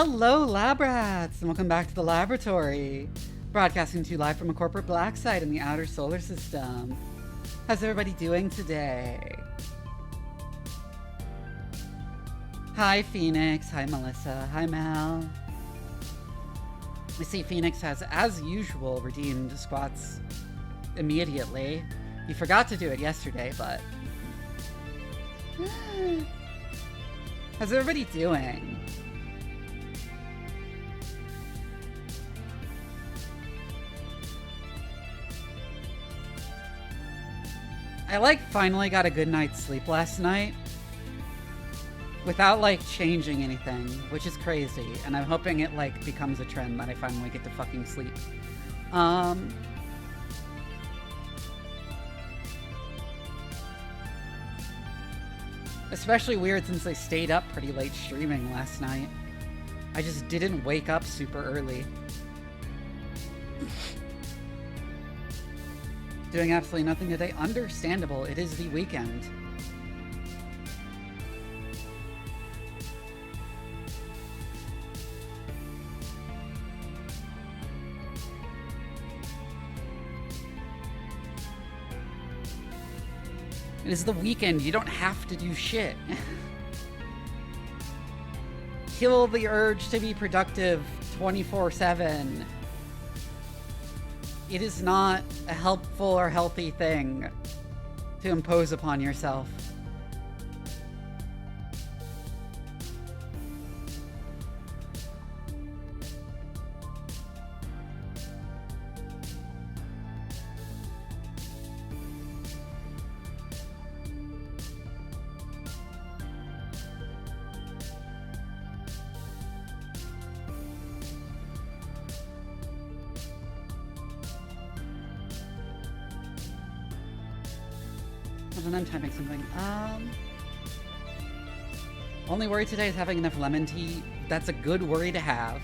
Hello, lab rats, and welcome back to the laboratory. Broadcasting to you live from a corporate black site in the outer solar system. How's everybody doing today? Hi, Phoenix. Hi, Melissa. Hi, Mal. We see Phoenix has, as usual, redeemed squats immediately. He forgot to do it yesterday, but... How's everybody doing? I finally got a good night's sleep last night without changing anything, which is crazy, and I'm hoping it becomes a trend that I finally get to fucking sleep. Especially weird since I stayed up pretty late streaming last night. I just didn't wake up super early. Doing absolutely nothing today. Understandable. It is the weekend. It is the weekend. You don't have to do shit. Kill the urge to be productive 24/7. It is not a helpful or healthy thing to impose upon yourself. I'm typing something. Only worry today is having enough lemon tea. That's a good worry to have.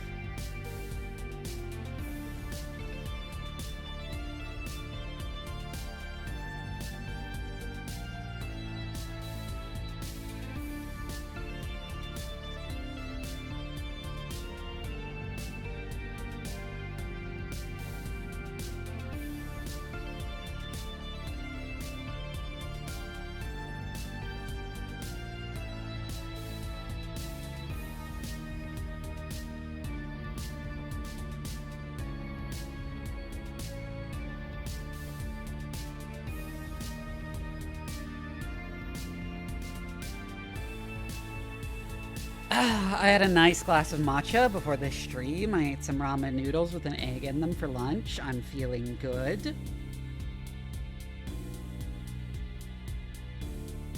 I had a nice glass of matcha before this stream. I ate some ramen noodles with an egg in them for lunch. I'm feeling good.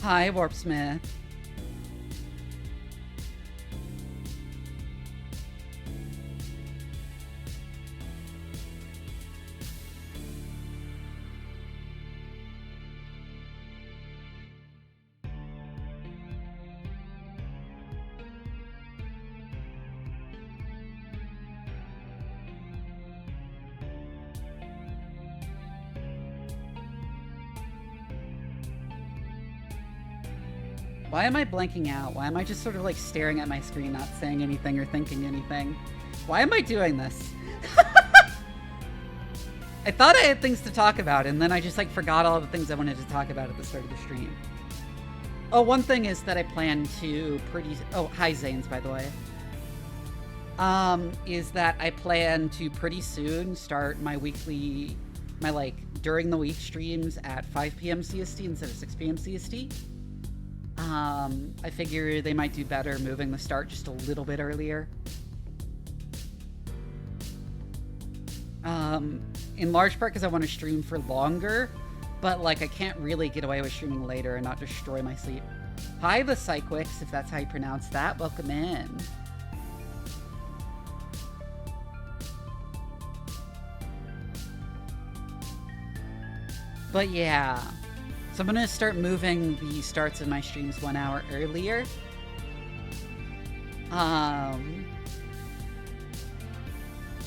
Hi, Warpsmith. Why am I blanking out? Why am I just sort of staring at my screen, not saying anything or thinking anything? Why am I doing this? I thought I had things to talk about, and then I just forgot all the things I wanted to talk about at the start of the stream. Oh, one thing is that I plan to oh, hi Zanes, by the way. Is that I plan to pretty soon start my weekly, during the week streams at 5 p.m. CST instead of 6 p.m. CST. I figure they might do better moving the start just a little bit earlier. In large part because I want to stream for longer, but I can't really get away with streaming later and not destroy my sleep. Hi, the Psychics, if that's how you pronounce that. Welcome in. But yeah. So I'm going to start moving the starts of my streams 1 hour earlier.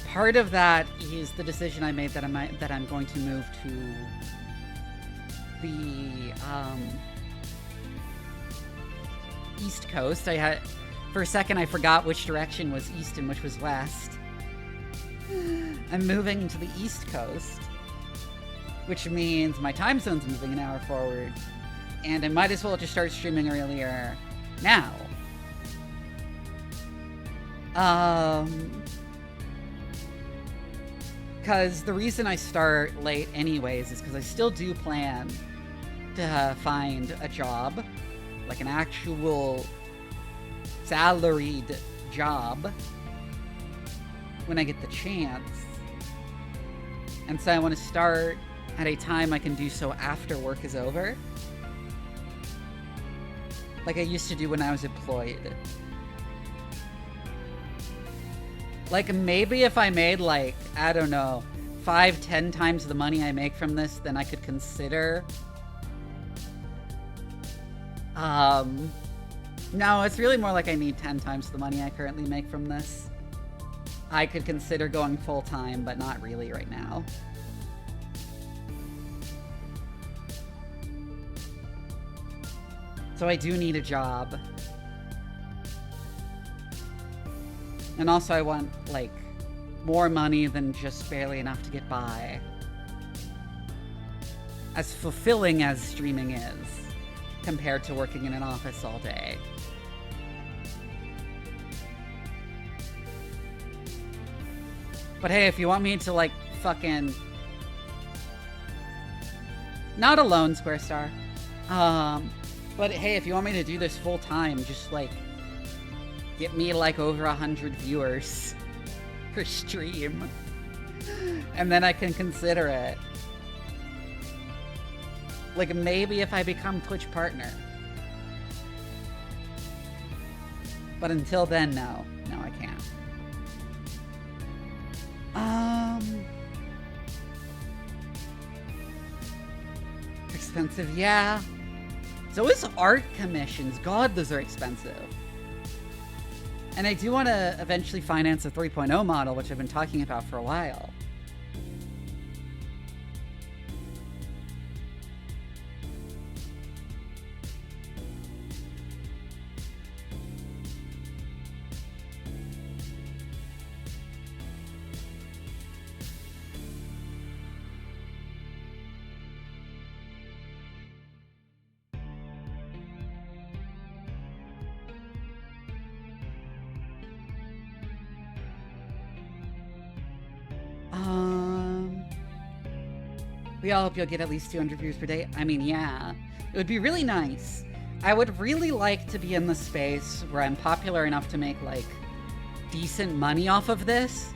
Part of that is the decision I made that I'm going to move to the East Coast. For a second, I forgot which direction was east and which was west. I'm moving to the East Coast, which means my time zone's moving an hour forward, and I might as well just start streaming earlier now. Because the reason I start late anyways is because I still do plan to find a job, like an actual salaried job, when I get the chance. And so I want to start at a time I can do so after work is over, like I used to do when I was employed. Like, maybe if I made, like, I don't know, 5-10 times the money I make from this, then I could consider... No, it's really more like I need 10 times the money I currently make from this. I could consider going full-time, but not really right now. So I do need a job. And also I want, like, more money than just barely enough to get by. As fulfilling as streaming is, compared to working in an office all day. But hey, if you want me to, like, fucking... Not alone, Square Star. But hey, if you want me to do this full time, just, like, get me, like, over 100 viewers per stream. And then I can consider it. Like, maybe if I become Twitch partner. But until then, no. No, I can't. Expensive, yeah. So is art commissions. God, those are expensive. And I do want to eventually finance a 3.0 model, which I've been talking about for a while. We all hope you'll get at least 200 views per day. I mean, yeah. It would be really nice. I would really like to be in the space where I'm popular enough to make, like, decent money off of this,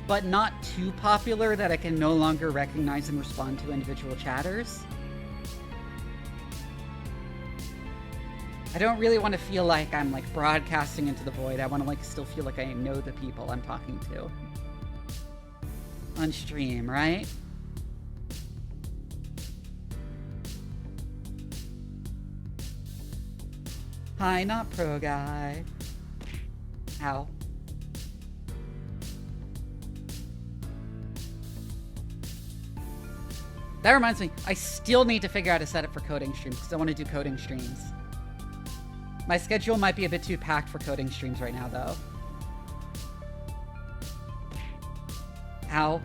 but not too popular that I can no longer recognize and respond to individual chatters. I don't really want to feel like I'm, like, broadcasting into the void. I want to, like, still feel like I know the people I'm talking to on stream, right? Hi, not pro guy. Ow. That reminds me, I still need to figure out a setup for coding streams because I want to do coding streams. My schedule might be a bit too packed for coding streams right now, though. Ow.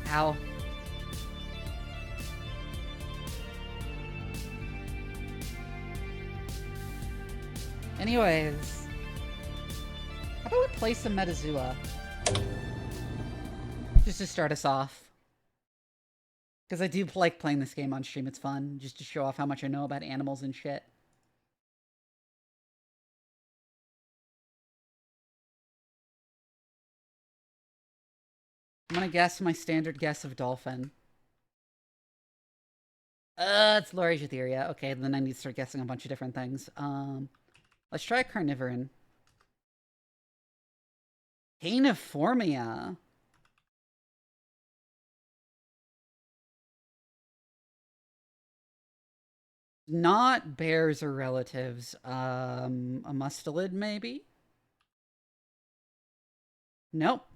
Ow. Anyways, how about we play some Metazua? Just to start us off. Because I do like playing this game on stream, it's fun, just to show off how much I know about animals and shit. I'm gonna guess my standard guess of dolphin. It's Lorigeotheria. Okay, then I need to start guessing a bunch of different things. Let's try carnivoran. Cainiformia. Not bears or relatives. A mustelid, maybe? Nope.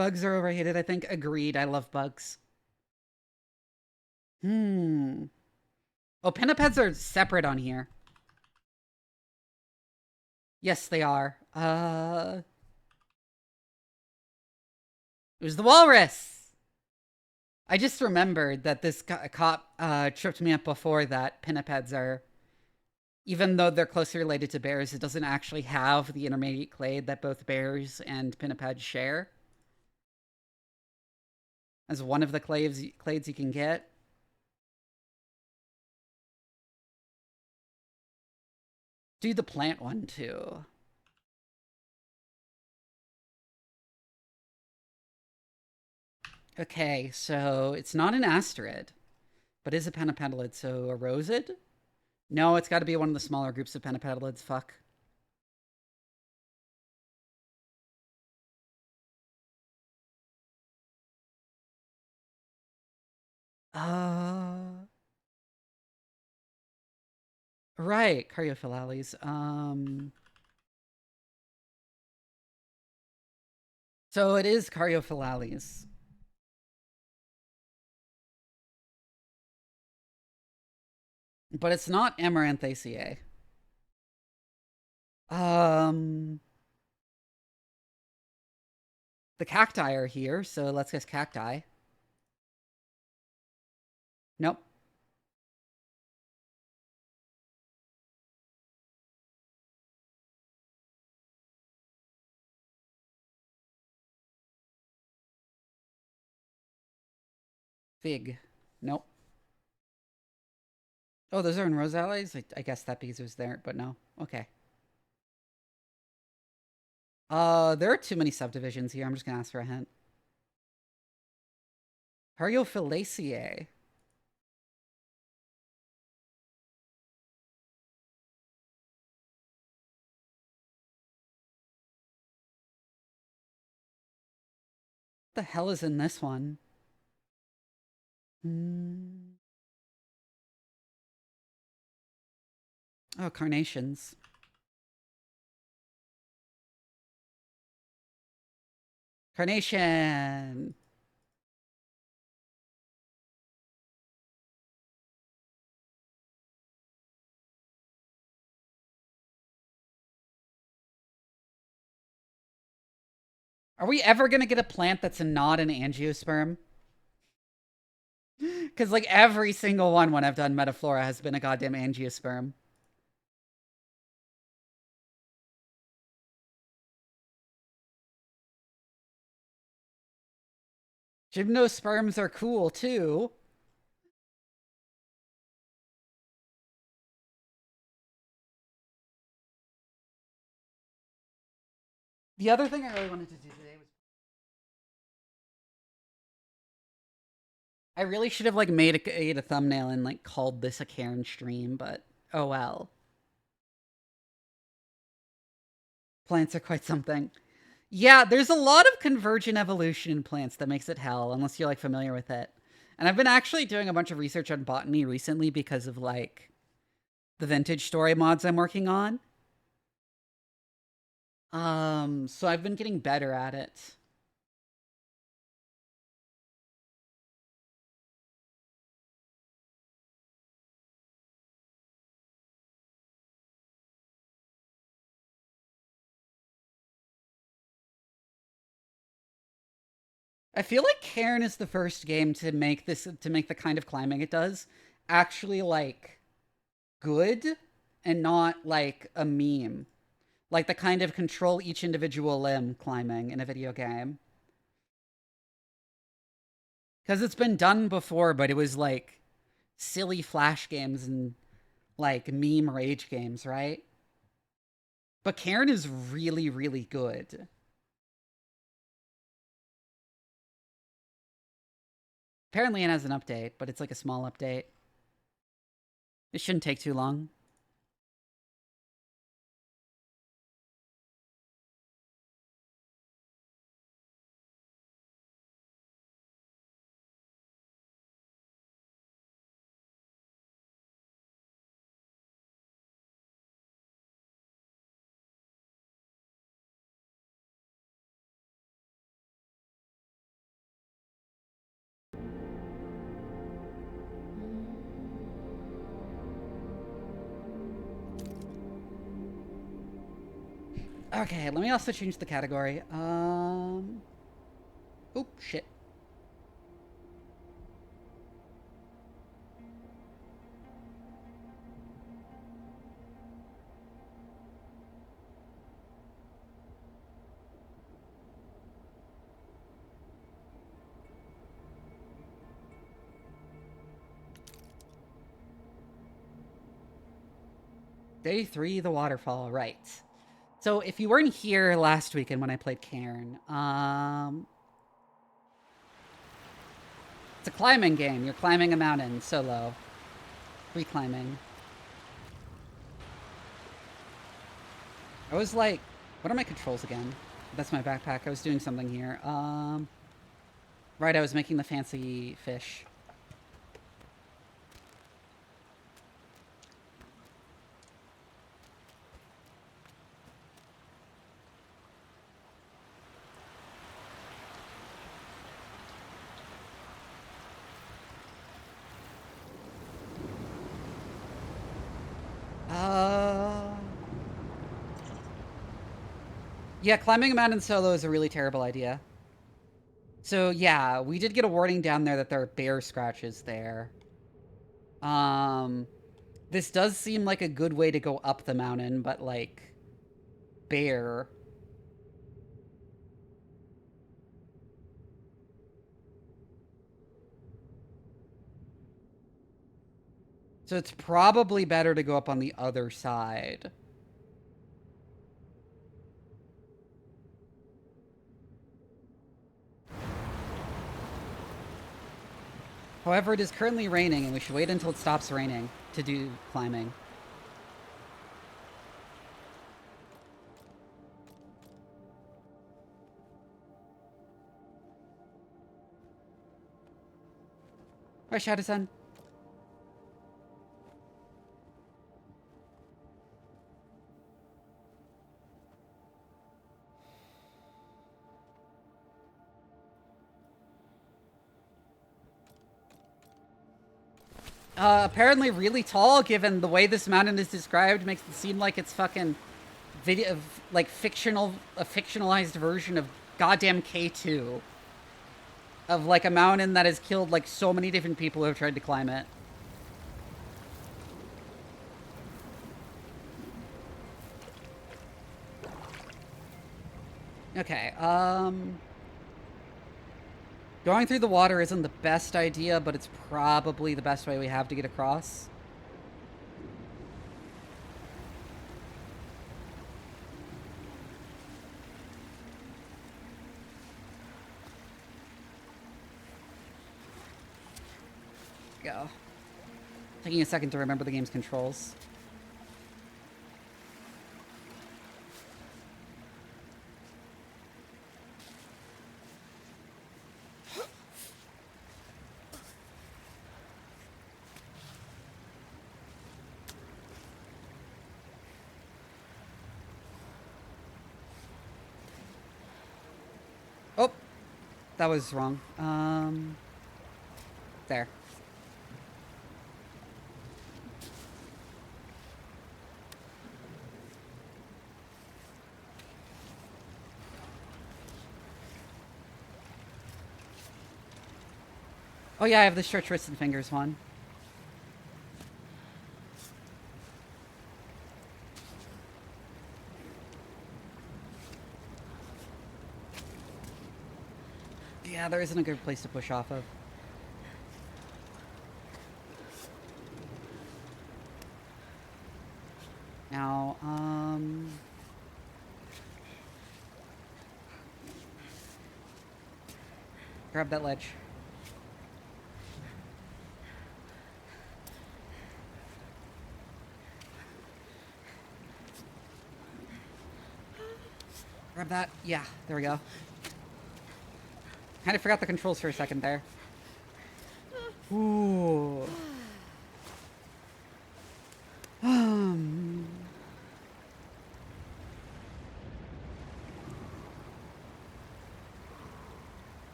Bugs are overrated, I think. Agreed. I love bugs. Hmm. Oh, pinnipeds are separate on here. Yes, they are. It was the walrus. I just remembered that this cop tripped me up before that pinnipeds are, even though they're closely related to bears, it doesn't actually have the intermediate clade that both bears and pinnipeds share. As one of the clades you can get. Do the plant one too. Okay, so it's not an asterid, but is a pennipetalid, so a rosid? No, it's got to be one of the smaller groups of pennipetalids. Fuck. Uh, right, Caryophilales. So it is Caryophilales. But it's not Amaranthaceae. Um, the cacti are here, so let's guess cacti. Nope. Fig. Nope. Oh, those are in Rosales? I guess that because it was there, but no. Okay. There are too many subdivisions here. I'm just gonna ask for a hint. Caryophalaceae. What the hell is in this one? Hmm. Oh, carnations. Carnation. Are we ever gonna get a plant that's not an angiosperm? Because like every single one when I've done Metaflora has been a goddamn angiosperm. Gymnosperms are cool too. The other thing I really wanted to do today was I really should have like made a thumbnail and like called this a Cairn stream, but oh well. Plants are quite something. Yeah, there's a lot of convergent evolution in plants that makes it hell, unless you're like familiar with it. And I've been actually doing a bunch of research on botany recently because of like the vintage story mods I'm working on. So I've been getting better at it. I feel like Cairn is the first game to make the kind of climbing it does actually like good and not like a meme. Like the kind of control each individual limb climbing in a video game. Because it's been done before, but it was like silly flash games and like meme rage games, right? But Cairn is really, really good. Apparently it has an update, but it's like a small update. It shouldn't take too long. Okay, let me also change the category. Oh, shit. Day 3, the waterfall, right. So if you weren't here last weekend when I played Cairn, it's a climbing game. You're climbing a mountain solo. Free climbing. I was like, what are my controls again? That's my backpack. I was doing something here. Right, I was making the fancy fish. Yeah, climbing a mountain solo is a really terrible idea. So yeah, we did get a warning down there that there are bear scratches there. This does seem like a good way to go up the mountain, but like bear. So it's probably better to go up on the other side. However, it is currently raining, and we should wait until it stops raining to do climbing. All right, Shadow-san. Apparently really tall, given the way this mountain is described, makes it seem like it's fucking video, like a fictionalized version of goddamn K2. Of like a mountain that has killed like so many different people who have tried to climb it. Okay, going through the water isn't the best idea, but it's probably the best way we have to get across. Go. Taking a second to remember the game's controls. Oh, that was wrong. There. Oh yeah, I have the stretch wrists and fingers one. Yeah, there isn't a good place to push off of. Now, grab that ledge. Grab that. Yeah, there we go. Kind of forgot the controls for a second there. Ooh.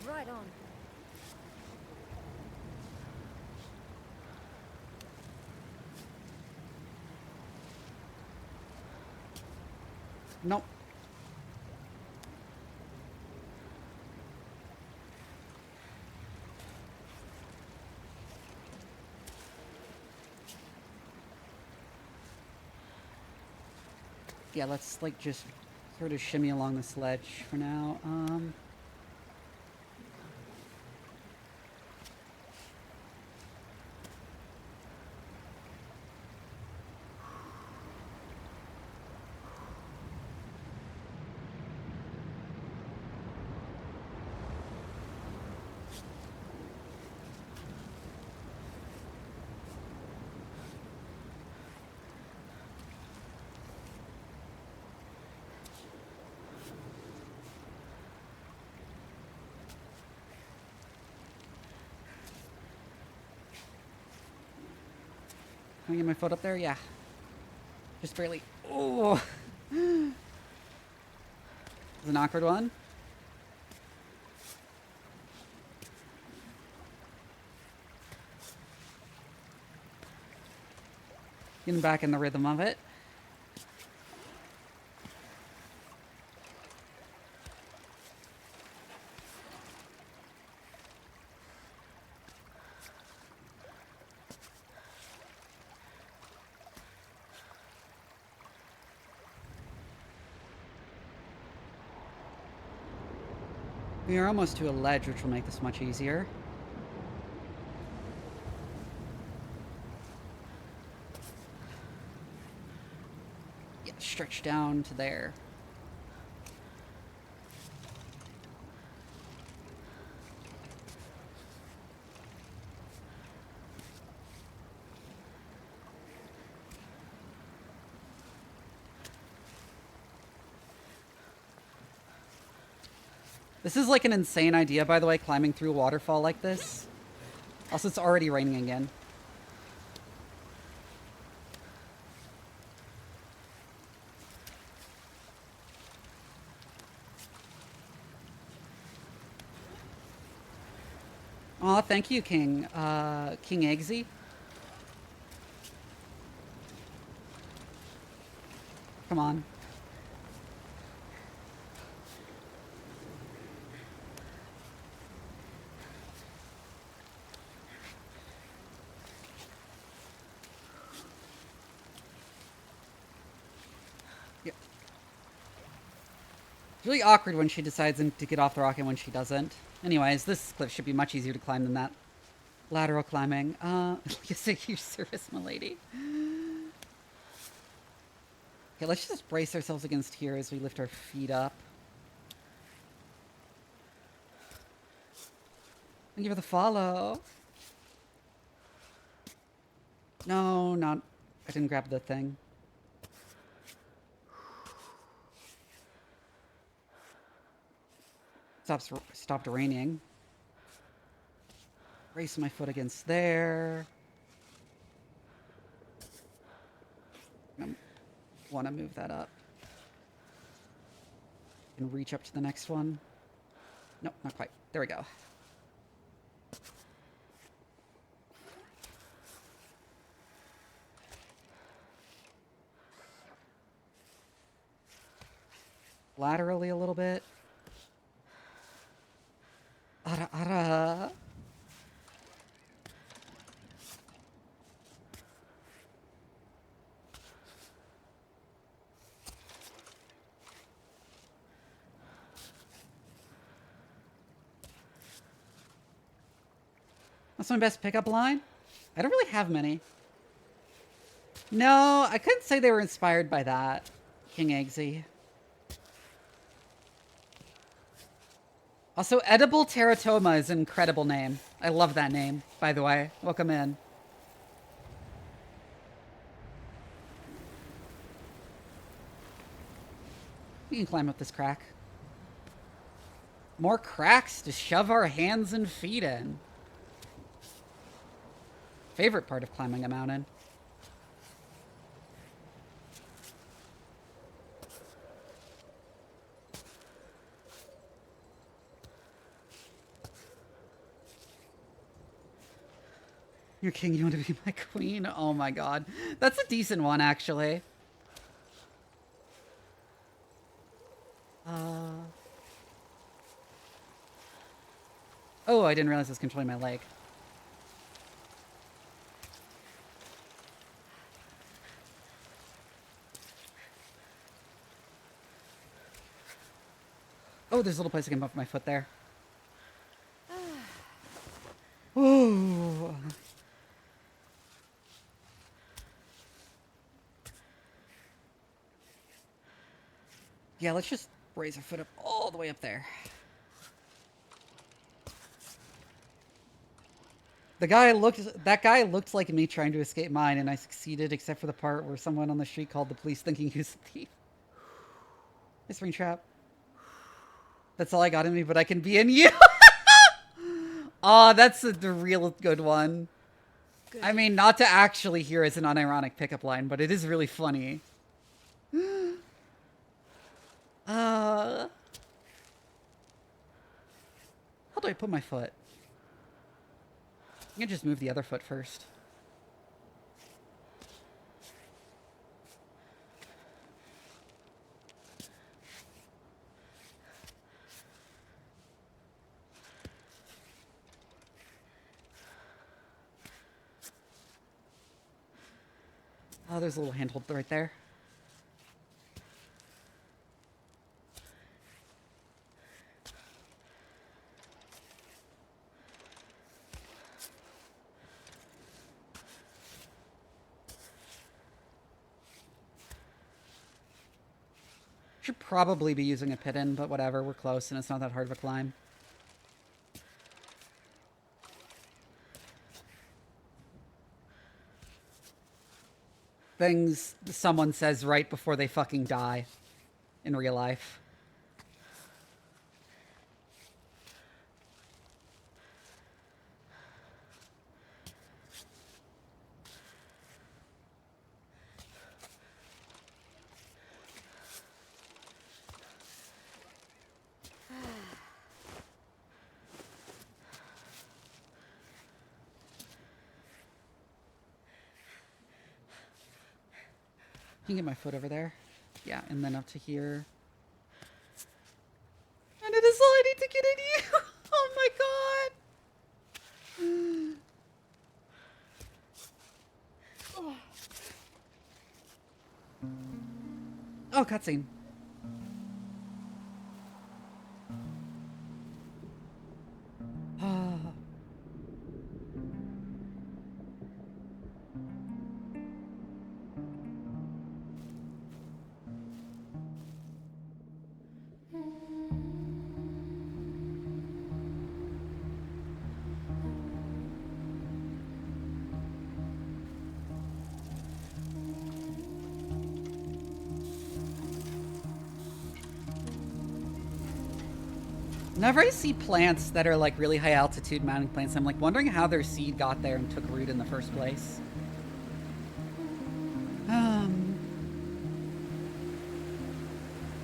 Right on. Nope. Yeah, let's like just sort of shimmy along this ledge for now. Can I get my foot up there? Yeah. Just barely. Oh! It's an awkward one. Getting back in the rhythm of it. We are almost to a ledge, which will make this much easier. Yeah, stretch down to there. This is like an insane idea, by the way, climbing through a waterfall like this. Also, it's already raining again. Aw, thank you, King. King Eggsy. Come on. Yeah. It's really awkward when she decides to get off the rock and when she doesn't. Anyways, this cliff should be much easier to climb than that. Lateral climbing. You say your service, milady. Okay, let's just brace ourselves against here as we lift our feet up. Thank you for the follow. No, not... I didn't grab the thing. Stopped raining. Brace my foot against there. I want to move that up. And reach up to the next one. Nope, not quite. There we go. Laterally a little bit. Ara ara. That's my best pickup line? I don't really have many. No, I couldn't say they were inspired by that, King Eggsy. Also, Edible Teratoma is an incredible name. I love that name, by the way. Welcome in. We can climb up this crack. More cracks to shove our hands and feet in. Favorite part of climbing a mountain. You're king, you want to be my queen? Oh my god. That's a decent one, actually. Oh, I didn't realize I was controlling my leg. Oh, there's a little place I can bump my foot there. Ooh. Yeah, let's just raise our foot up all the way up there. That guy looked like me trying to escape mine, and I succeeded except for the part where someone on the street called the police thinking he was a thief. Hey, Springtrap. That's all I got in me, but I can be in you. Oh, that's the real good one. Good. I mean, not to actually hear as an unironic pickup line, but it is really funny. How do I put my foot? I can just move the other foot first. Oh, there's a little handhold right there. Should probably be using a pit-in, but whatever, we're close and it's not that hard of a climb. Things someone says right before they fucking die in real life. You can get my foot over there. Yeah, and then up to here. And it is all I need to get in you. Oh my god. Oh, cutscene. Whenever I see plants that are like really high altitude mounting plants, I'm like wondering how their seed got there and took root in the first place. I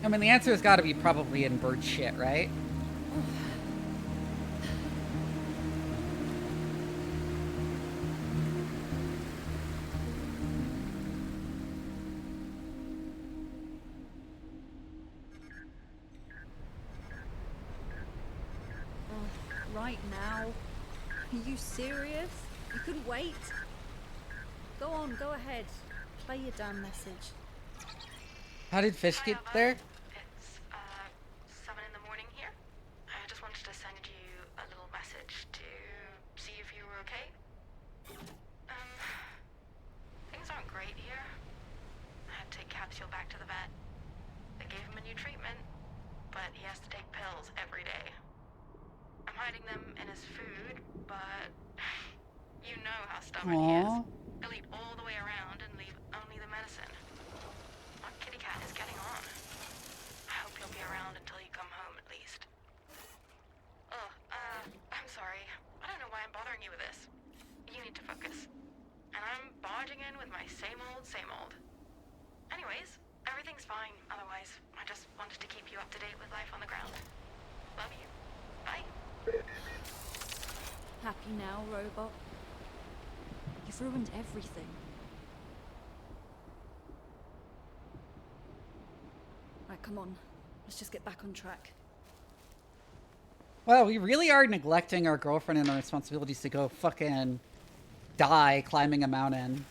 mean, the answer has got to be probably in bird shit, right? Right now? Are you serious? You couldn't wait? Go on, go ahead. Play your damn message. How did Fish get there? It's 7 in the morning here. I just wanted to send you a little message to see if you were okay. Things aren't great here. I had to take Capsule back to the vet. They gave him a new treatment, but he has to take pills every day. I'm hiding them in his food, but you know how stubborn he is. He'll eat all the way around and leave only the medicine. Our kitty cat is getting on. I hope you'll be around until you come home at least. I'm sorry. I don't know why I'm bothering you with this. You need to focus. And I'm barging in with my same old. Anyways, everything's fine otherwise. I just wanted to keep you up to date with life on the ground. Love you. Bye. Happy now, robot? You've ruined everything. Right, come on. Let's just get back on track. Well, we really are neglecting our girlfriend and our responsibilities to go fucking die climbing a mountain.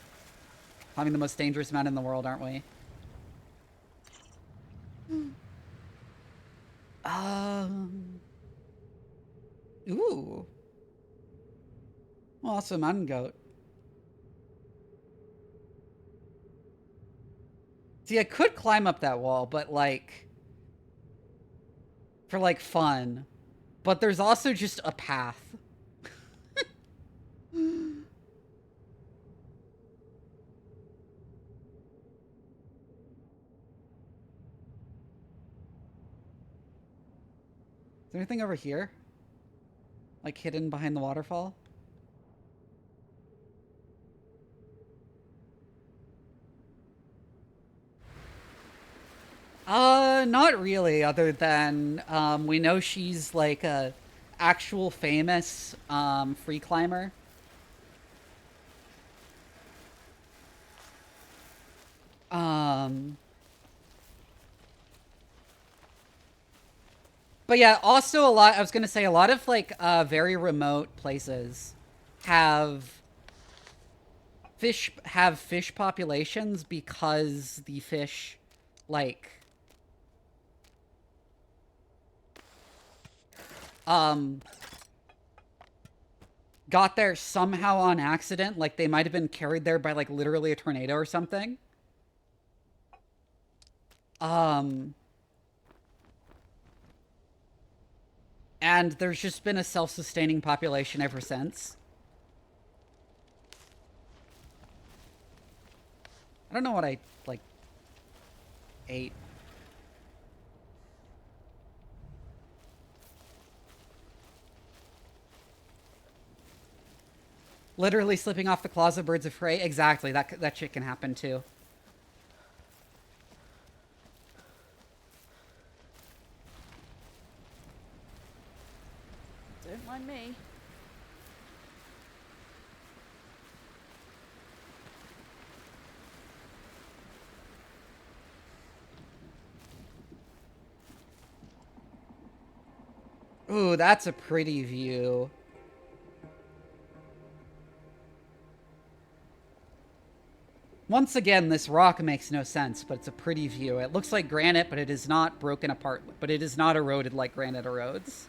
Climbing the most dangerous mountain in the world, aren't we? Ooh. Well, also mountain goat. See, I could climb up that wall, but like... for like fun. But there's also just a path. Is there anything over here? Like hidden behind the waterfall? Not really, other than we know she's like a actual famous free climber. But yeah, also a lot, I was gonna say a lot of like very remote places have fish populations because the fish like got there somehow on accident, like they might have been carried there by like literally a tornado or something. And there's just been a self-sustaining population ever since. I don't know what I, like, ate. Literally slipping off the claws of birds of prey? Exactly, that shit can happen too. Don't mind me. Ooh, that's a pretty view. Once again, this rock makes no sense, but it's a pretty view. It looks like granite, but it is not broken apart, but it is not eroded like granite erodes.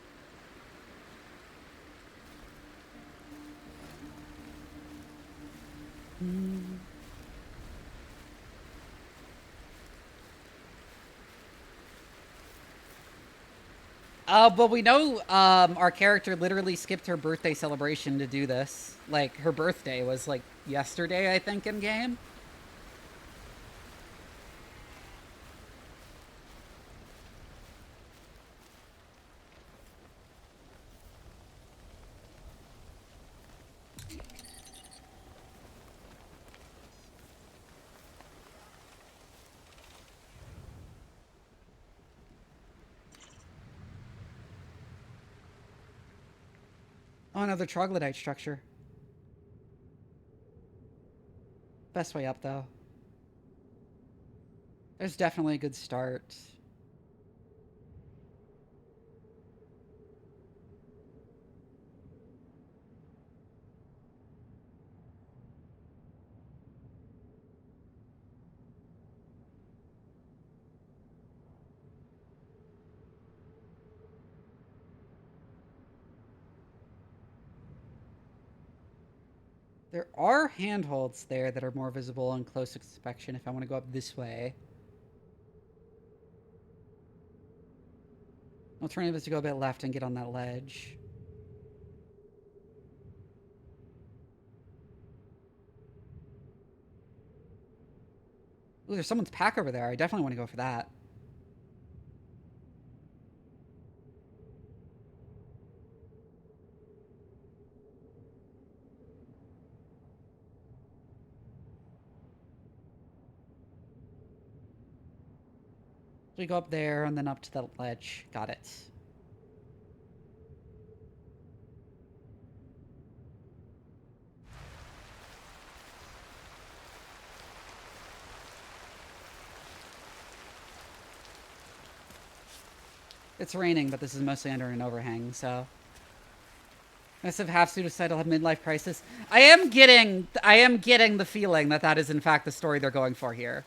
But we know our character literally skipped her birthday celebration to do this. Like, her birthday was, like, yesterday, I think, in game. Oh, another troglodyte structure. Best way up, though. There's definitely a good start. There are handholds there that are more visible on close inspection if I want to go up this way. Alternative is to go a bit left and get on that ledge. Ooh, there's someone's pack over there. I definitely want to go for that. So we go up there and then up to the ledge. Got it. It's raining, but this is mostly under an overhang, so. Massive half suicidal midlife crisis. I am getting the feeling that that is in fact the story they're going for here.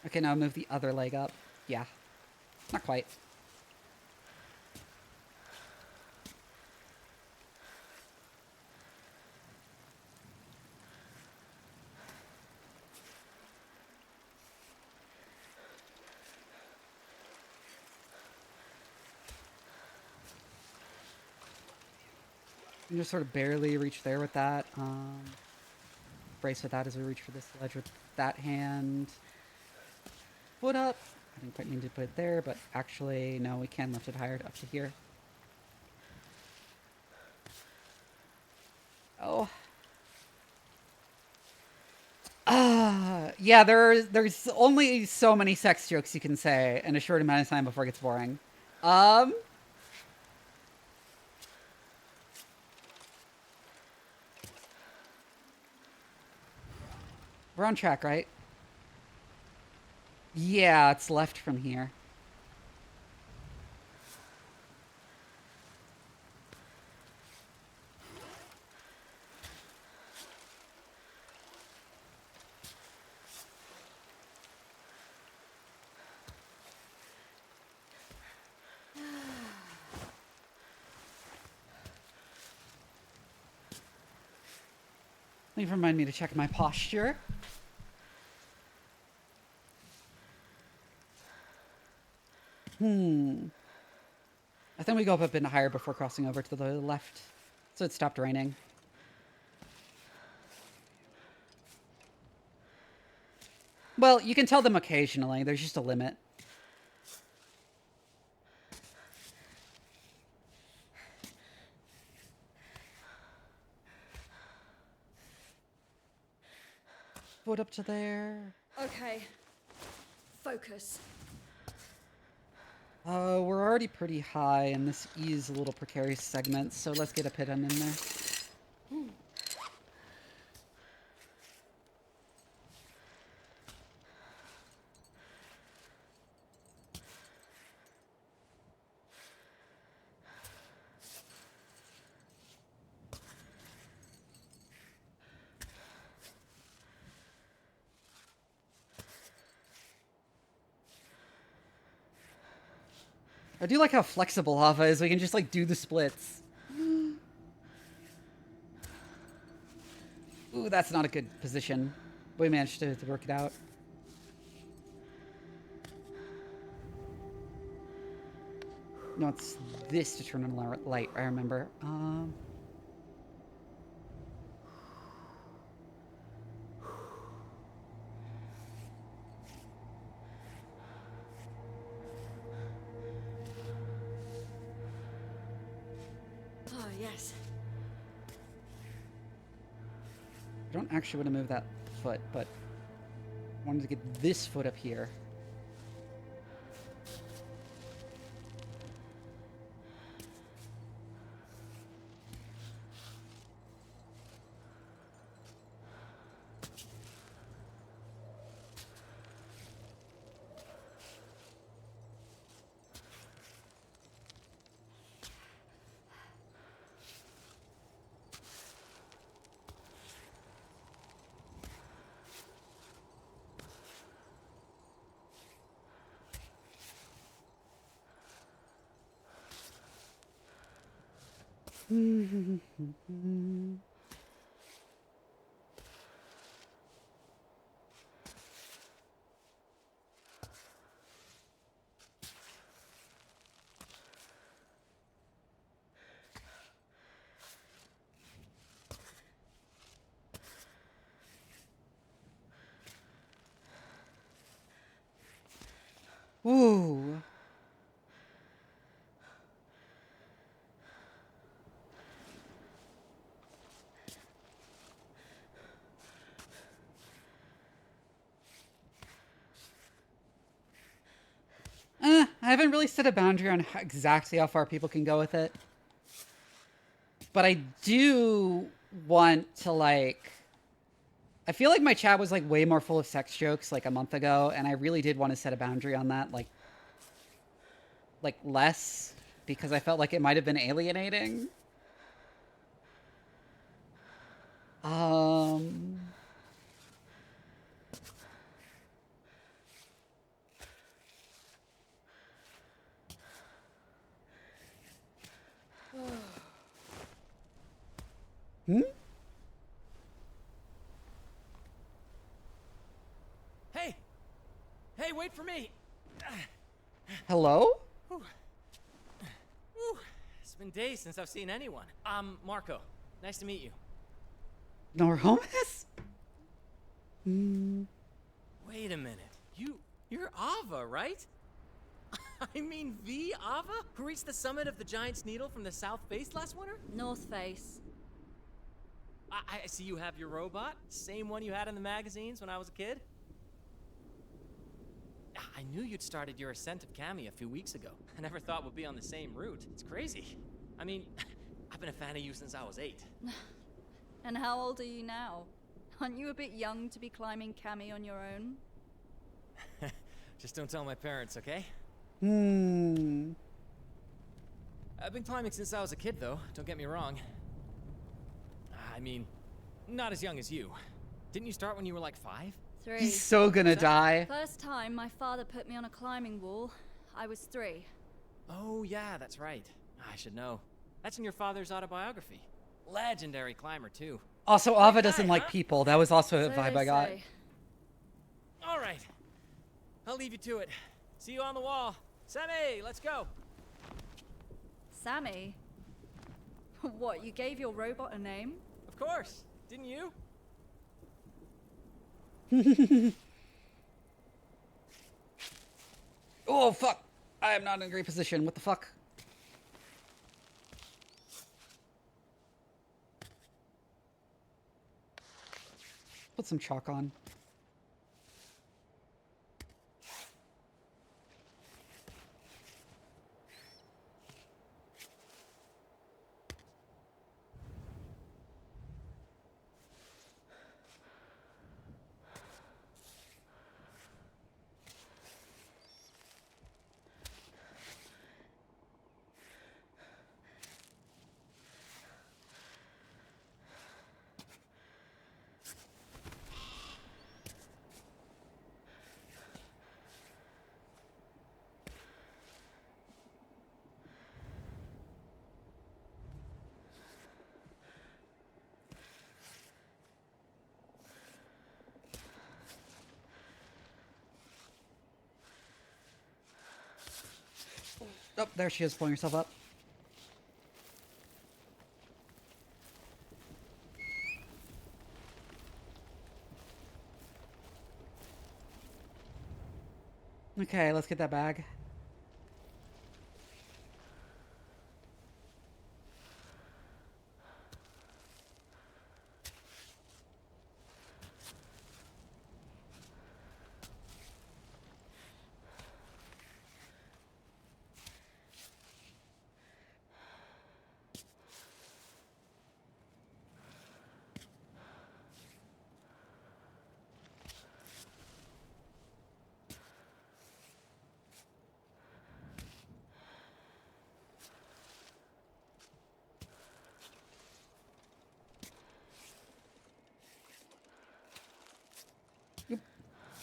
Okay, now move the other leg up. Yeah. Not quite. You just sort of barely reach there with that. Brace with that as we reach for this ledge with that hand. Foot up. I didn't quite mean to put it there, but actually, no, we can lift it higher up to here. Oh. Yeah, there's only so many sex jokes you can say in a short amount of time before it gets boring. We're on track, right? Yeah, it's left from here. Please remind me to check my posture. I think we go up a bit higher before crossing over to the left, so it stopped raining. Well, you can tell them occasionally. There's just a limit. Foot up to there. Okay. Focus. We're already pretty high, and this is a little precarious segment, so let's get a pit in there. I do like how flexible lava is. We can just, like, do the splits. Ooh, that's not a good position. We managed to work it out. No, it's this to turn on light, I remember. Oh, yes. I don't actually want to move that foot, but I wanted to get this foot up here. Ooh. haven't really set a boundary on exactly how far people can go with it. But I do want to, like... I feel like my chat was, like, way more full of sex jokes, like, a month ago, and I really did want to set a boundary on that, like less, because I felt like it might have been alienating. Hmm? Hey! Hey, wait for me! Hello? Whew. Whew. It's been days since I've seen anyone. Marco. Nice to meet you. Norhomus? Wait a minute. You're Ava, right? I mean the Ava? Who reached the summit of the Giant's Needle from the south face last winter? North Face. I see you have your robot. Same one you had in the magazines when I was a kid. I knew you'd started your ascent of Cammy a few weeks ago. I never thought we'd be on the same route. It's crazy. I mean, I've been a fan of you since I was 8. And how old are you now? Aren't you a bit young to be climbing Cammy on your own? Just don't tell my parents, okay? I've been climbing since I was a kid, though. Don't get me wrong. I mean, not as young as you. Didn't you start when you were like 5? 3. He's so gonna die. First time my father put me on a climbing wall, I was 3. Oh, yeah, that's right. I should know. That's in your father's autobiography. Legendary climber, too. Also, Ava doesn't like people. That was also a So vibe they I got. say. All right. I'll leave you to it. See you on the wall. Sammy, let's go. Sammy? What, you gave your robot a name? Of course. Didn't you? Oh, fuck. I am not in a great position. What the fuck? Put some chalk on. Oh, there she is, pulling herself up. Okay, let's get that bag.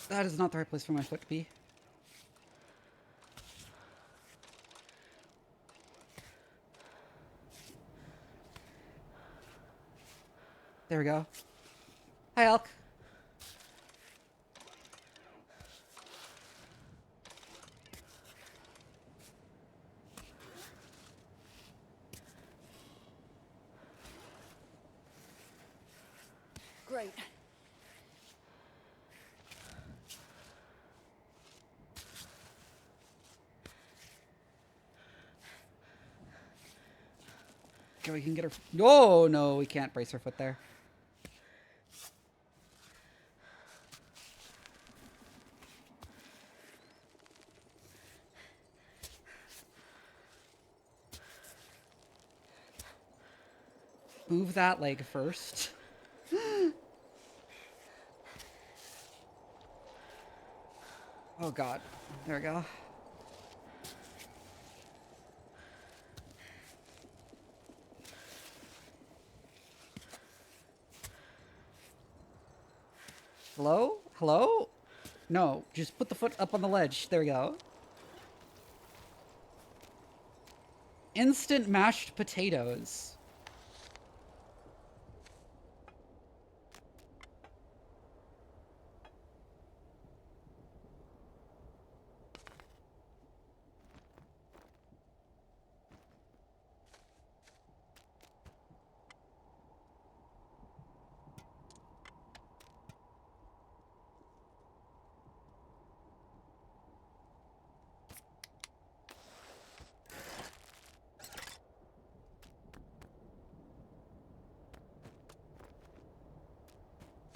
That is not the right place for my foot to be. There we go. Hi, Elk. Great. Okay, we can get her. Oh, no, we can't brace her foot there. move that leg first. Oh god. There we go. Hello? Hello? No, just put the foot up on the ledge. There we go. Instant mashed potatoes.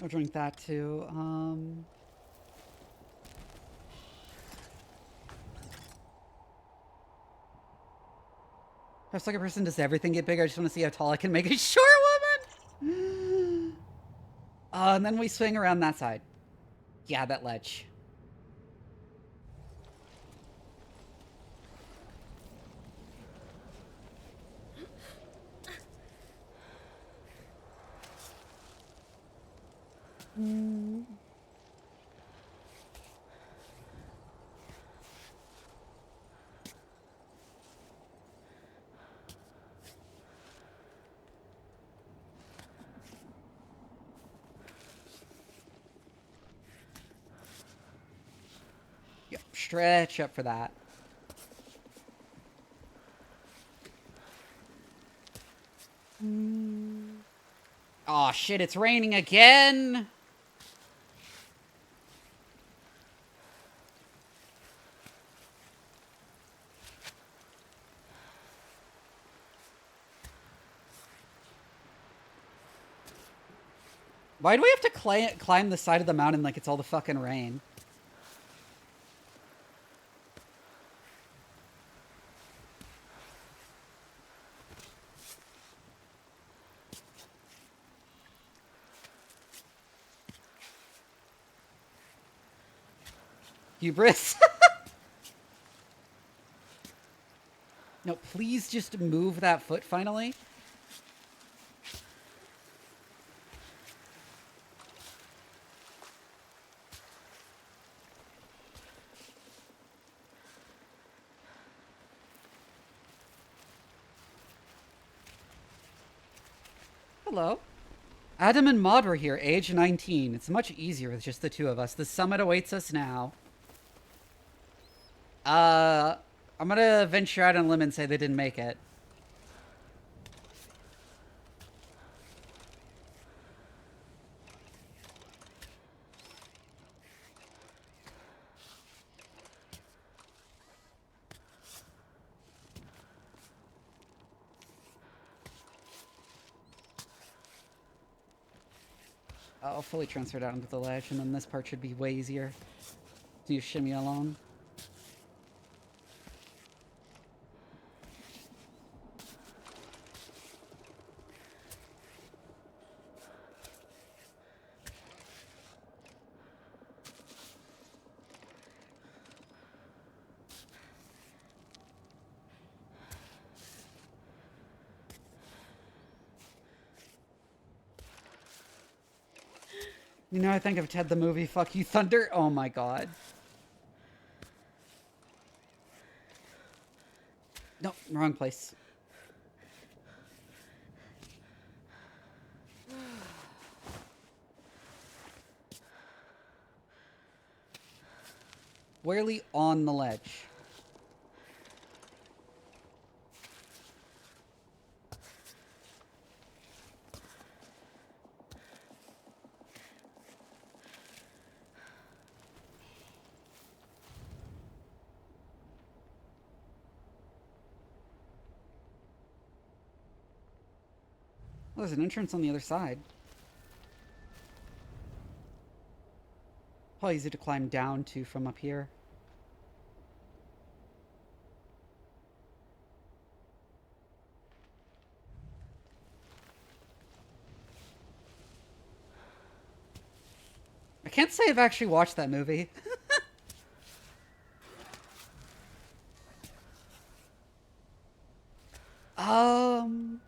I'll drink that too. If like a person does everything get bigger, I just want to see how tall I can make a short woman. And then we swing around that side. Yeah, that ledge. Yep, stretch up for that. Oh shit, it's raining again. Why do we have to climb the side of the mountain like it's all the fucking rain? Hubris. No, please just move that foot finally. Hello. Adam and Maud were here, age 19. It's much easier with just the two of us. The summit awaits us now. I'm gonna venture out on a limb and say they didn't make it. I'll fully transfer down to the ledge, and then this part should be way easier. Do you shimmy along? You know, I think of Ted the movie, Fuck You Thunder. Oh my god. No, wrong place. Squarely on the ledge. Well, there's an entrance on the other side. Probably easy to climb down to from up here. I can't say I've actually watched that movie. um...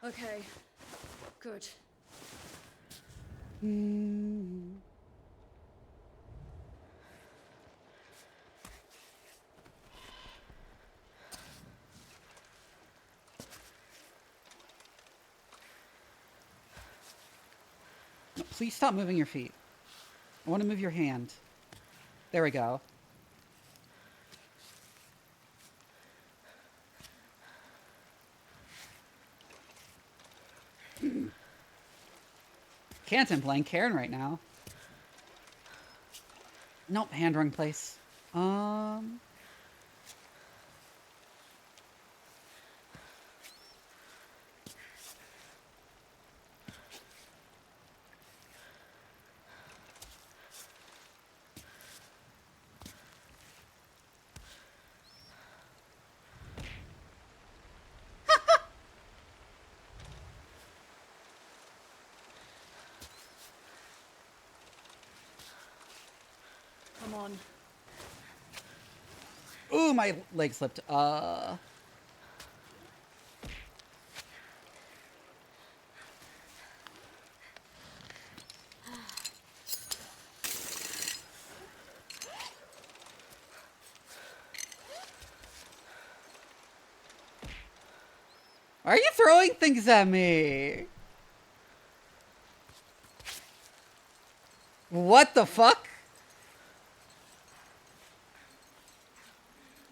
Okay. Good. No, please stop moving your feet. I want to move your hand. There we go. Can't, I'm playing Cairn right now. Nope, hand wrong place. Come on. Ooh, my leg slipped. Why are you throwing things at me? What the fuck?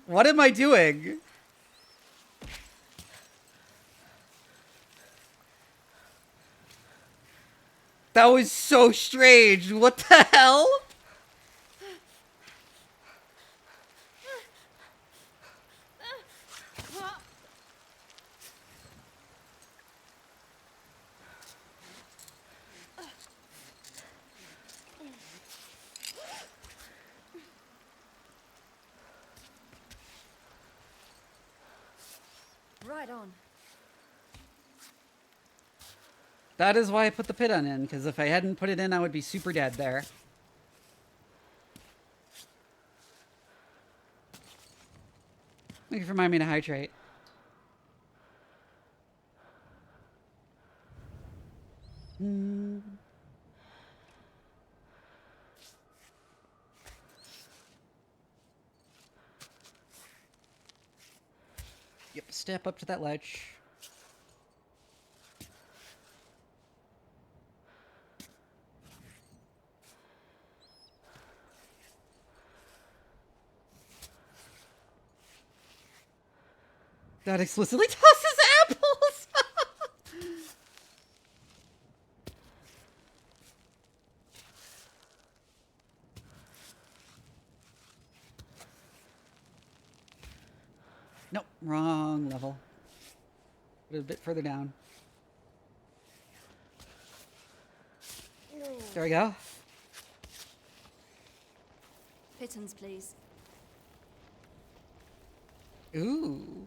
What am I doing? That was so strange. What the hell? Right on. That is why I put the pit on in, because if I hadn't put it in, I would be super dead there. Thank you for reminding me to hydrate. Yep, step up to that ledge. That explicitly tosses apples! Nope, wrong level. Put it a bit further down. There we go. Pittance, please. Ooh.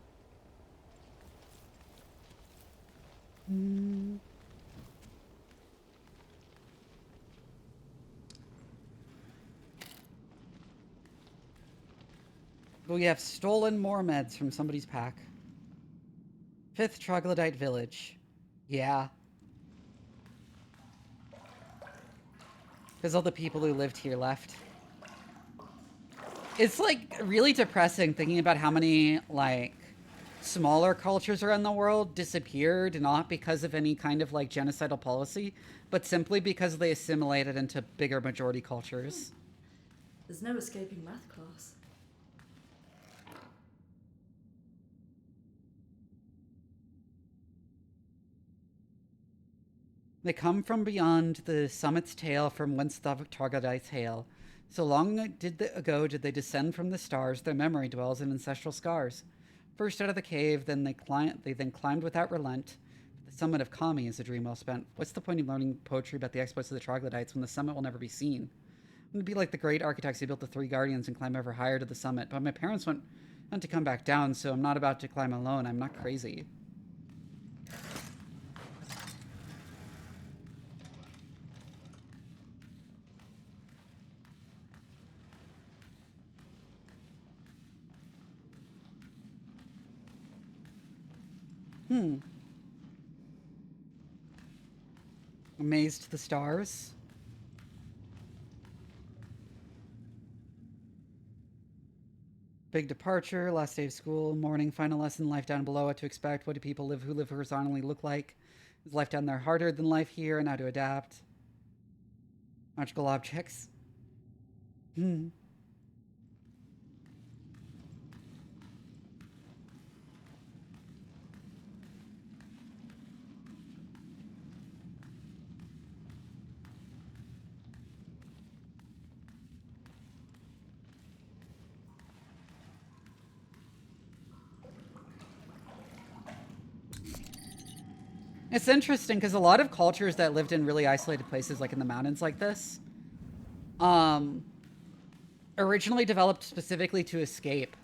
We have stolen more meds from somebody's pack. 5th Troglodyte Village. Yeah. Because all the people who lived here left. It's, like, really depressing thinking about how many, like, smaller cultures around the world disappeared, not because of any kind of, like, genocidal policy, but simply because they assimilated into bigger majority cultures. There's no escaping math class. They come from beyond the summit's tail from whence the troglodytes hail. So long ago did they descend from the stars, their memory dwells in ancestral scars. First out of the cave, then they climbed without relent. The summit of Kami is a dream well spent. What's the point of learning poetry about the exploits of the troglodytes when the summit will never be seen? It would be like the great architects who built the three guardians and climb ever higher to the summit. But my parents want to come back down, so I'm not about to climb alone. I'm not crazy. Amazed the stars. Big departure, last day of school, morning, final lesson, life down below, what to expect, what do people who live horizontally look like? Is life down there harder than life here, and how to adapt? Magical objects. It's interesting because a lot of cultures that lived in really isolated places, like in the mountains like this, originally developed specifically to escape.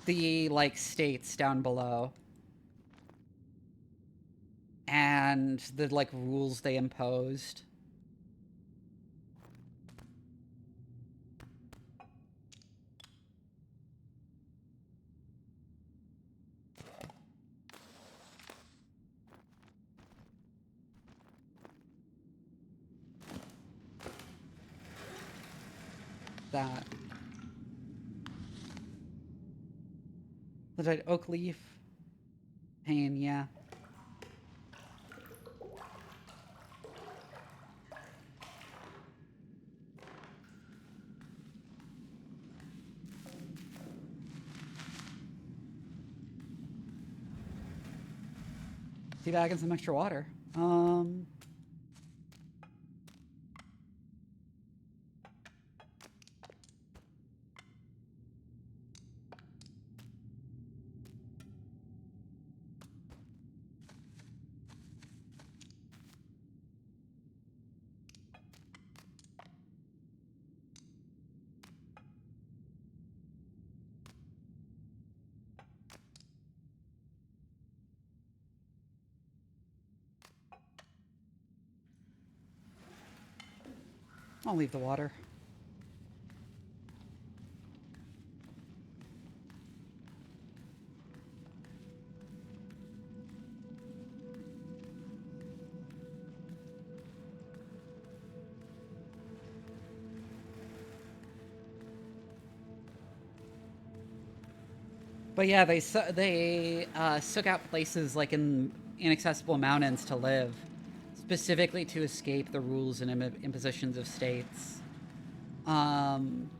The, like, states down below. And the, like, rules they imposed. That. The dried oak leaf. Pain, yeah. Tea bag and some extra water. I'll leave the water. But yeah, they sook out places like in inaccessible mountains to live, specifically to escape the rules and impositions of states. And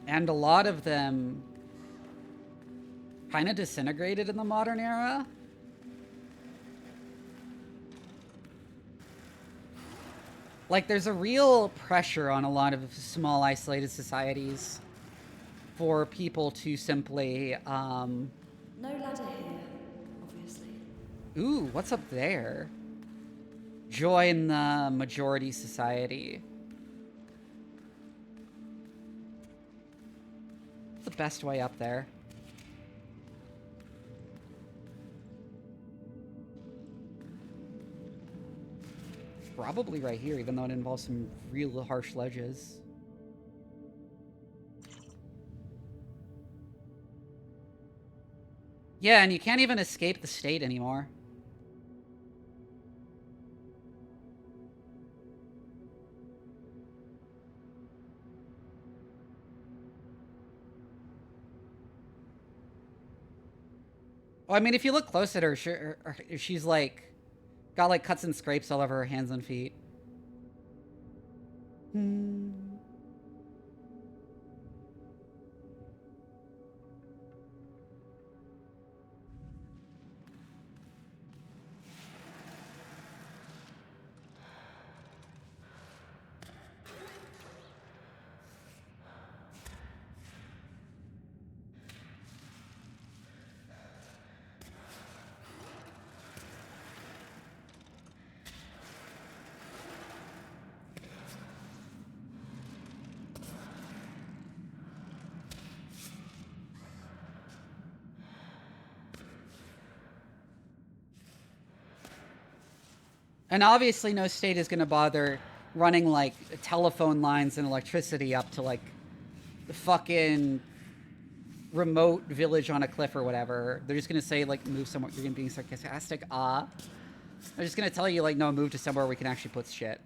a lot of them kind of disintegrated in the modern era. Like, there's a real pressure on a lot of small, isolated societies for people to simply, No ladder here, obviously. Ooh, what's up there? Join the majority society. What's the best way up there? Probably right here, even though it involves some real harsh ledges. Yeah, and you can't even escape the state anymore. Well, I mean, if you look close at her, she's like got like cuts and scrapes all over her hands and feet. And obviously no state is going to bother running, like, telephone lines and electricity up to, like, the fucking remote village on a cliff or whatever. They're just going to say, like, move somewhere. You're going to be sarcastic. They're just going to tell you, like, no, move to somewhere we can actually put shit.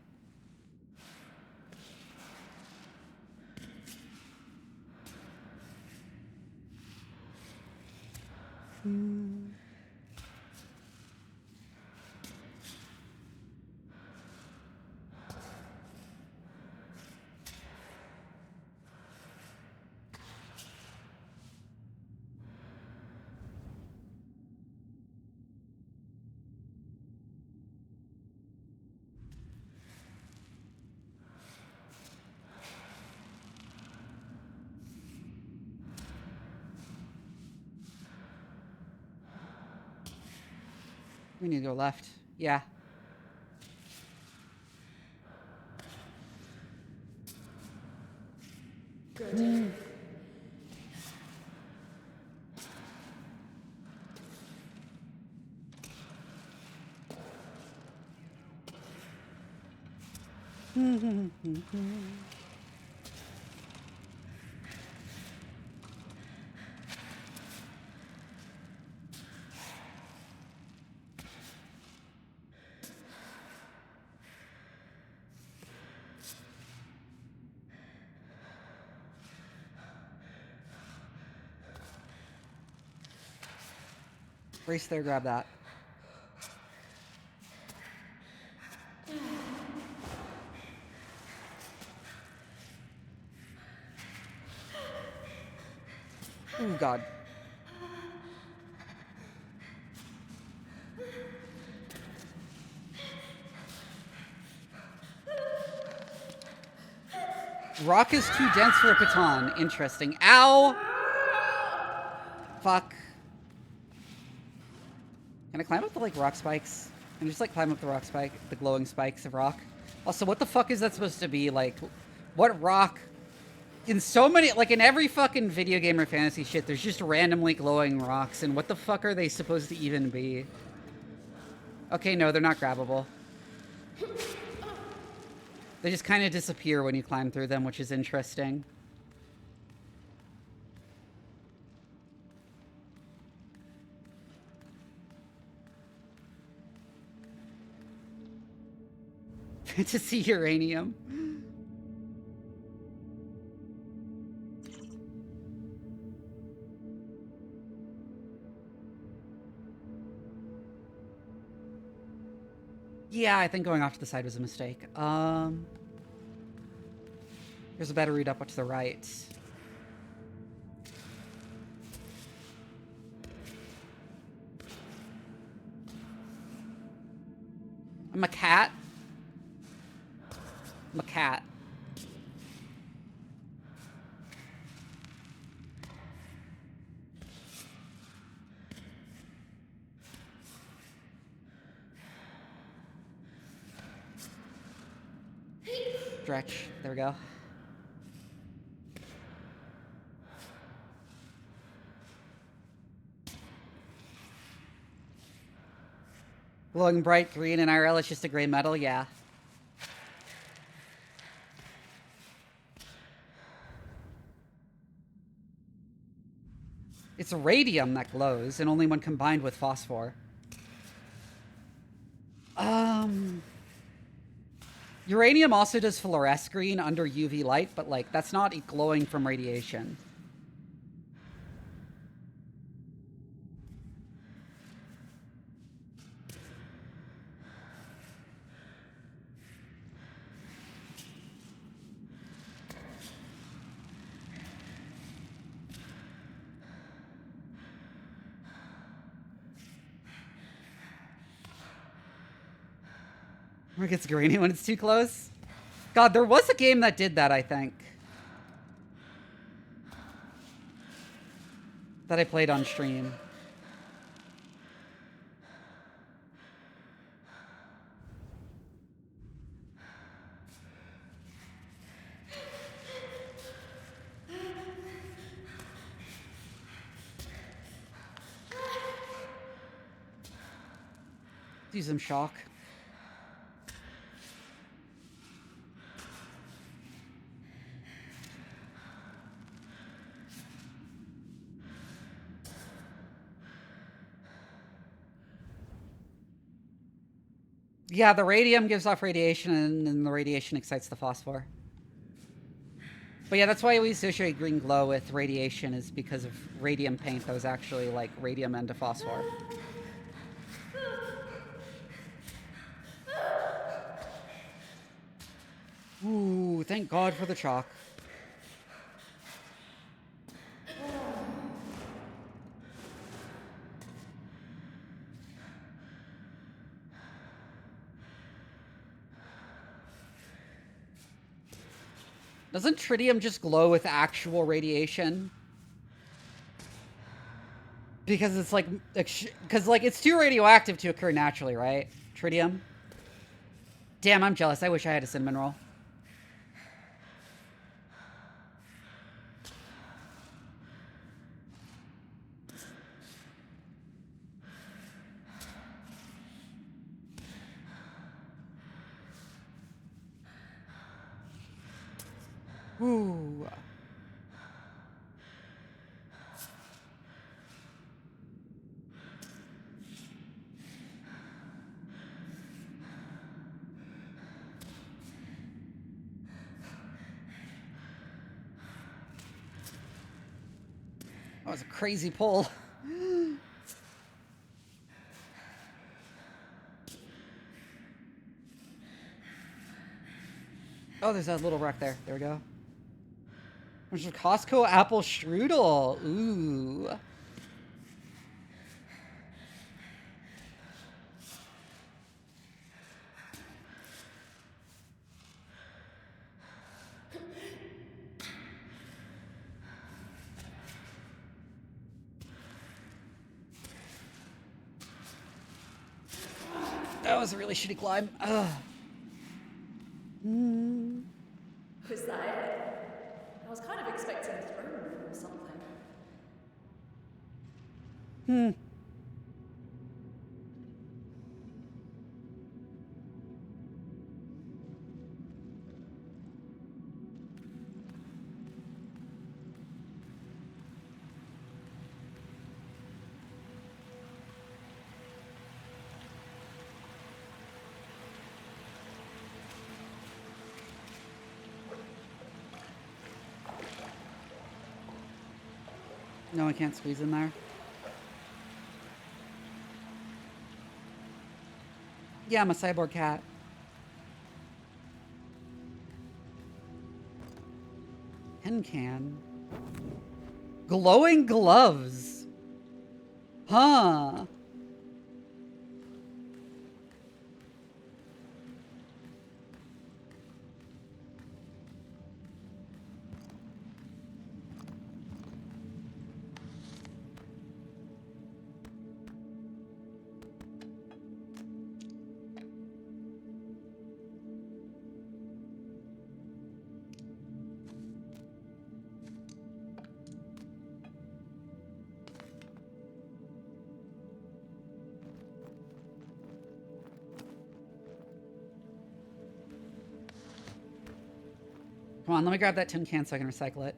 We need to go left. Yeah. Good. Race there, grab that. Oh, God. Rock is too dense for a baton. Interesting. Ow! Fuck. Can I climb up the, like, rock spikes? And just, like, climb up the rock spike, the glowing spikes of rock? Also, what the fuck is that supposed to be? Like, what rock? In so many, like, in every fucking video game or fantasy shit, there's just randomly glowing rocks, and what the fuck are they supposed to even be? Okay, no, they're not grabbable. They just kind of disappear when you climb through them, which is interesting. To see uranium. Yeah, I think going off to the side was a mistake. There's a better route up to the right. I'm a cat. I'm a cat. Stretch. There we go. Glowing bright green in IRL, it's just a gray metal, yeah. It's radium that glows, and only when combined with phosphor. Uranium also does fluoresce green under UV light, but, like, that's not glowing from radiation. It gets grainy when it's too close. God, there was a game that did that, I think. That I played on stream. Do some shock. Yeah, the radium gives off radiation, and then the radiation excites the phosphor. But yeah, that's why we associate green glow with radiation, is because of radium paint that was actually like radium and a phosphor. Ooh, thank God for the chalk. Doesn't tritium just glow with actual radiation? Because it's like, it's too radioactive to occur naturally, right? Tritium. Damn, I'm jealous. I wish I had a cinnamon roll. Ooh. That was a crazy pull. Oh, there's that little rock there. There we go. There's a Costco apple strudel. Ooh. That was a really shitty climb. Ugh. Was that it? I was kind of expecting a throne room or something. No, I can't squeeze in there. Yeah, I'm a cyborg cat. Tin can. Glowing gloves. Huh. Come on, let me grab that tin can so I can recycle it.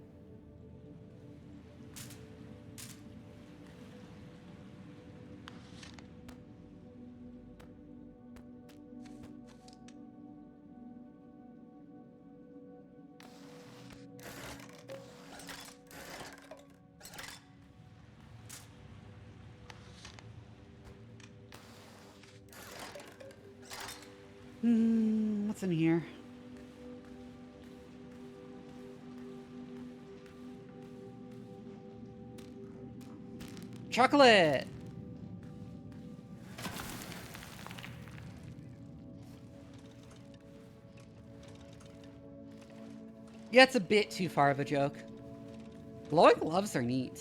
What's in here? Chocolate! Yeah, it's a bit too far of a joke. Glowing gloves are neat.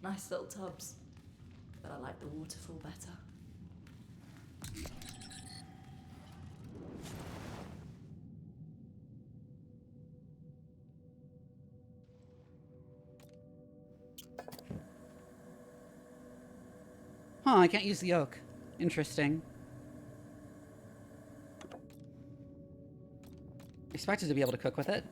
Nice little tubs. But I like the waterfall better. Huh, I can't use the oak. Interesting. Expected to be able to cook with it.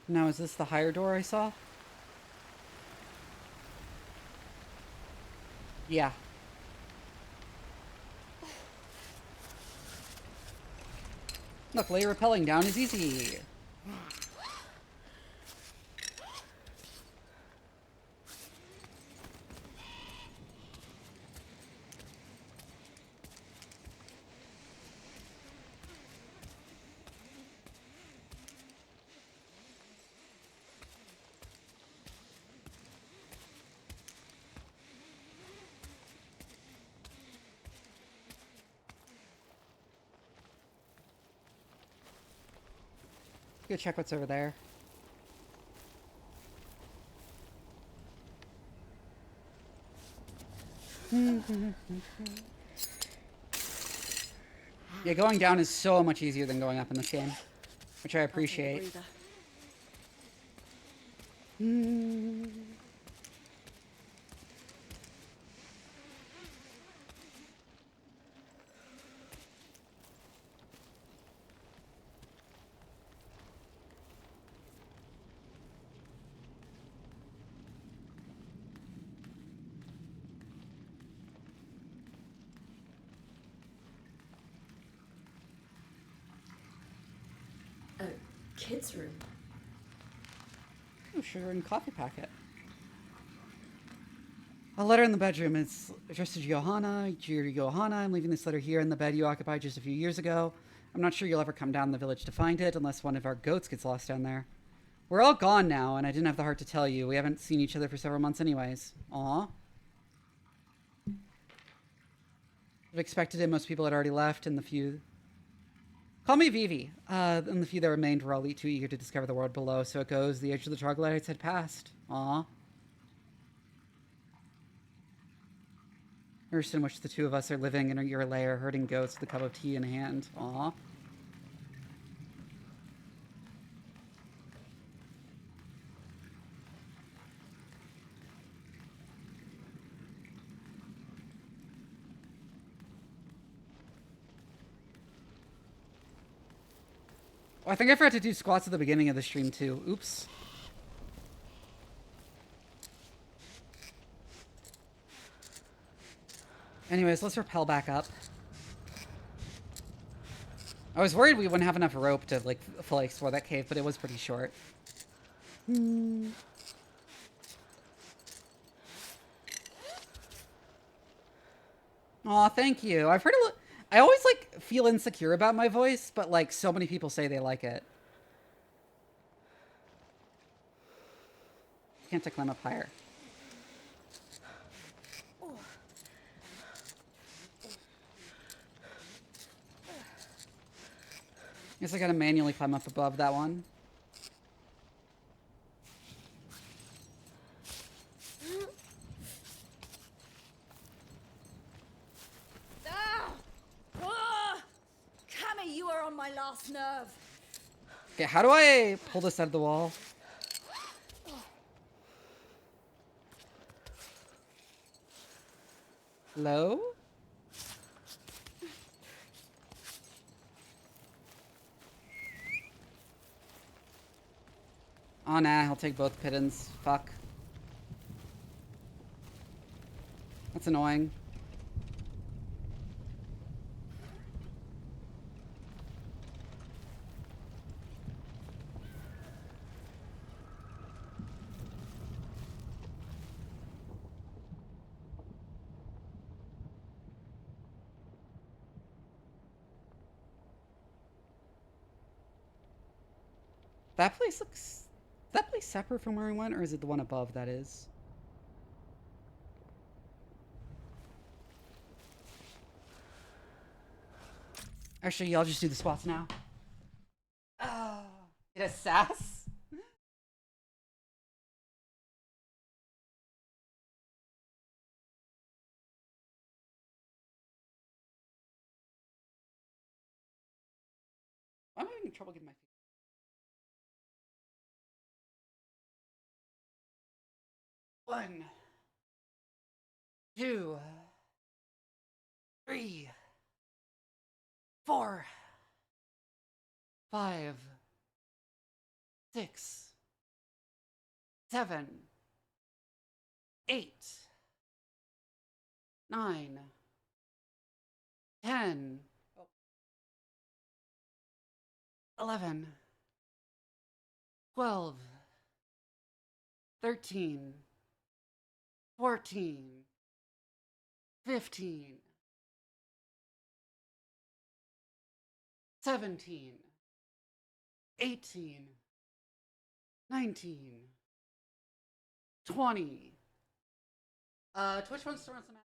Now, is this the higher door I saw? Yeah. Luckily, rappelling down is easy. Go check what's over there. Yeah, going down is so much easier than going up in this game, which I appreciate. A kid's room. Oh, sugar and coffee packet. A letter in the bedroom. It's addressed to Johanna. Dear Johanna, I'm leaving this letter here in the bed you occupied just a few years ago. I'm not sure you'll ever come down the village to find it unless one of our goats gets lost down there. We're all gone now, and I didn't have the heart to tell you. We haven't seen each other for several months anyways. Aw. I've expected it. Most people had already left, and the few... Call me Vivi. And the few that remained were all too eager to discover the world below, so it goes. The age of the troglodytes had passed. Aw. Nurse in which the two of us are living in your lair, herding goats with a cup of tea in hand. Aw. Oh, I think I forgot to do squats at the beginning of the stream too. Oops. Anyways, let's rappel back up. I was worried we wouldn't have enough rope to like fully explore that cave, but it was pretty short. Aw, thank you. I've heard a lot. I always like feel insecure about my voice, but like so many people say they like it. Can't I climb up higher? Guess I gotta manually climb up above that one. Cammy, you are on my last nerve. Okay, how do I pull this out of the wall? Hello? Oh nah, I'll take both pittons. Fuck. That's annoying. That place looks... Is that place separate from where we went, or is it the one above that is? Actually, y'all just do the spots now. Oh, it has sass? I'm having trouble getting my feet. 1, 2, 3, 4, 5, 6, 7, 8, 9, 10, 11, 12, 13, 14, 15, 17, 18, 19, 20. Twitch wants to run some.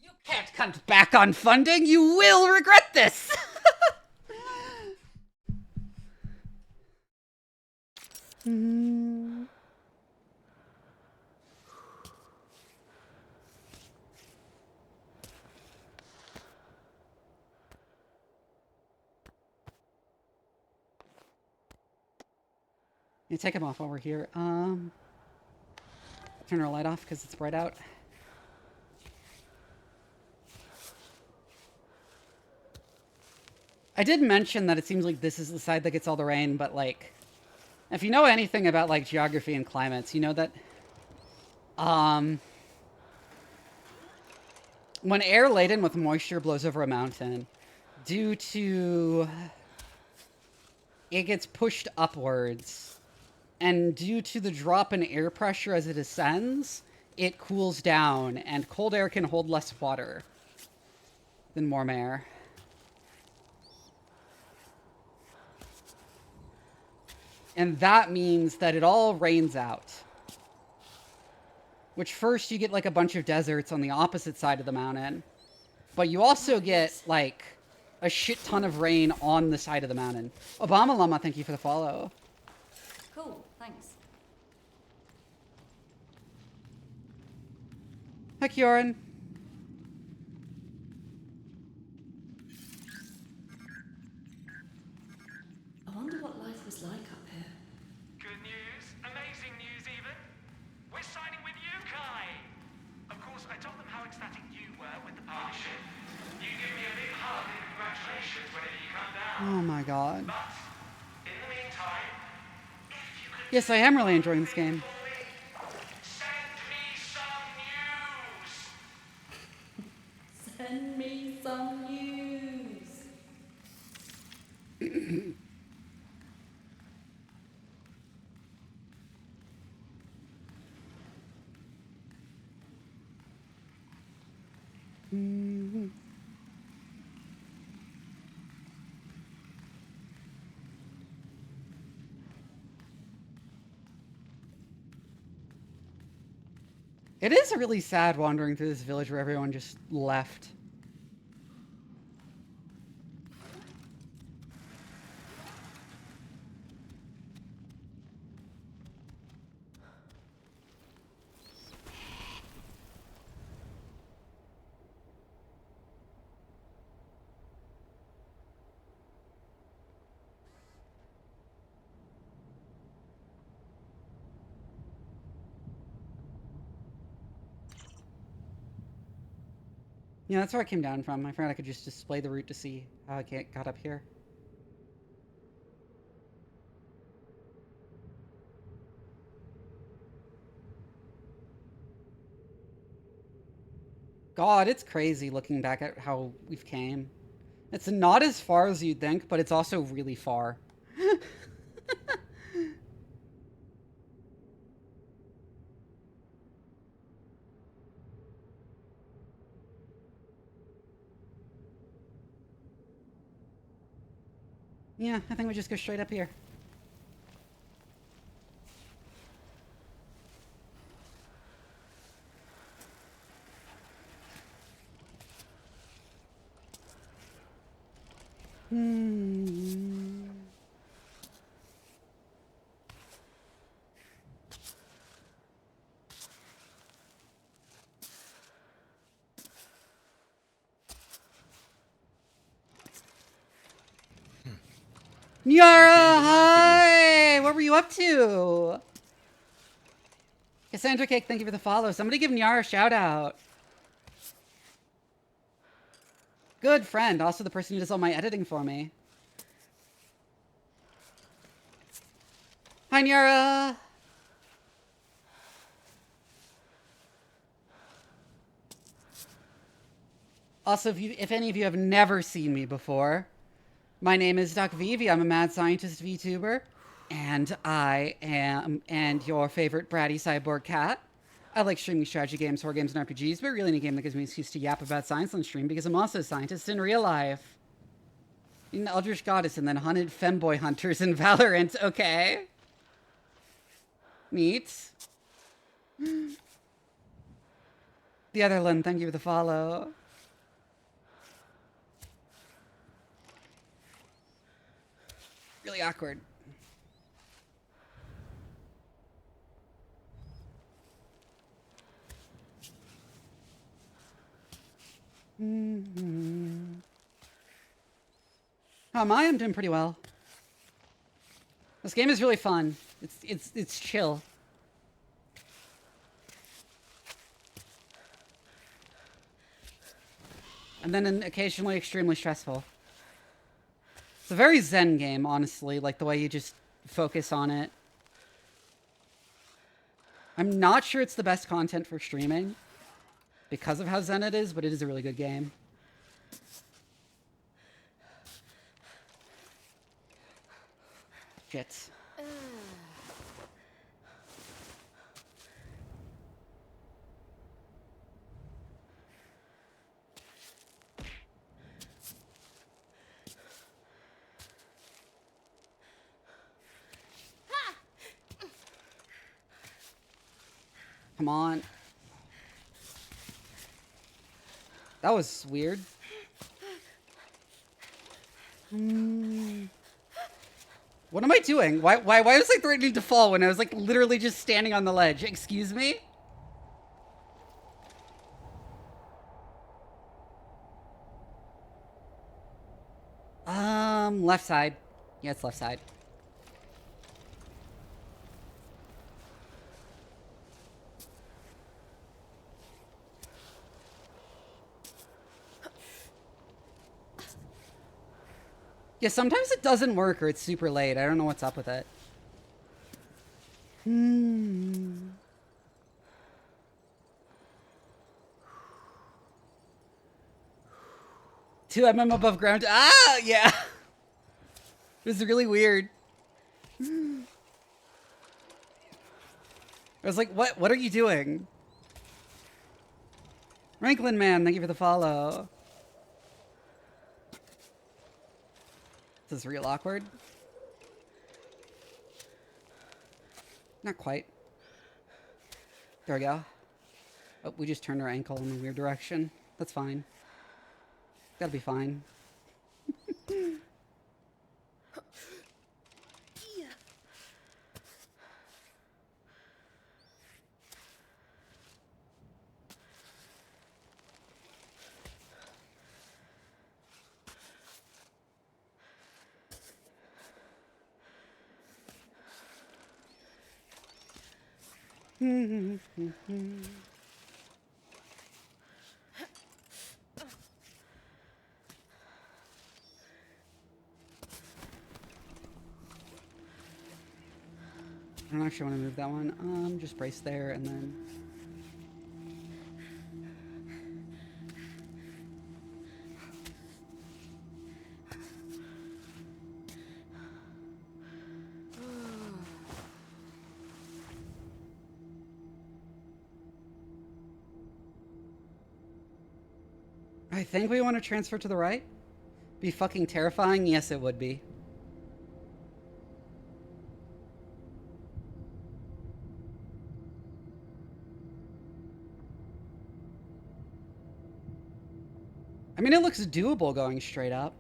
You can't cut back on funding. You will regret this. You take them off while we're here. Turn our light off because it's bright out. I did mention that it seems like this is the side that gets all the rain, but like, if you know anything about like geography and climates, you know that when air laden with moisture blows over a mountain, due to it gets pushed upwards, and due to the drop in air pressure as it ascends, it cools down, and cold air can hold less water than warm air. And that means that it all rains out. Which first you get like a bunch of deserts on the opposite side of the mountain. But you also get like a shit ton of rain on the side of the mountain. Obama Llama, thank you for the follow. Cool, thanks. Hi, Kioran. I wonder what life was like up here. Good news, amazing news even. We're signing with you, Kai. Of course, I told them how ecstatic you were with the partnership. You give me a big hug and congratulations whenever you come down. Oh my god. But, in the meantime, if you could Yes, I am really enjoying this game. send me some news. Send me some news. It is really sad wandering through this village where everyone just left. Yeah, that's where I came down from. I forgot I could just display the route to see how I got up here. God, it's crazy looking back at how we've came. It's not as far as you'd think, but it's also really far. Yeah, I think we just go straight up here. Nyara, hi! What were you up to? Cassandra Cake, thank you for the follow. Somebody give Nyara a shout out. Good friend, also the person who does all my editing for me. Hi, Nyara! Also, if any of you have never seen me before, my name is Doc Vivi. I'm a mad scientist VTuber, and I am your favorite bratty cyborg cat. I like streaming strategy games, horror games, and RPGs, but really any game that gives me an excuse to yap about science on stream because I'm also a scientist in real life. An Eldritch Goddess and then hunted femboy hunters in Valorant. Okay. Neat. The other Lynn, thank you for the follow. Really awkward. How am I? I'm doing pretty well. This game is really fun. It's chill. And then occasionally extremely stressful. It's a very zen game, honestly, like the way you just focus on it. I'm not sure it's the best content for streaming because of how zen it is, but it is a really good game. Shit. Come on. That was weird. What am I doing? Why was I threatening to fall when I was like literally just standing on the ledge? Excuse me? Left side. Yeah, it's left side. Yeah, sometimes it doesn't work or it's super late. I don't know what's up with it. 2 mm above ground. Ah, yeah. It was really weird. I was like, what are you doing? Ranklin Man, thank you for the follow. This is real awkward. Not quite. There we go. Oh, we just turned our ankle in a weird direction. That's fine. That'll be fine. I don't actually want to move that one. Just brace there and then... I think we want to transfer to the right. Be fucking terrifying? Yes, it would be. I mean, it looks doable going straight up.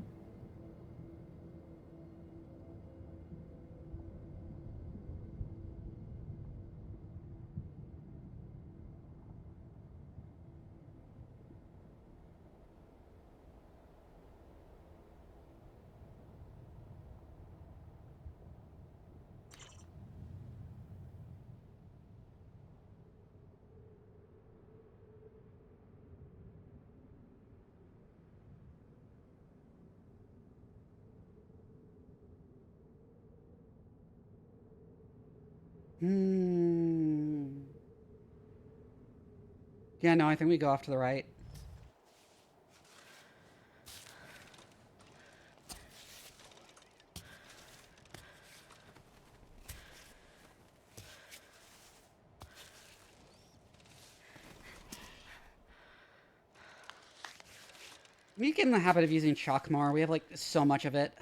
Yeah, no, I think we go off to the right. We get in the habit of using chalk more. We have, like, so much of it.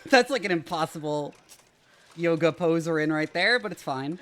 That's like an impossible yoga pose we're in right there, but it's fine.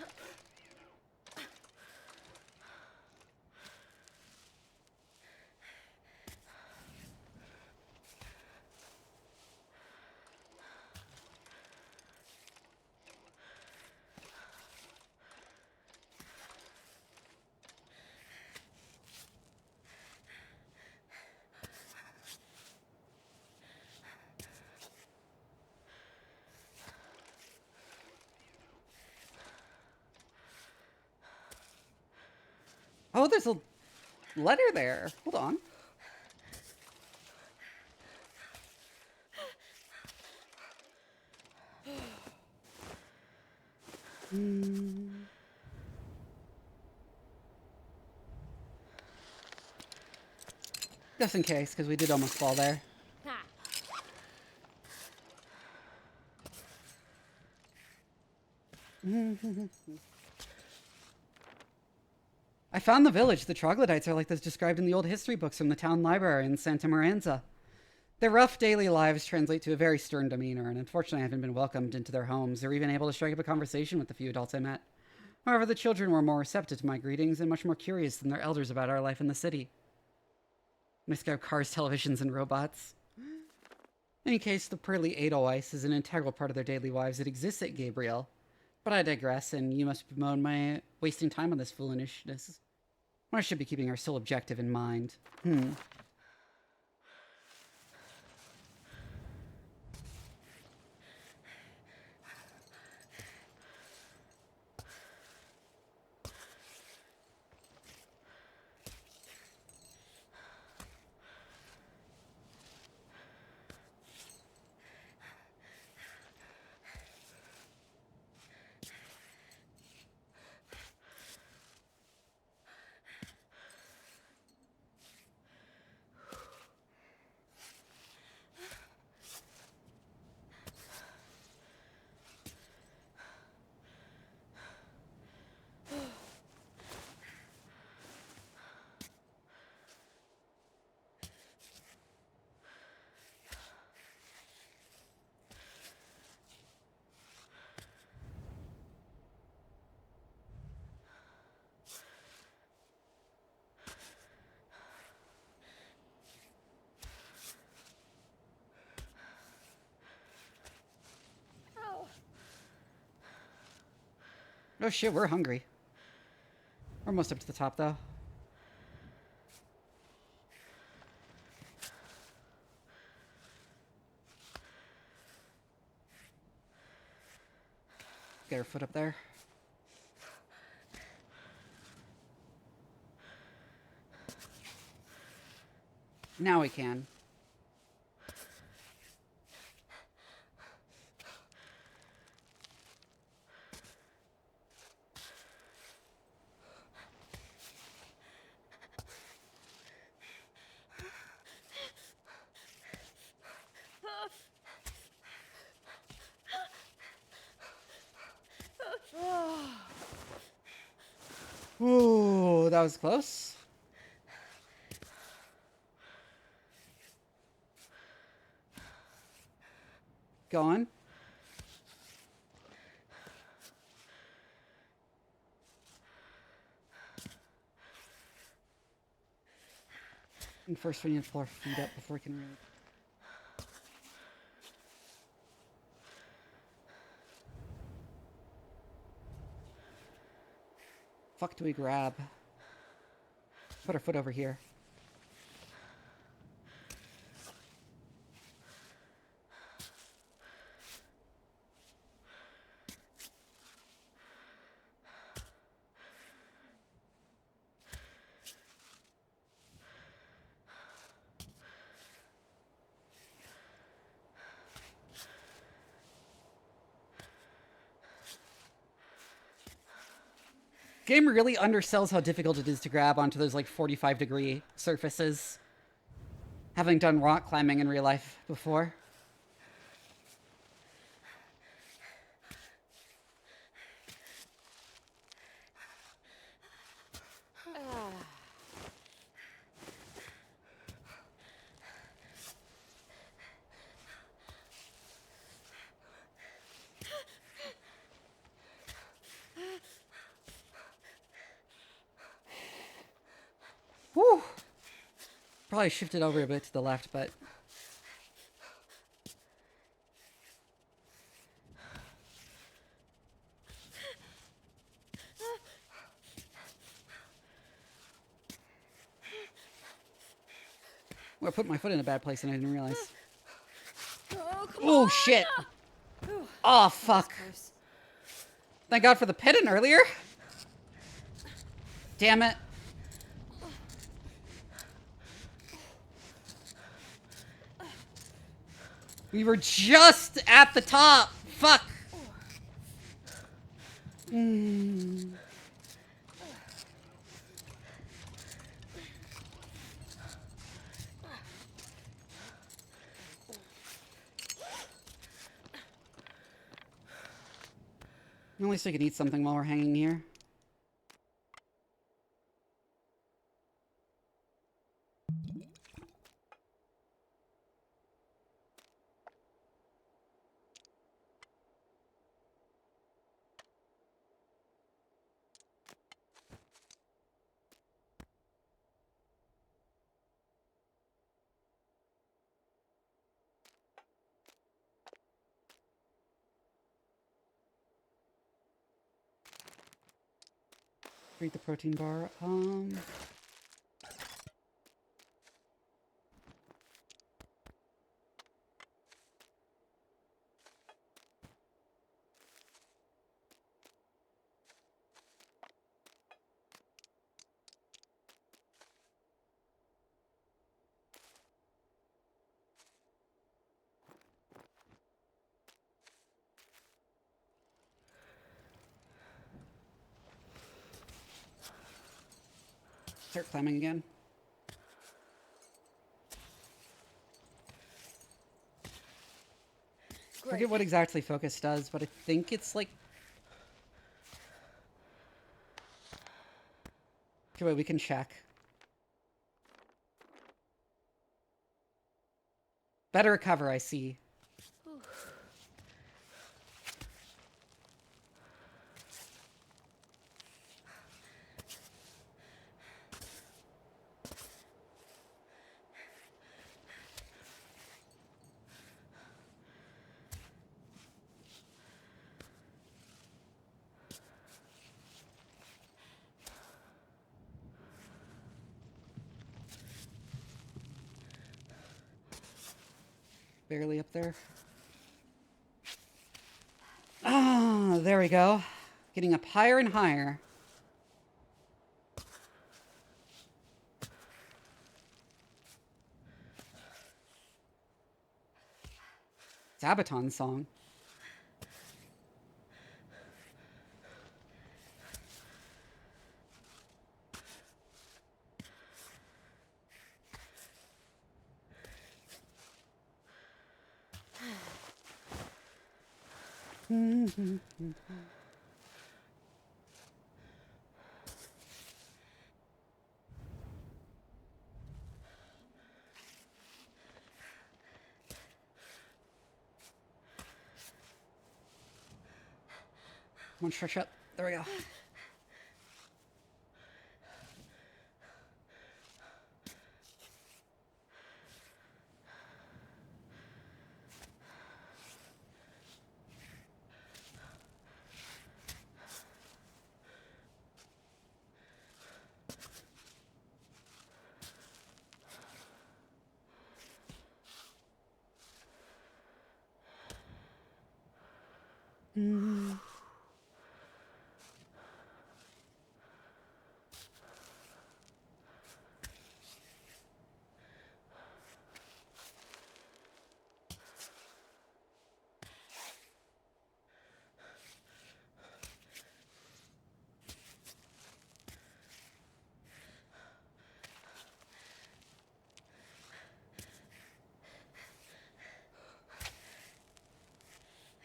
Oh, there's a letter there. Hold on. Just in case, because we did almost fall there. I found the village. The troglodytes are like those described in the old history books from the town library in Santa Maranza. Their rough daily lives translate to a very stern demeanor, and unfortunately I haven't been welcomed into their homes or even able to strike up a conversation with the few adults I met. However, the children were more receptive to my greetings and much more curious than their elders about our life in the city. My scout cars, televisions, and robots. In any case, the pearly Edelweiss is an integral part of their daily lives that exists at Gabriel. But I digress, and you must bemoan my wasting time on this foolishness. I should be keeping our sole objective in mind. Oh shit, we're hungry. We're almost up to the top, though. Get her foot up there. Now we can. Ooh, that was close. Go on. And first we need to pull our feet up before we can really... Fuck do we grab? Put our foot over here. Game really undersells how difficult it is to grab onto those like 45-degree surfaces. Having done rock climbing in real life before. Whew. Probably shifted over a bit to the left, but... Well, I put my foot in a bad place and I didn't realize. Oh, shit! Oh, fuck. Thank God for the pedant earlier. Damn it. We were just at the top. Fuck. At least we can eat something while we're hanging here. Eat the protein bar. Start climbing again. I forget what exactly focus does, but I think it's like... Okay, wait, we can check. Better cover, I see. barely up there. Ah, there we go. Getting up higher and higher. Sabaton song. One stretch up. There we go.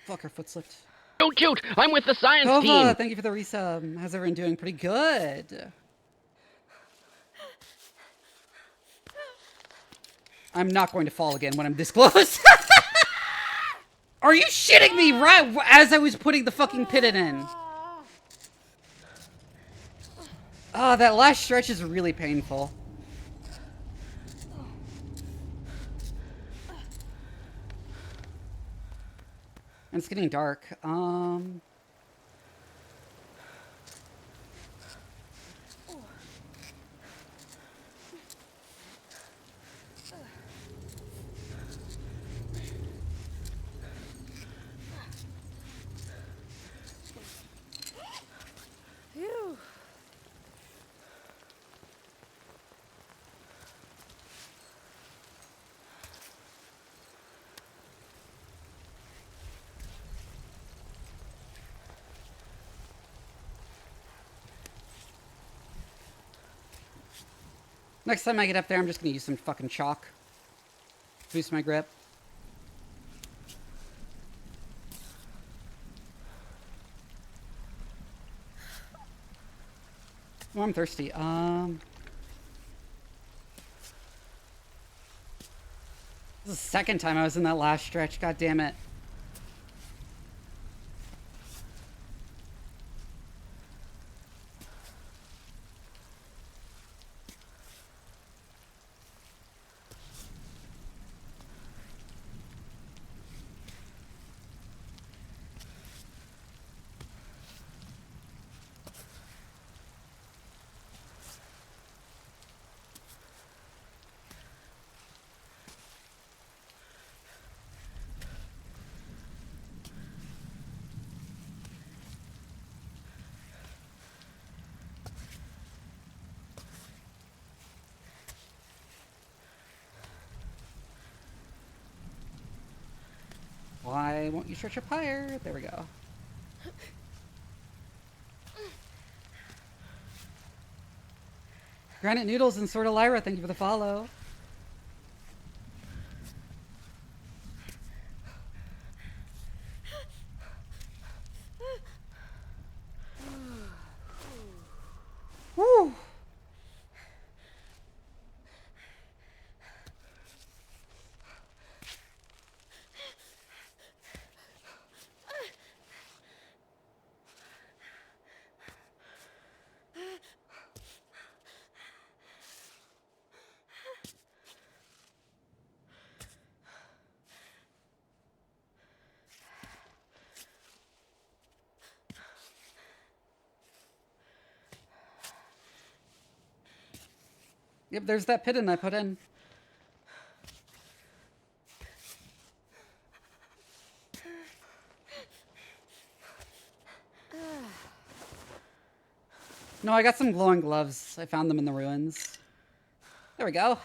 Fuck, her foot slipped. Don't shoot! I'm with the science Kova, team! thank you for the resub. How's everyone doing? Pretty good. I'm not going to fall again when I'm this close. Are you shitting me right as I was putting the fucking pit in? Oh, that last stretch is really painful. And it's getting dark. Phew. Next time I get up there, I'm just gonna use some fucking chalk. Boost my grip. Oh, I'm thirsty. This is the second time I was in that last stretch. God damn it. Why won't you stretch up higher? There we go. Granite Noodles and Sorta Lyra, thank you for the follow. Woo! Yep, there's that pit in I put in. No, I got some glowing gloves. I found them in the ruins. There we go.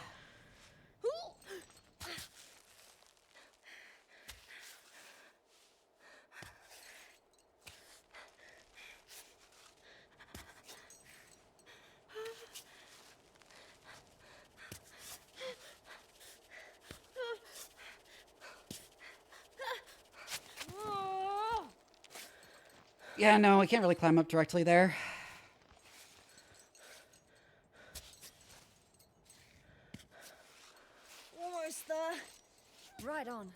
Yeah, no, I can't really climb up directly there. Almost there. Right on.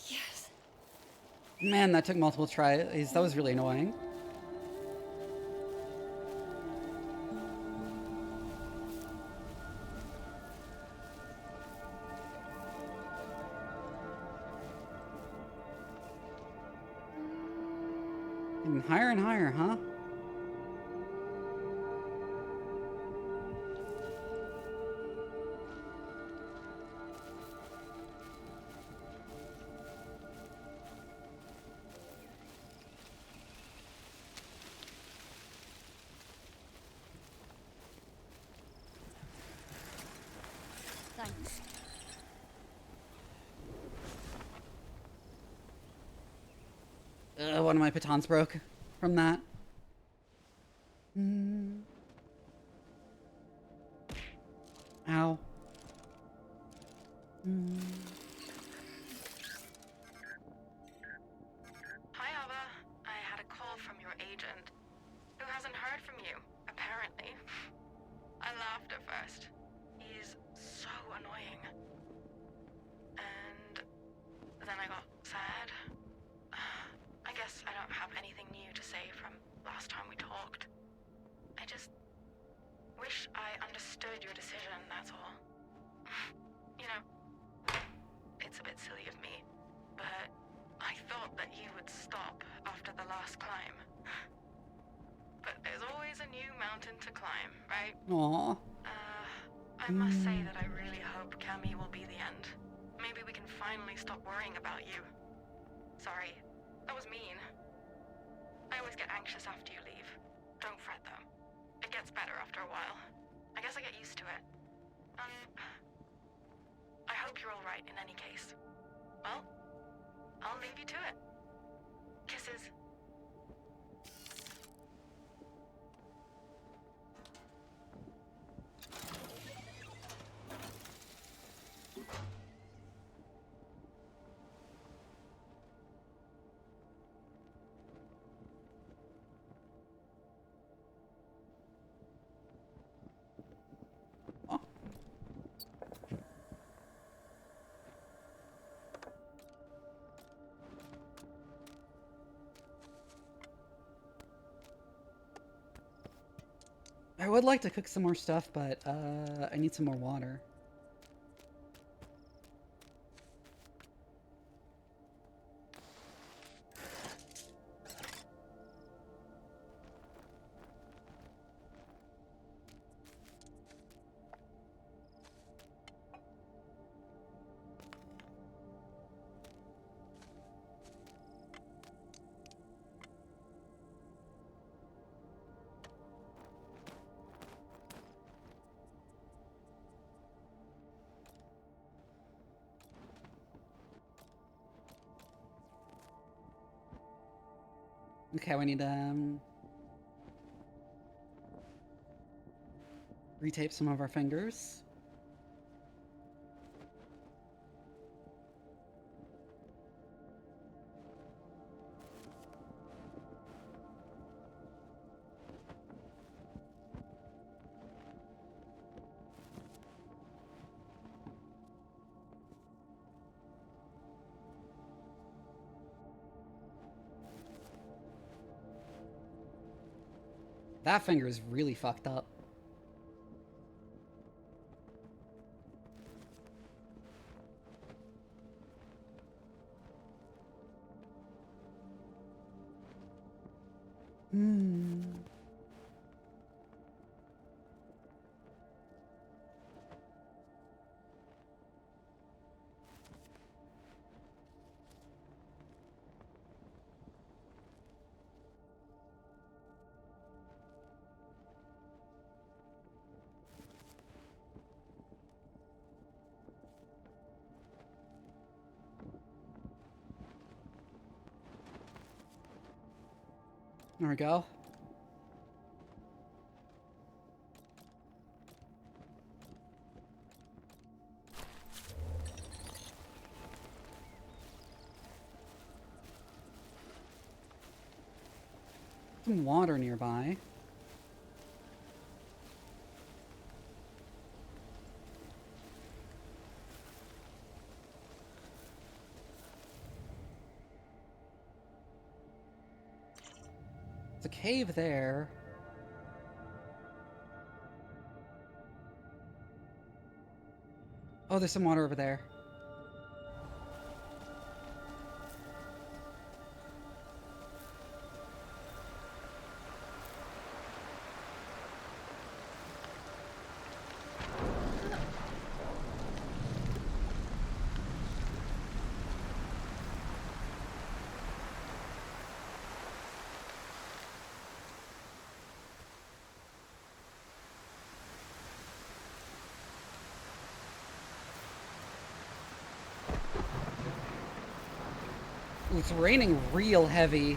Yes. Man, that took multiple tries. That was really annoying. Getting higher and higher, huh? Thanks. One of my pitons broke from that. Ow. Hi, Ava. I had a call from your agent, who hasn't heard from you, apparently. I laughed at first. He's so annoying. And then I got sad. I guess I don't have anything new to say from last time we talked. I just wish I understood your decision, that's all. You know, it's a bit silly of me, but I thought that you would stop after the last climb. But there's always a new mountain to climb, right? Aw. I must say that I really hope Cammy will be the end. Maybe we can finally stop worrying about you. Sorry, that was mean. I always get anxious after you leave. Don't fret though. It gets better after a while. I guess I get used to it. I hope you're alright in any case. Well, I'll leave you to it. Kisses. I would like to cook some more stuff, but I need some more water. Okay, we need to retape some of our fingers. That finger is really fucked up. There we go. Some water nearby. There's a cave there. Oh, there's some water over there. Ooh, it's raining real heavy.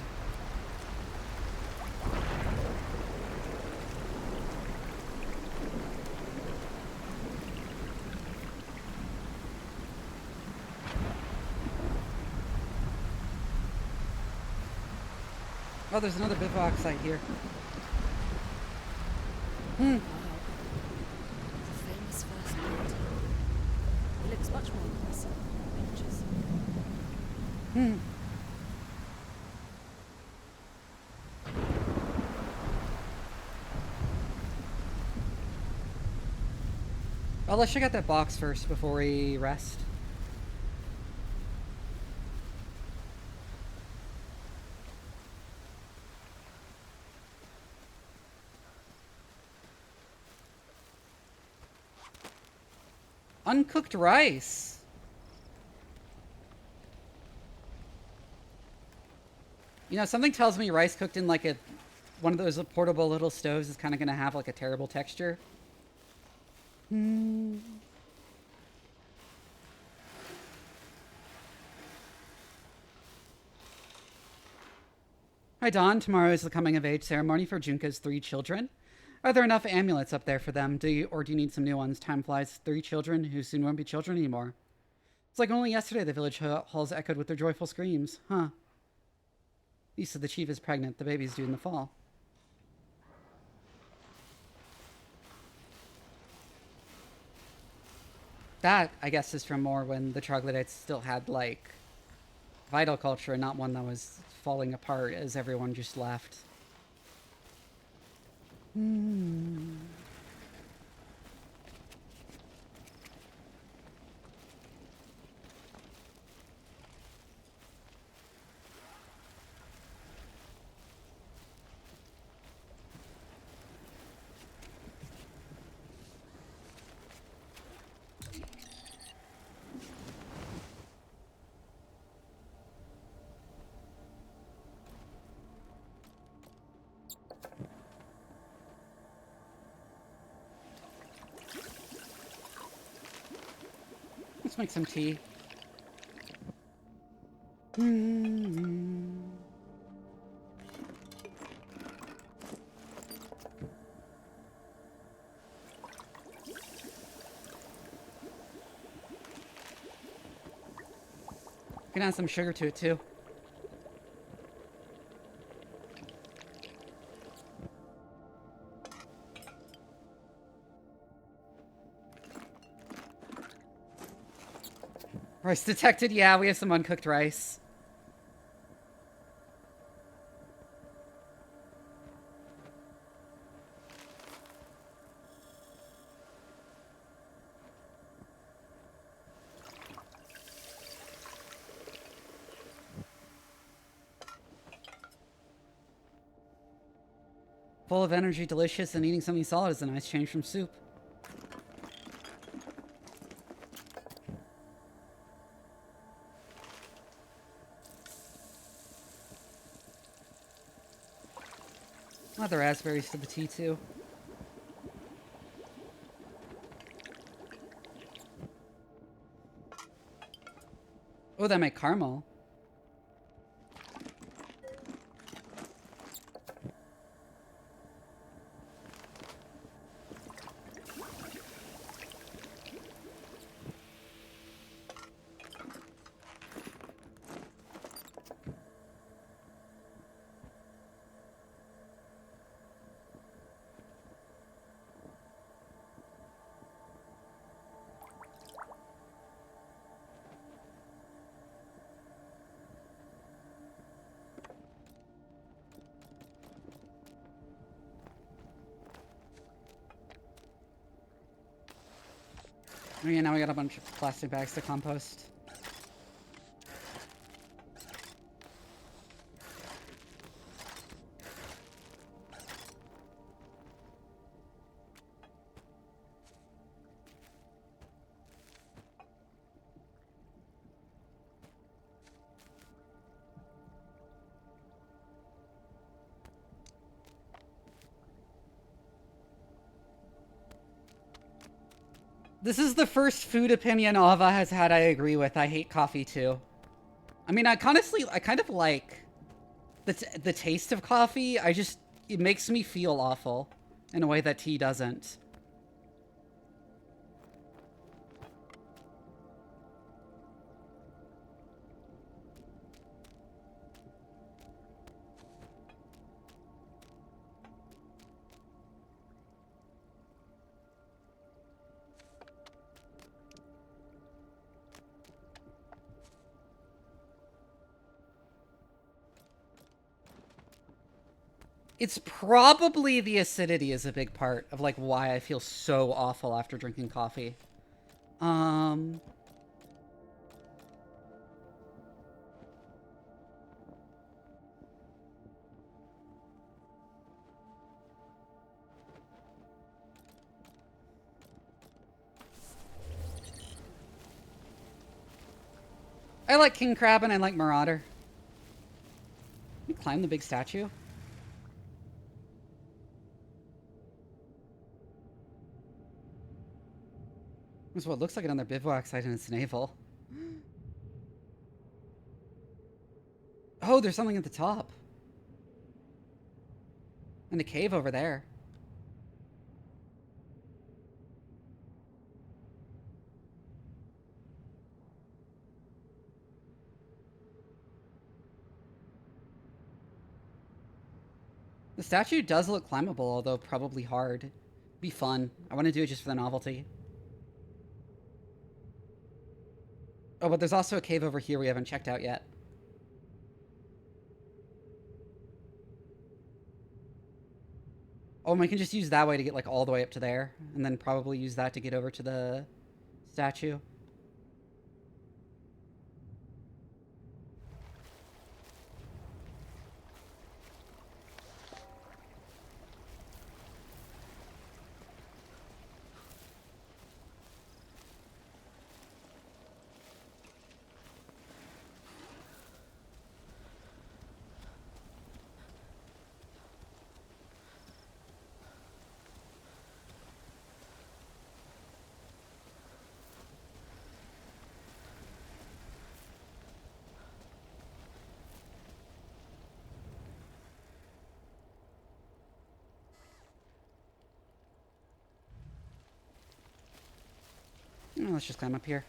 Oh, there's another bivouac site here. Wow. The famous first building. It looks much more impressive than the pictures. Oh, let's check out that box first before we rest. Uncooked rice. You know, something tells me rice cooked in like one of those portable little stoves is kind of going to have like a terrible texture. Hi, Dawn. Tomorrow is the coming of age ceremony for Junka's 3 children. Are there enough amulets up there for them? Do you need some new ones? Time flies. 3 children who soon won't be children anymore. It's like only yesterday the village halls echoed with their joyful screams. Huh. You said the chief is pregnant. The baby's due in the fall. That, I guess, is from more when the troglodytes still had, like, vital culture and not one that was falling apart as everyone just left. Let's make some tea. Can add some sugar to it too. Rice detected? Yeah, we have some uncooked rice. Full of energy, delicious, and eating something solid is a nice change from soup. I'll add the raspberries to the tea, too. Oh, that make caramel. Oh yeah, now we got a bunch of plastic bags to compost. This is the first food opinion Ava has had I agree with. I hate coffee too. I mean, I kind of like the taste of coffee. It makes me feel awful in a way that tea doesn't. It's probably the acidity is a big part of like why I feel so awful after drinking coffee. I like king crab and I like marauder. Can you climb the big statue? That's what it looks like it on their bivouac site in its navel. Oh, there's something at the top. And a cave over there. The statue does look climbable, although probably hard. Be fun. I want to do it just for the novelty. Oh, but there's also a cave over here we haven't checked out yet. Oh, and we can just use that way to get like all the way up to there, and then probably use that to get over to the statue. Oh, let's just climb up here.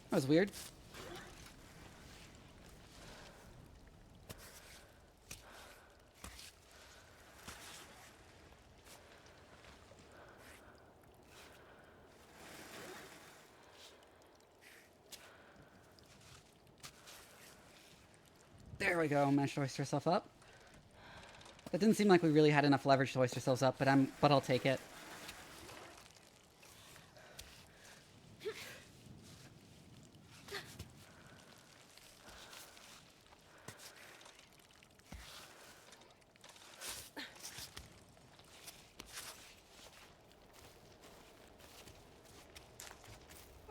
That was weird. There we go. Managed to hoist ourselves up. That didn't seem like we really had enough leverage to hoist ourselves up, but I'll take it.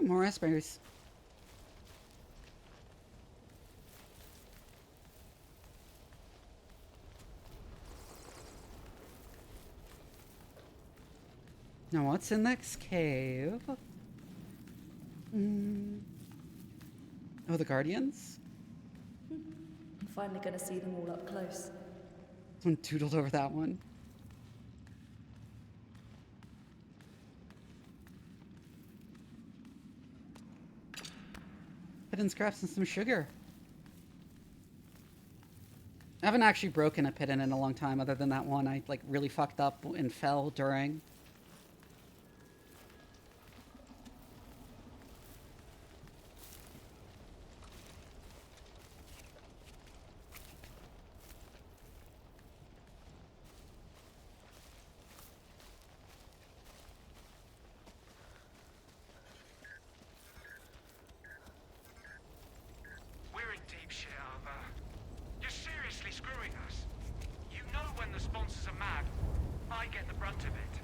More raspberries. Now what's in this cave? Oh, the Guardians? I'm finally gonna see them all up close. Someone doodled over that one. Hidden scraps and some sugar. I haven't actually broken a pidden in a long time, other than that one I like really fucked up and fell during. brunt of it.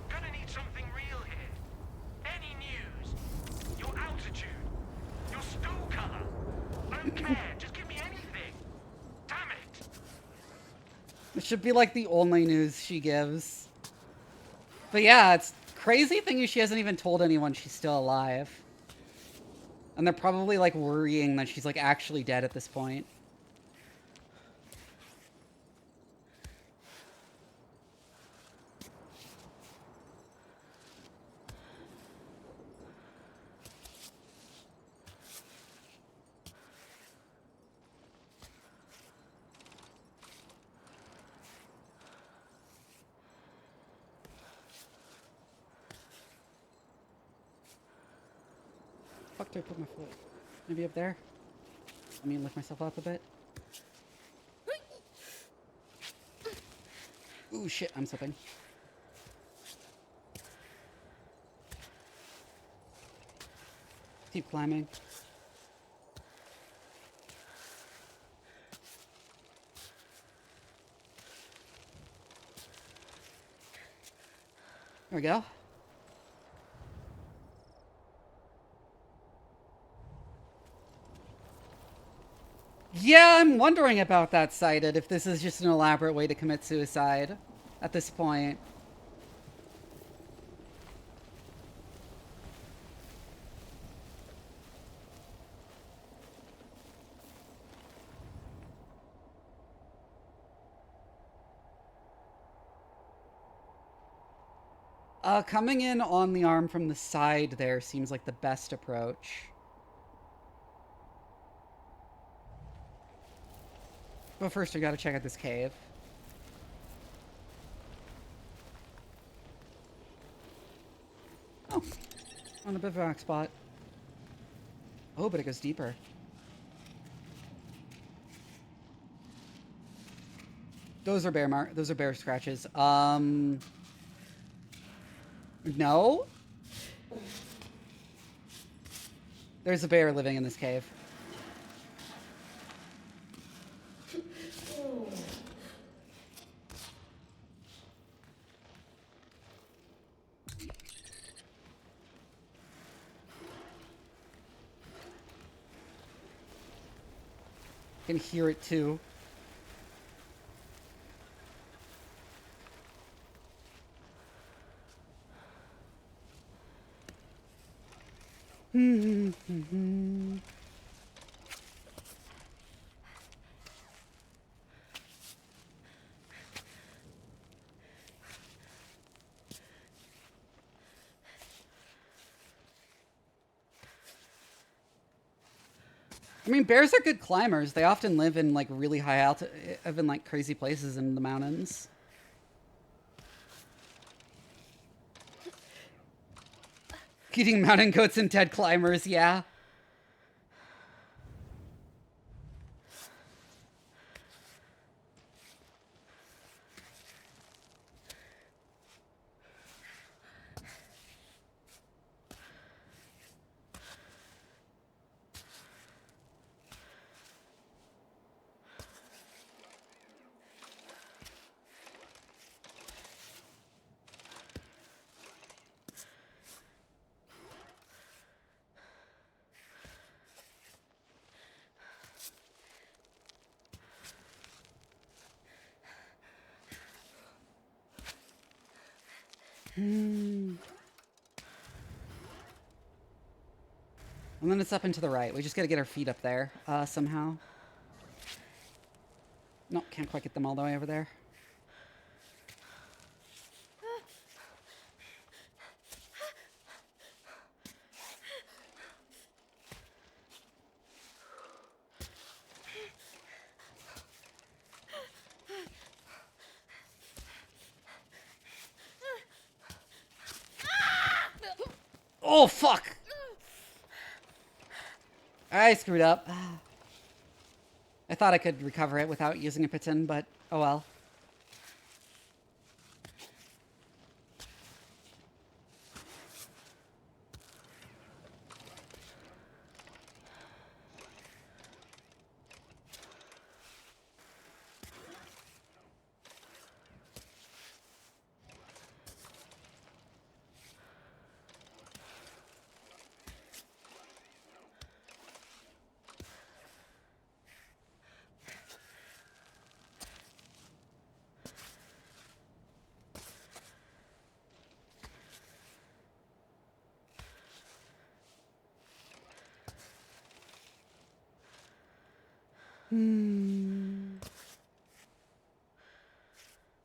Gonna need something real here. Any news? Your altitude? Your stool color? I don't care. Just give me anything. Damn it. It should be like the only news she gives. But yeah, it's crazy thing is she hasn't even told anyone she's still alive. And they're probably like worrying that she's like actually dead at this point. Fuck, do I put my foot? Maybe up there? Let me lift myself up a bit. Ooh, shit, I'm slipping. Keep climbing. There we go. Yeah, I'm wondering about that sighted, if this is just an elaborate way to commit suicide at this point. Coming in on the arm from the side there seems like the best approach. But first, we gotta check out this cave. Oh, on a bivouac spot. Oh, but it goes deeper. Those are bear scratches. No? There's a bear living in this cave. Can hear it too. I mean, bears are good climbers. They often live in like really high altitude, live in like crazy places in the mountains. Eating mountain goats and dead climbers, yeah. And then it's up and to the right. We just gotta get our feet up there, somehow. No, can't quite get them all the way over there. Oh, fuck! I screwed up. I thought I could recover it without using a piton, but oh well.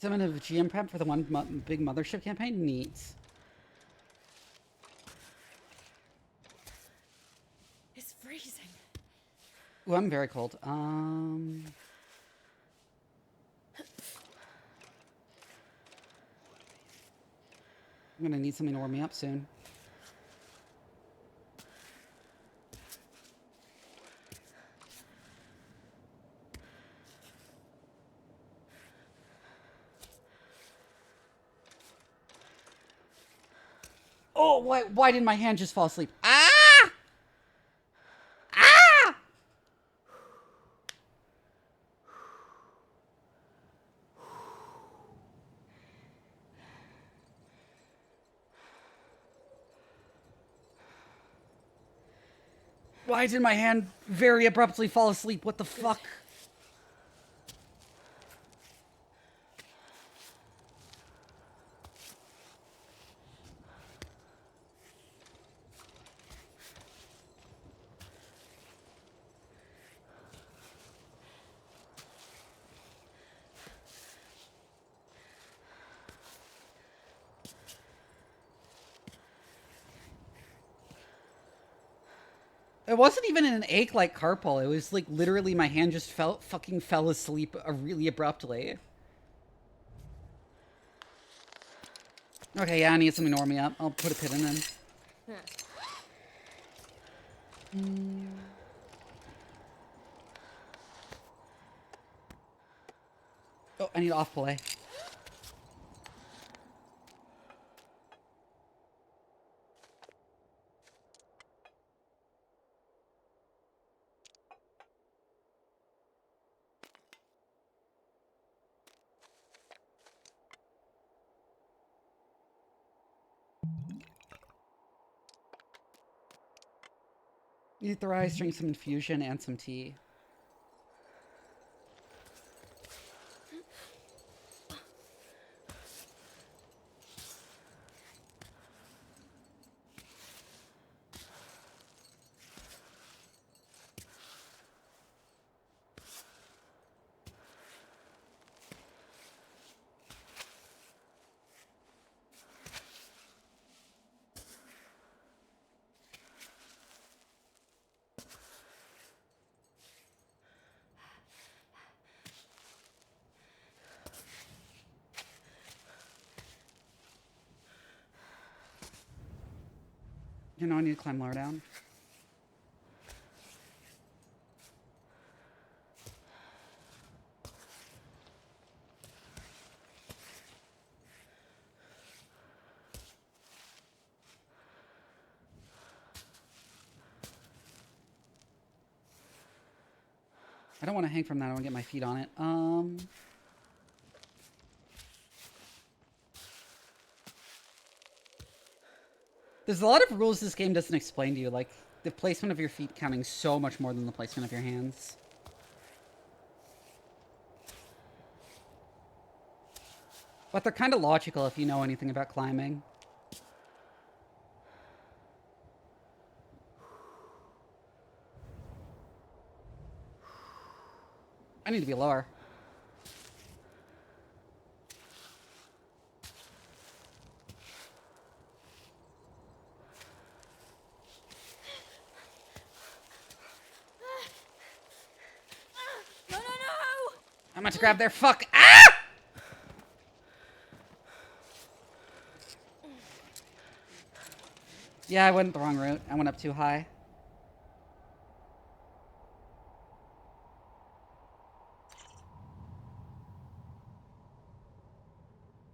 Some of GM prep for the big mothership campaign? Neat. It's freezing. Ooh, I'm very cold. I'm gonna need something to warm me up soon. Oh, why did my hand just fall asleep? Ah! Ah! Why did my hand very abruptly fall asleep? What the fuck? It wasn't even an ache like carpal. It was like literally my hand just fucking fell asleep really abruptly. Okay, yeah, I need something to warm me up. I'll put a pin in then. Oh, I need off play. Eat the rice, drink some infusion, and some tea. You know, I need to climb lower down. I don't want to hang from that. I want to get my feet on it. There's a lot of rules this game doesn't explain to you, like the placement of your feet counting so much more than the placement of your hands. But they're kind of logical if you know anything about climbing. I need to be lower. No! I'm about to grab their fuck. Ah! Yeah, I went the wrong route. I went up too high.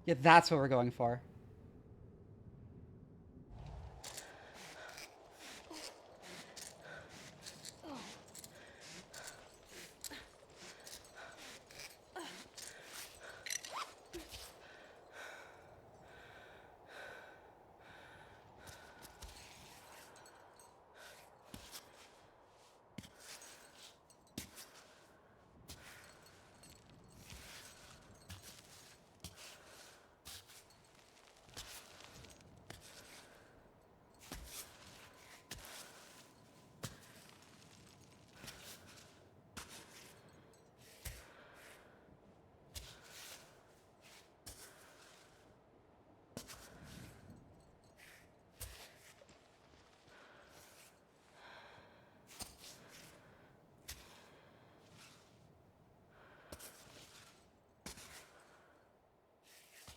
Yeah, that's what we're going for.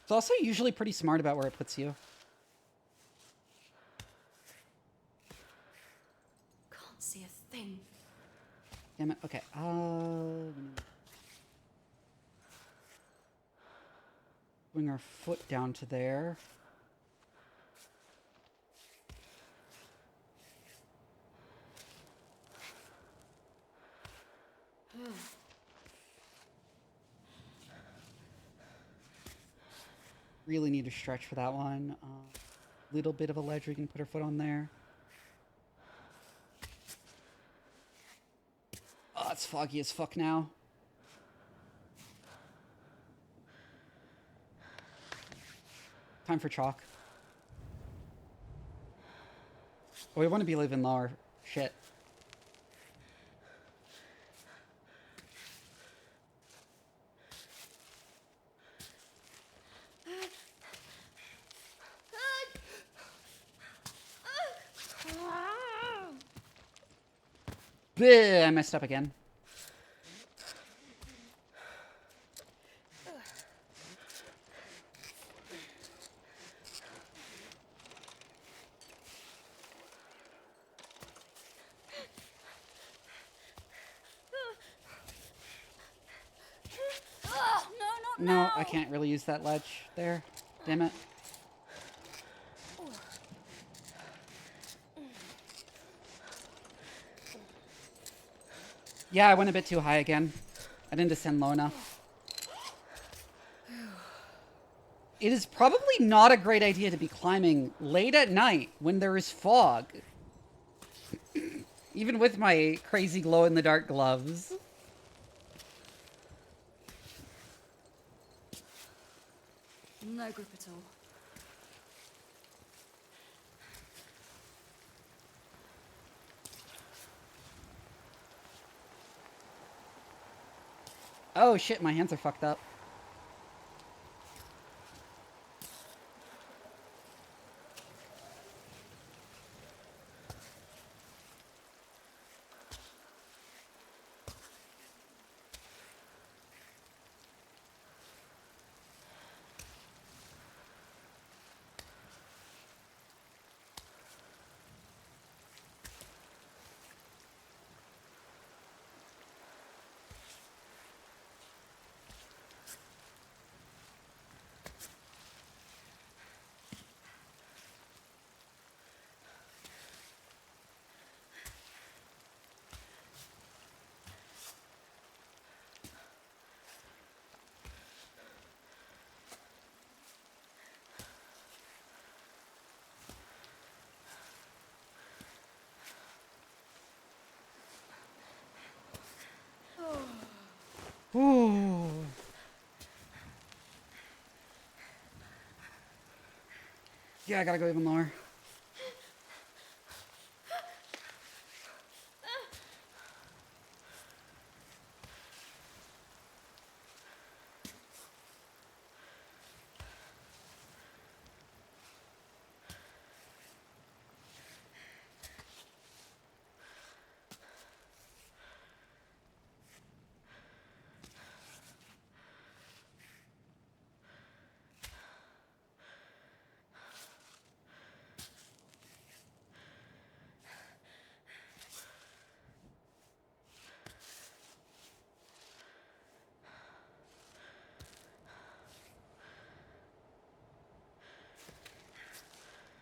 It's also usually pretty smart about where it puts you. Can't see a thing. Damn it. Okay. Bring our foot down to there. Really need to stretch for that one. Little bit of a ledge we can put our foot on there. Oh, it's foggy as fuck now. Time for chalk. Oh, we want to be living lower. Shit. Bleh, I messed up again. No, I can't really use that ledge there. Damn it. Yeah, I went a bit too high again. I didn't descend low enough. It is probably not a great idea to be climbing late at night when there is fog. Even with my crazy glow-in-the-dark gloves. No grip at all. Oh shit, my hands are fucked up. Ooh. Yeah, I gotta go even lower.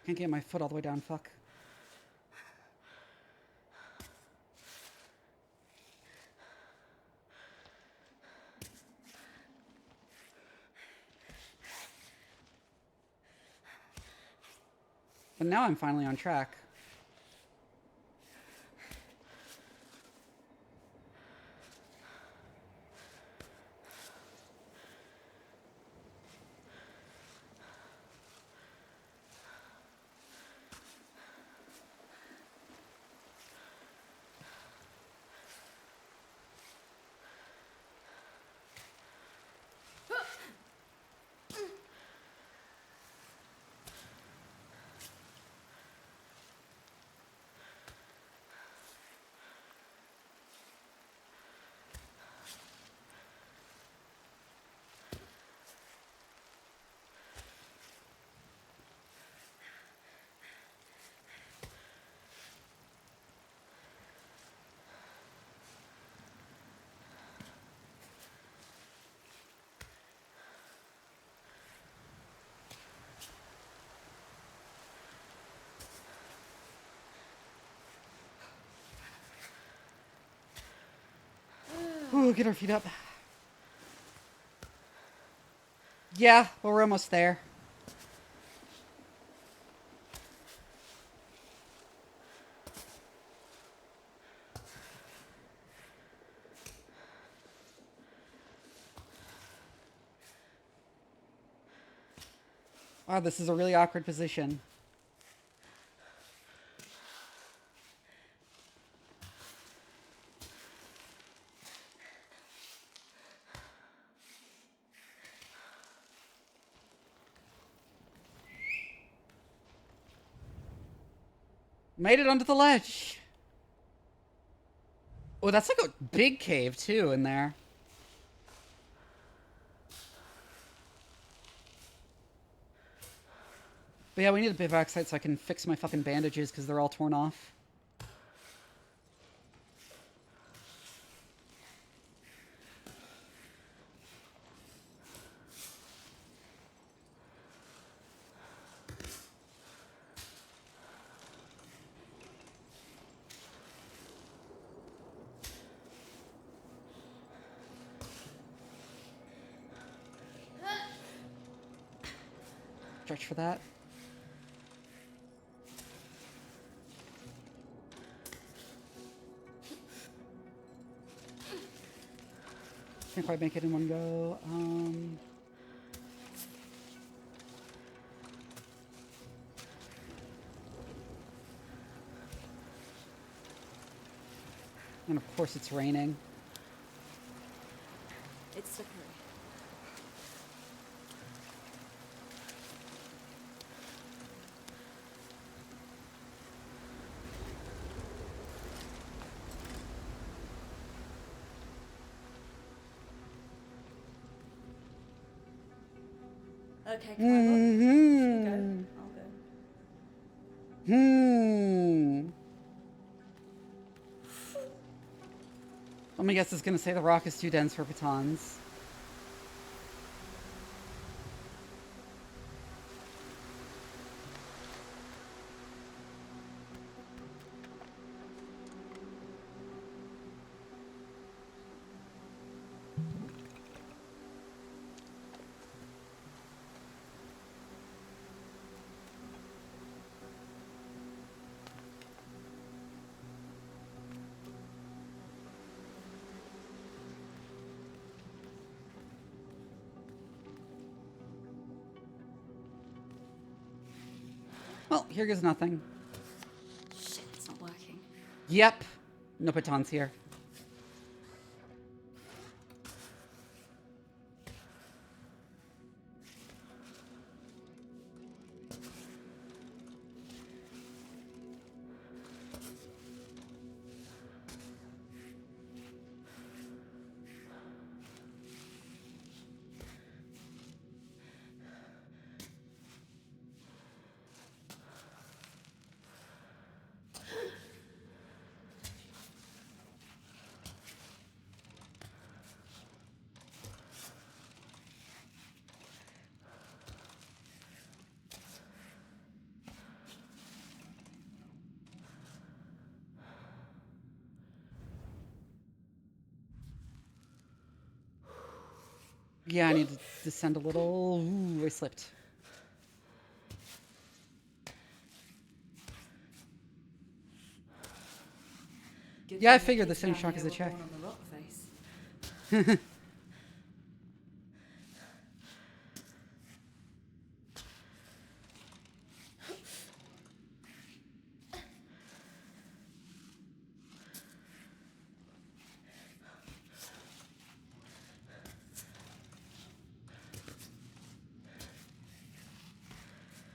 Can't get my foot all the way down, fuck. But now I'm finally on track. Ooh, get our feet up. Yeah, well, we're almost there. Wow, this is a really awkward position. Made it onto the ledge. Oh, that's like a big cave, too, in there. But yeah, we need a bivouac site so I can fix my fucking bandages because they're all torn off. Stretch for that. Can't quite make it in one go. And of course it's raining. It's slippery. Okay, climb up. You go. I'll go. Let me guess, it's gonna say the rock is too dense for batons. Well, here goes nothing. Shit, it's not working. Yep. No batons here. Yeah, I need to descend a little. Ooh, I slipped. Good Yeah, I thing figured the kids same down shock here as a were check. born on the rock face.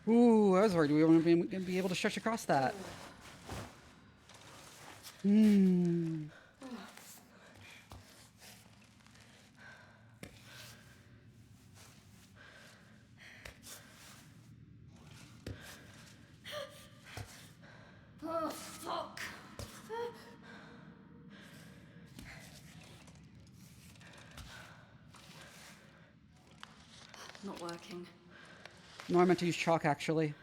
Ooh, I was worried we weren't going to be able to stretch across that. Oh, fuck. Not working. No, I meant to use chalk, actually.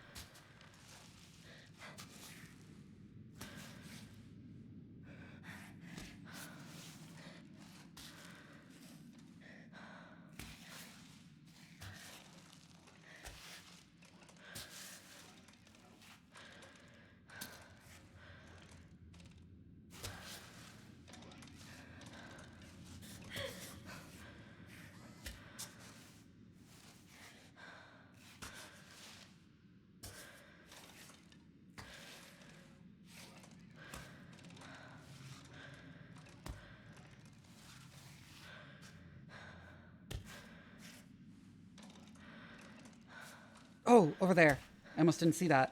Oh, over there. I almost didn't see that.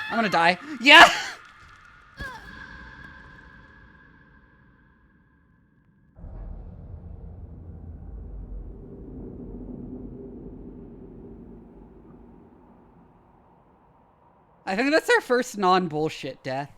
I'm gonna die. Yeah! I think that's our first non-bullshit death.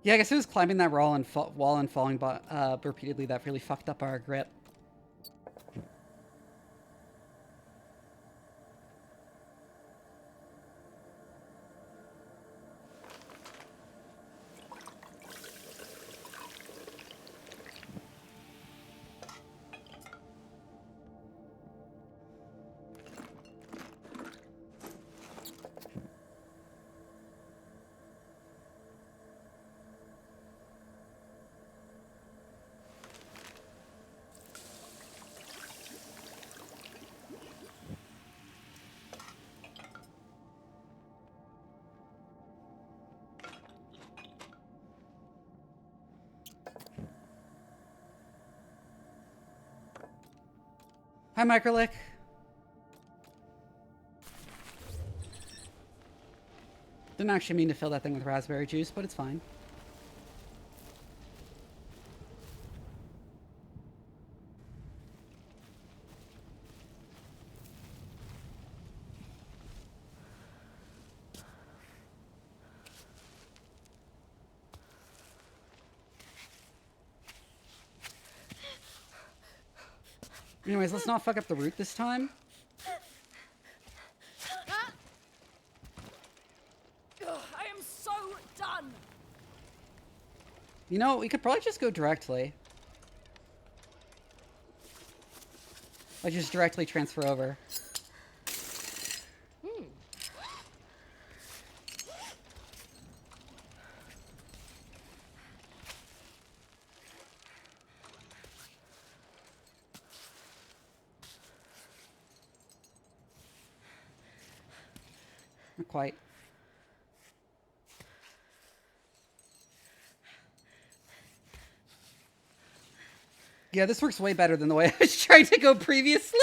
Yeah, I guess it was climbing that wall and falling repeatedly that really fucked up our grip. Hi, Microlick. Didn't actually mean to fill that thing with raspberry juice, but it's fine. Anyways, let's not fuck up the route this time. I am so done. You know, we could probably just go directly. Like, just directly transfer over. Not quite. Yeah, this works way better than the way I was trying to go previously.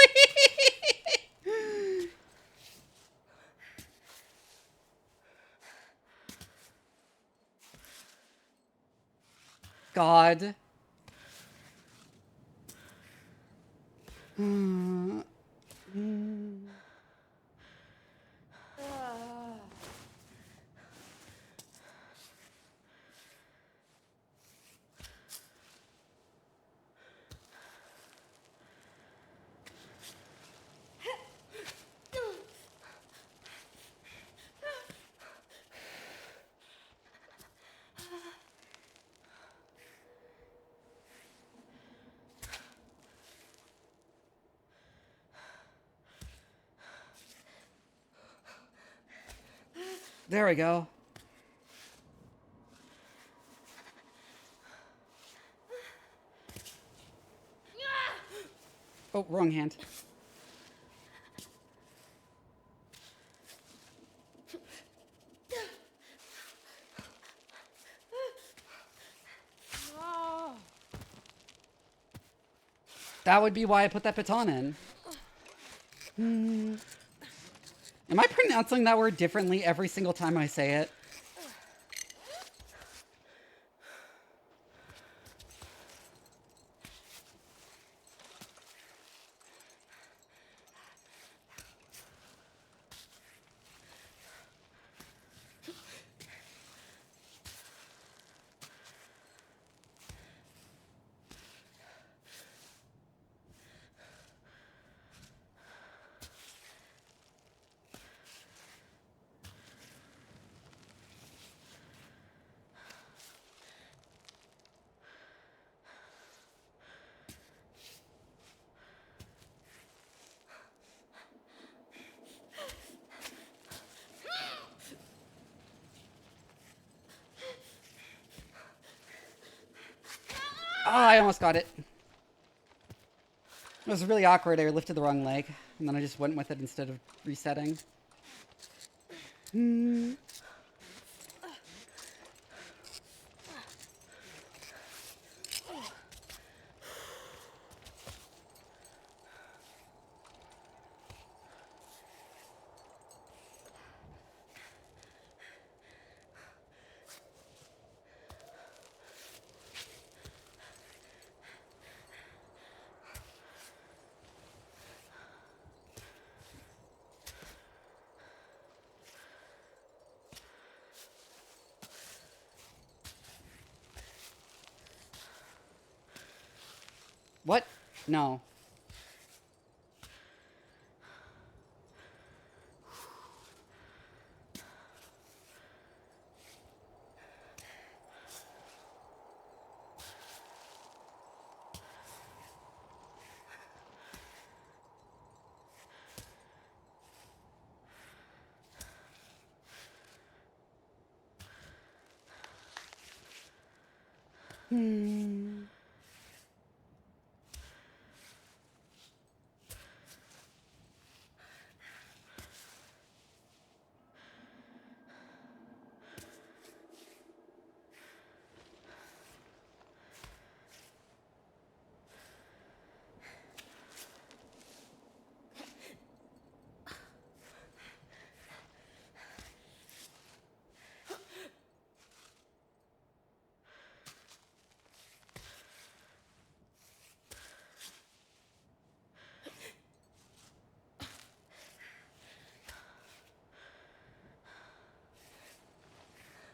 God. There we go. Oh, wrong hand. That would be why I put that baton in. Am I pronouncing that word differently every single time I say it? I almost got it. It was really awkward. I lifted the wrong leg, and then I just went with it instead of resetting. What? No.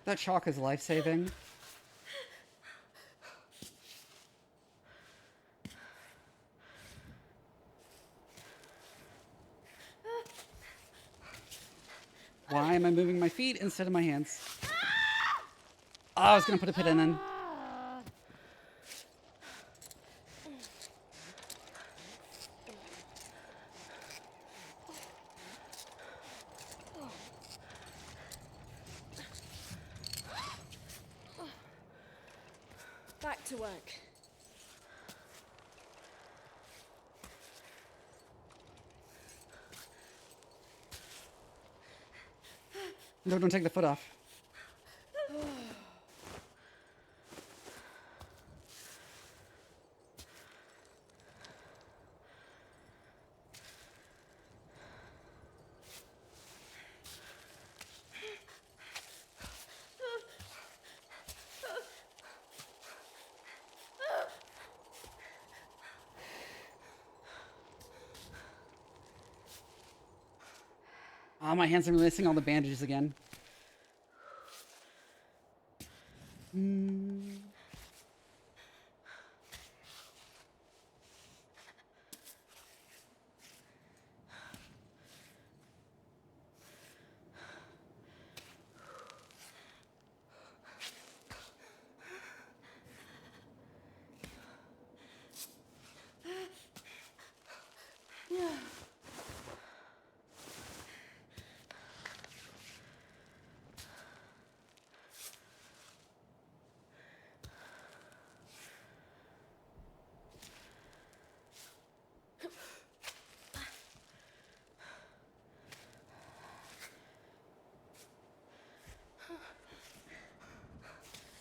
That shock is life-saving. Why am I moving my feet instead of my hands? Oh, I was gonna put a pit in then. Back to work. No, don't take the foot off. Oh, my hands are missing all the bandages again.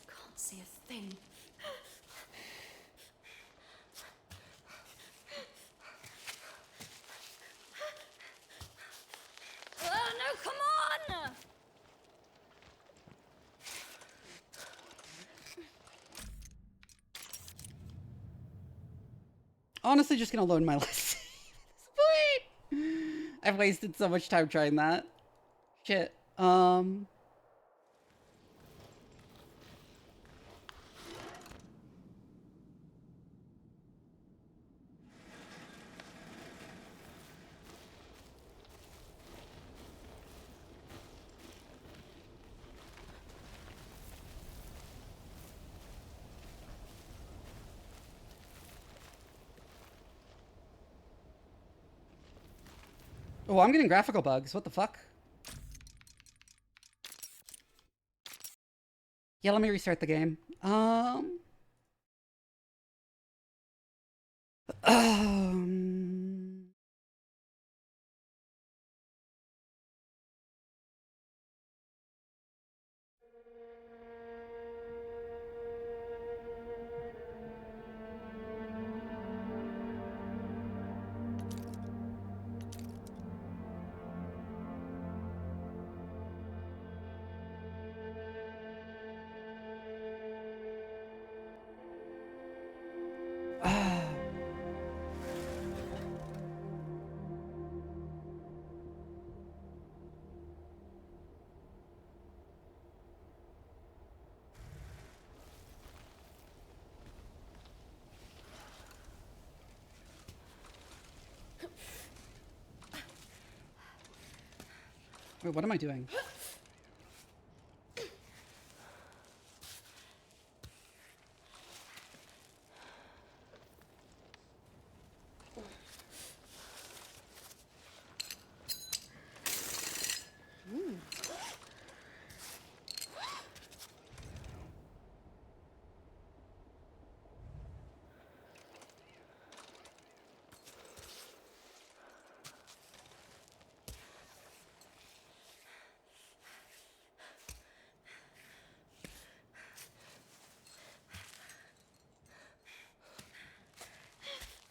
Can't see a thing. No, come on! Honestly, just gonna load my list. Sweet! I've wasted so much time trying that. Shit. Oh, I'm getting graphical bugs. What the fuck? Yeah, let me restart the game. Um, Wait, what am I doing?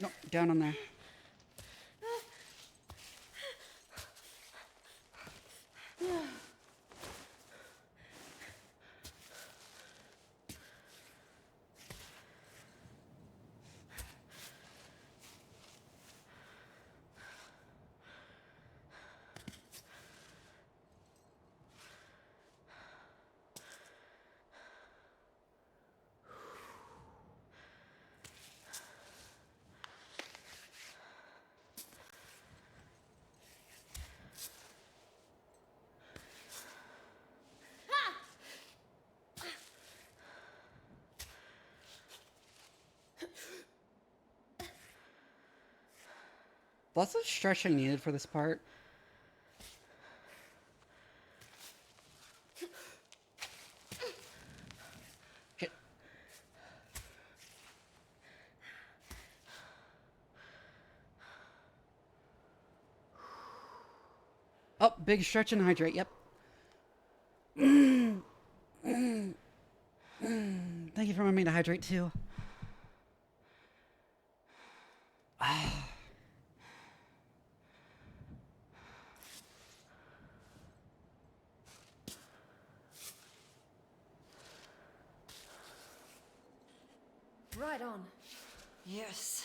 No, down on there. Lots of stretching needed for this part. Shit. Oh, big stretch and hydrate, yep. Thank you for reminding me to hydrate too. Right on. Yes.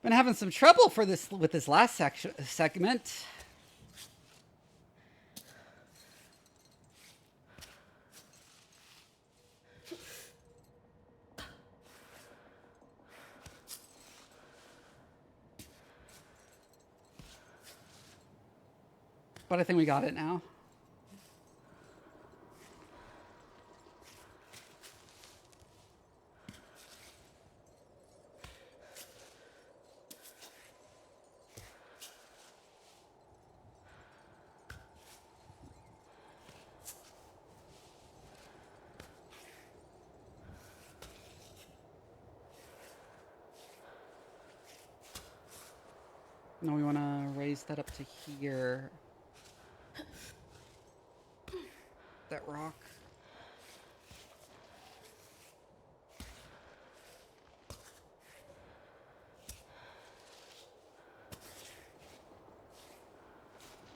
Been having some trouble for this with this last segment. But I think we got it now. No, we want to raise that up to here. That rock.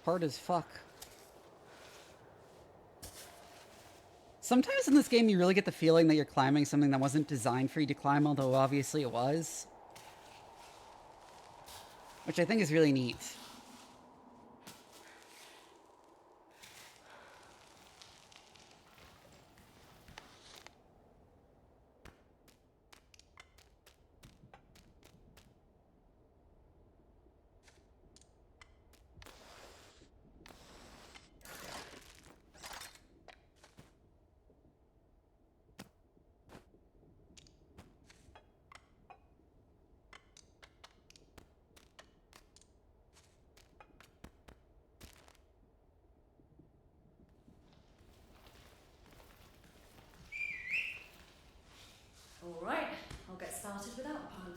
Hard as fuck. Sometimes in this game you really get the feeling that you're climbing something that wasn't designed for you to climb, although obviously it was. Which I think is really neat.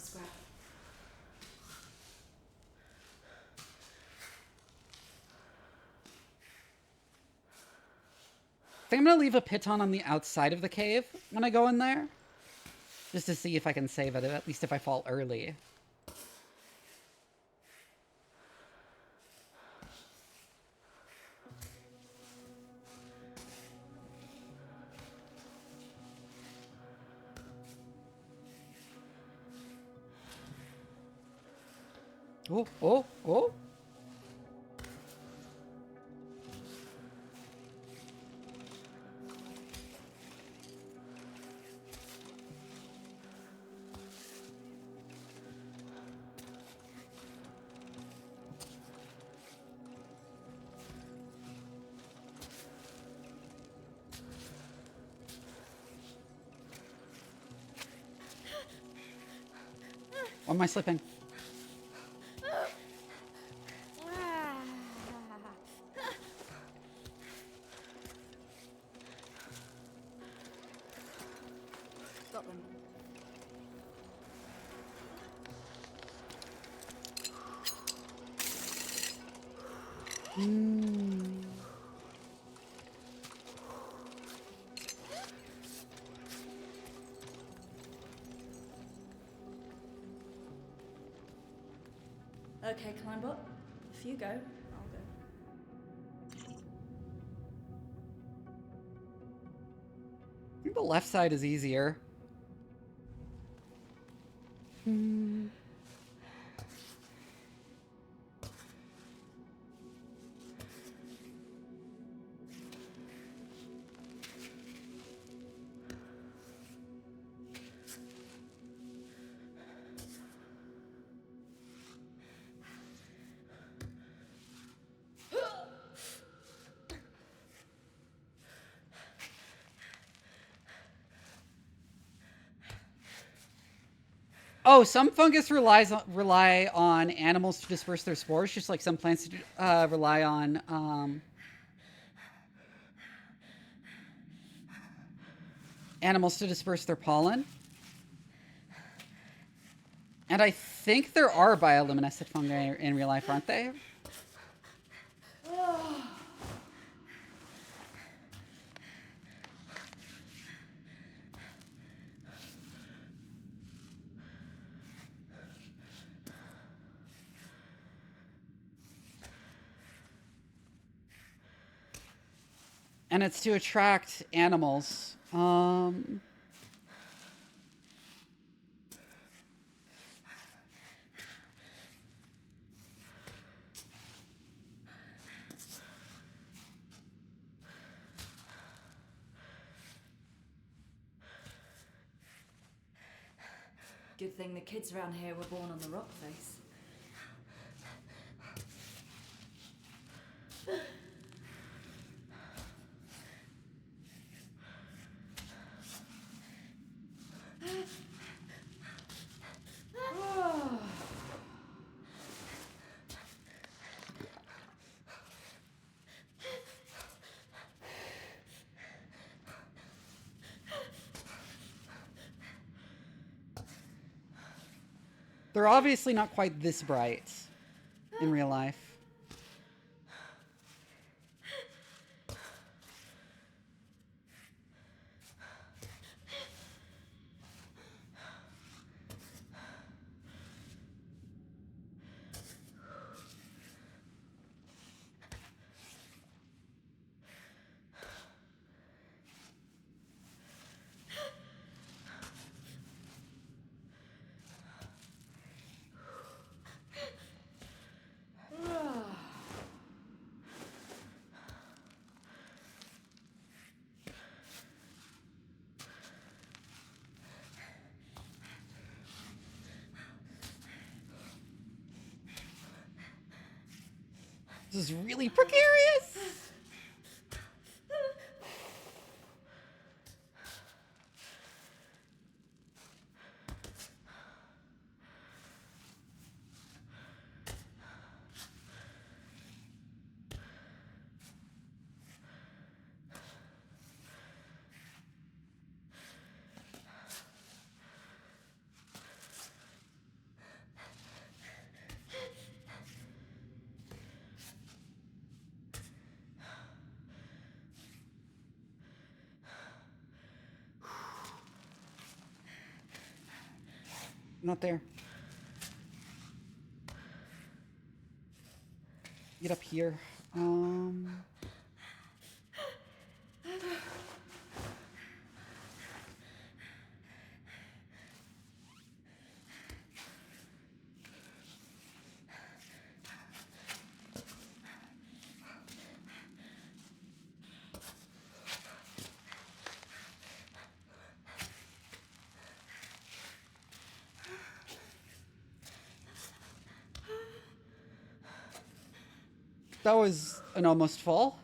scrap. I think I'm gonna leave a piton on the outside of the cave when I go in there. Just to see if I can save it, at least if I fall early. Oh, oh, oh. Why am I slipping? Got them. Okay, Climbot. If you go, I'll go. I think the left side is easier. Oh, some fungus rely on animals to disperse their spores, just like some plants rely on animals to disperse their pollen. And I think there are bioluminescent fungi in real life, aren't they? And it's to attract animals. Good thing the kids around here were born on the rock face. They're obviously not quite this bright in real life. This is really precarious. Not there. Get up here. That was an almost fall.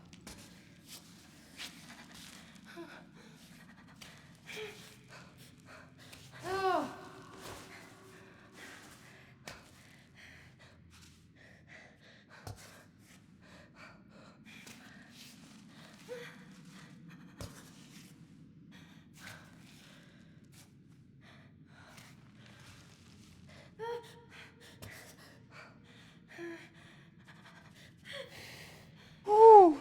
Ooh.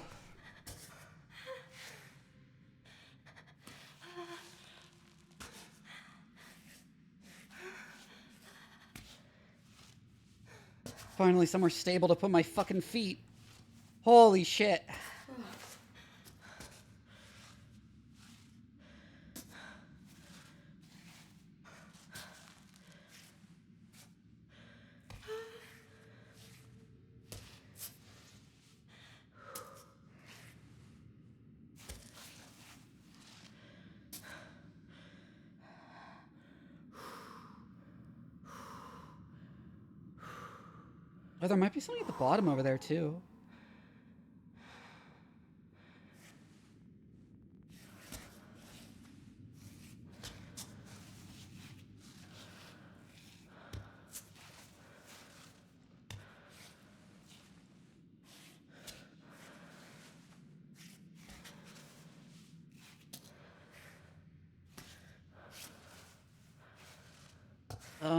Finally, somewhere stable to put my fucking feet. Holy shit. Oh, there might be something at the bottom over there, too.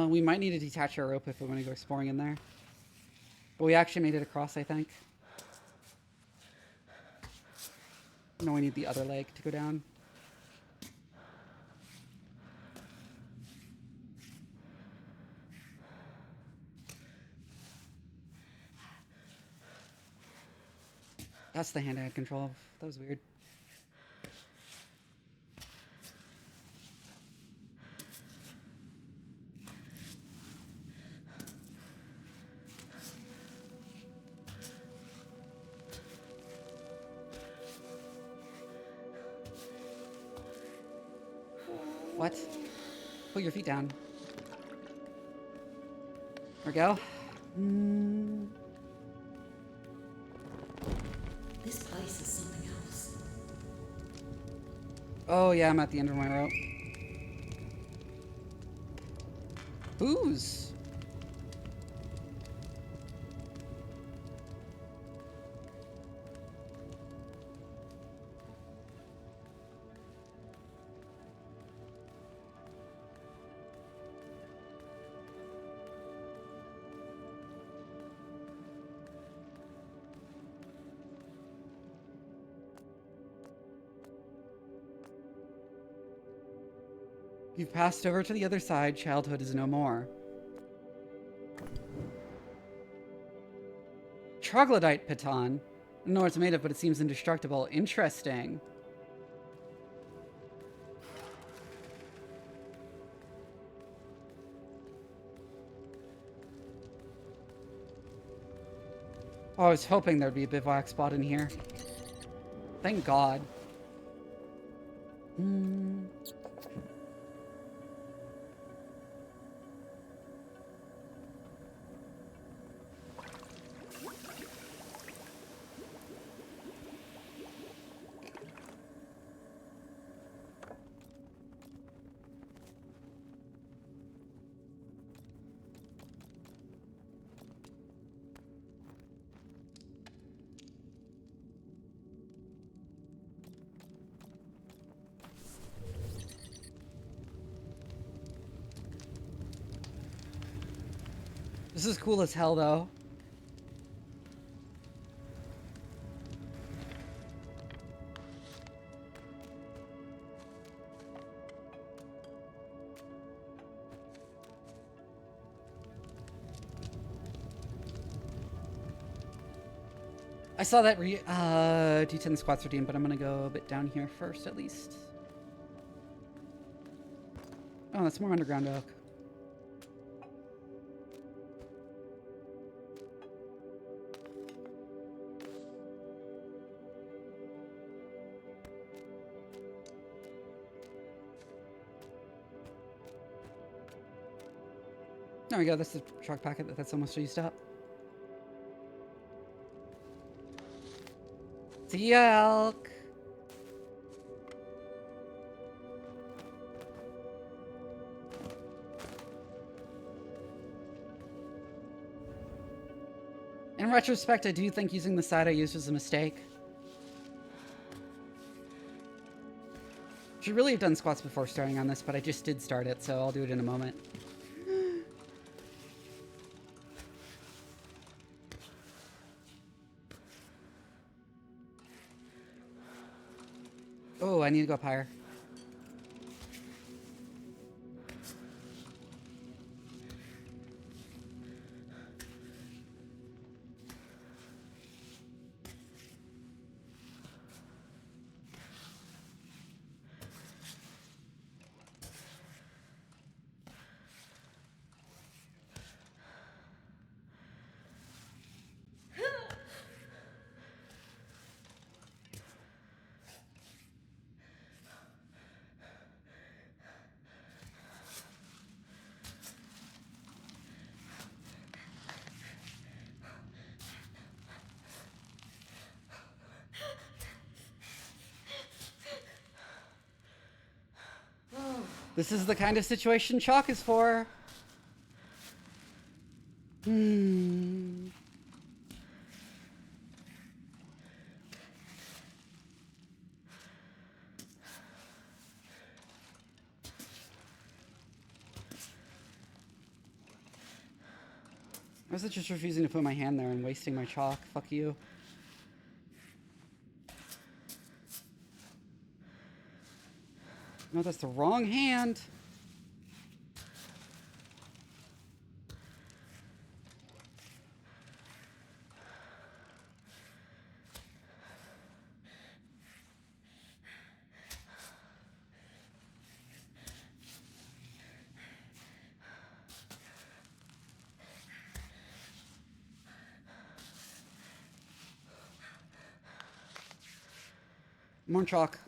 We might need to detach our rope if we want to go exploring in there. But we actually made it across, I think. No, we need the other leg to go down. That's the hand I had control of. That was weird. What? Put your feet down. There we go. This place is something else. Oh yeah, I'm at the end of my rope. Booze. You've passed over to the other side. Childhood is no more. Troglodyte piton. I don't know what it's made of, but it seems indestructible. Interesting. Oh, I was hoping there'd be a bivouac spot in here. Thank God. This is cool as hell, though. I saw that D10 squats redeemed, but I'm gonna go a bit down here first at least. Oh, that's more underground oak. There we go, that's the truck packet that's almost used up. See ya, elk! In retrospect, I do think using the side I used was a mistake. Should really have done squats before starting on this, but I just did start it, so I'll do it in a moment. Oh, I need to go up higher. This is the kind of situation chalk is for. I was just refusing to put my hand there and wasting my chalk. Fuck you. No, that's the wrong hand. More chalk.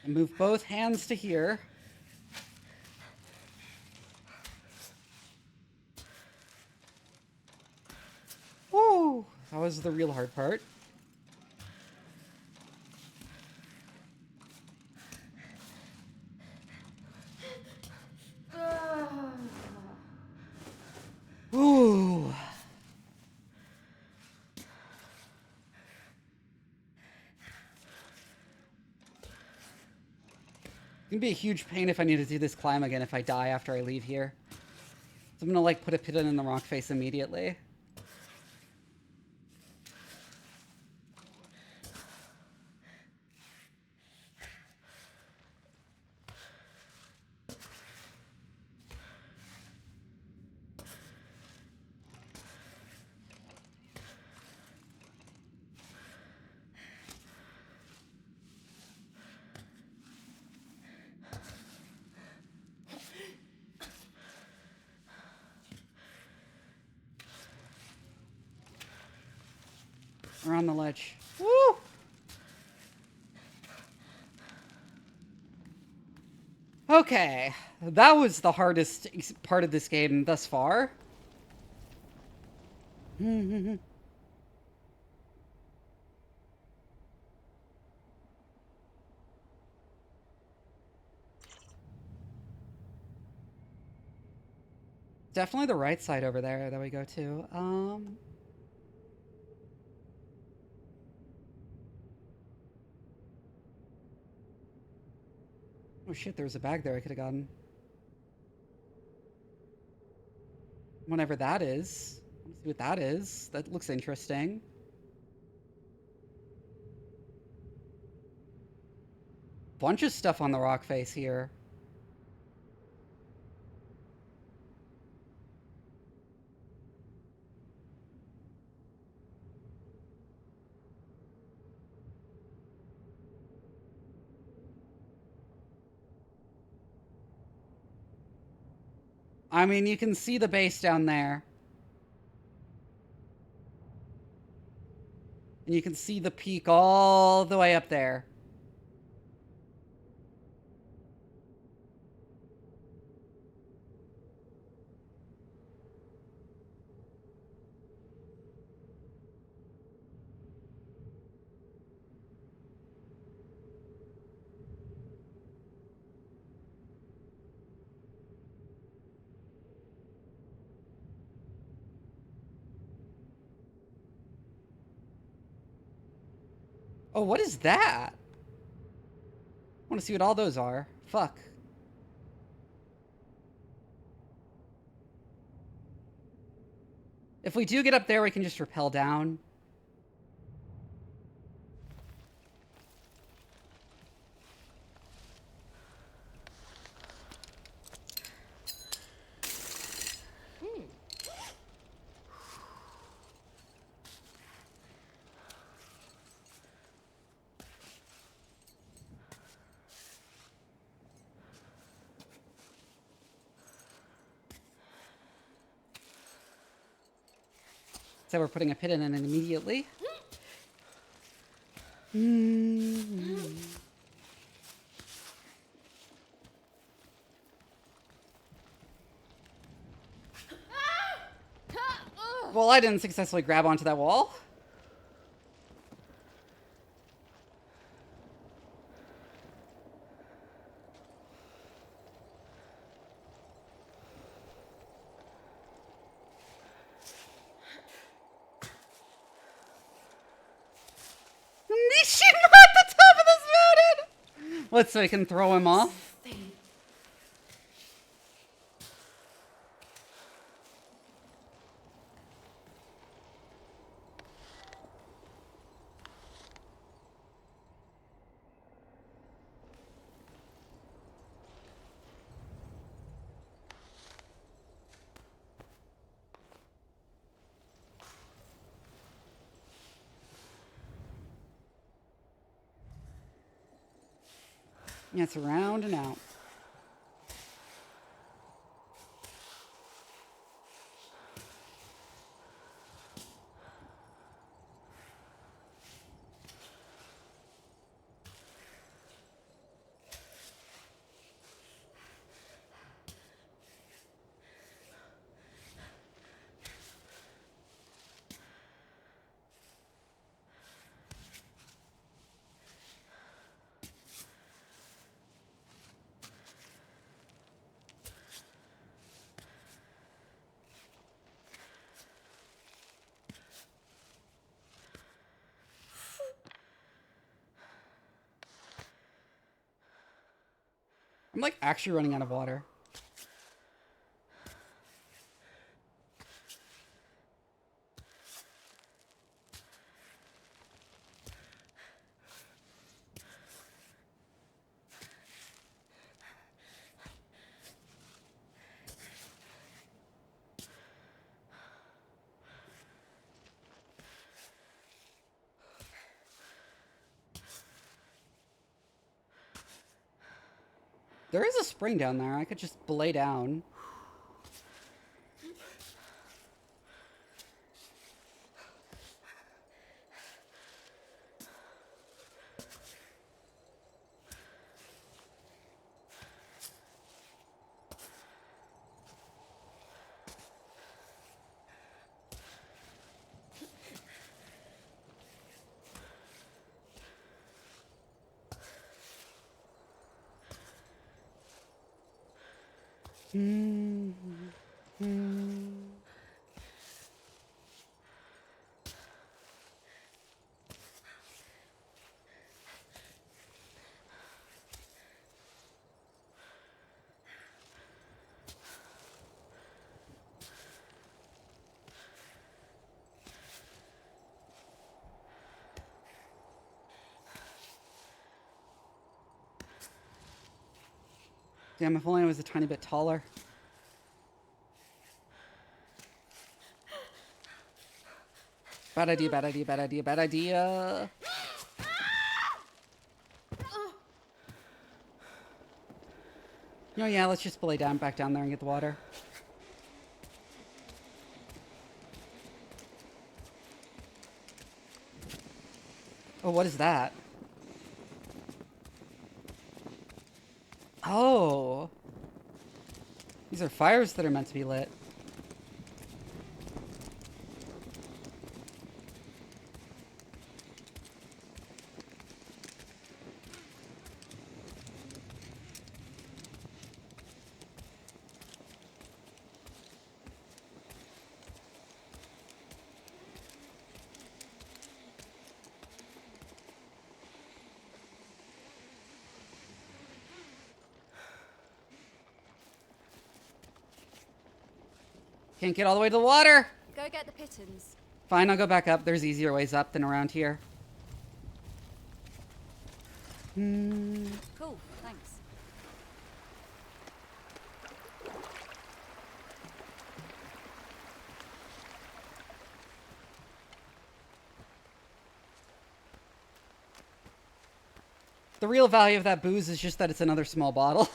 And move both hands to here. Woo! That was the real hard part. Ooh. It's gonna be a huge pain if I need to do this climb again if I die after I leave here. So I'm gonna like put a pit in the rock face immediately. We're on the ledge. Woo! Okay. That was the hardest part of this game thus far. Definitely the right side over there that we go to. Oh shit, there was a bag there I could have gotten. Whatever that is. Let's see what that is. That looks interesting. Bunch of stuff on the rock face here. I mean, you can see the base down there. And you can see the peak all the way up there. Oh, what is that? I want to see what all those are. Fuck. If we do get up there, we can just rappel down. So we're putting a pin in it immediately. Well, I didn't successfully grab onto that wall. He's shooting at the top of this mountain! Let's so we can throw him off. Yeah, it's around and out. I'm like actually running out of water. There is a spring down there. I could just belay down. Damn, if only I was a tiny bit taller. Bad idea, bad idea, bad idea, bad idea. Oh yeah, let's just lay down back down there and get the water. Oh, what is that? Oh. These are fires that are meant to be lit. Can't get all the way to the water. Go get the pittons. Fine, I'll go back up. There's easier ways up than around here. Cool, thanks. The real value of that booze is just that it's another small bottle.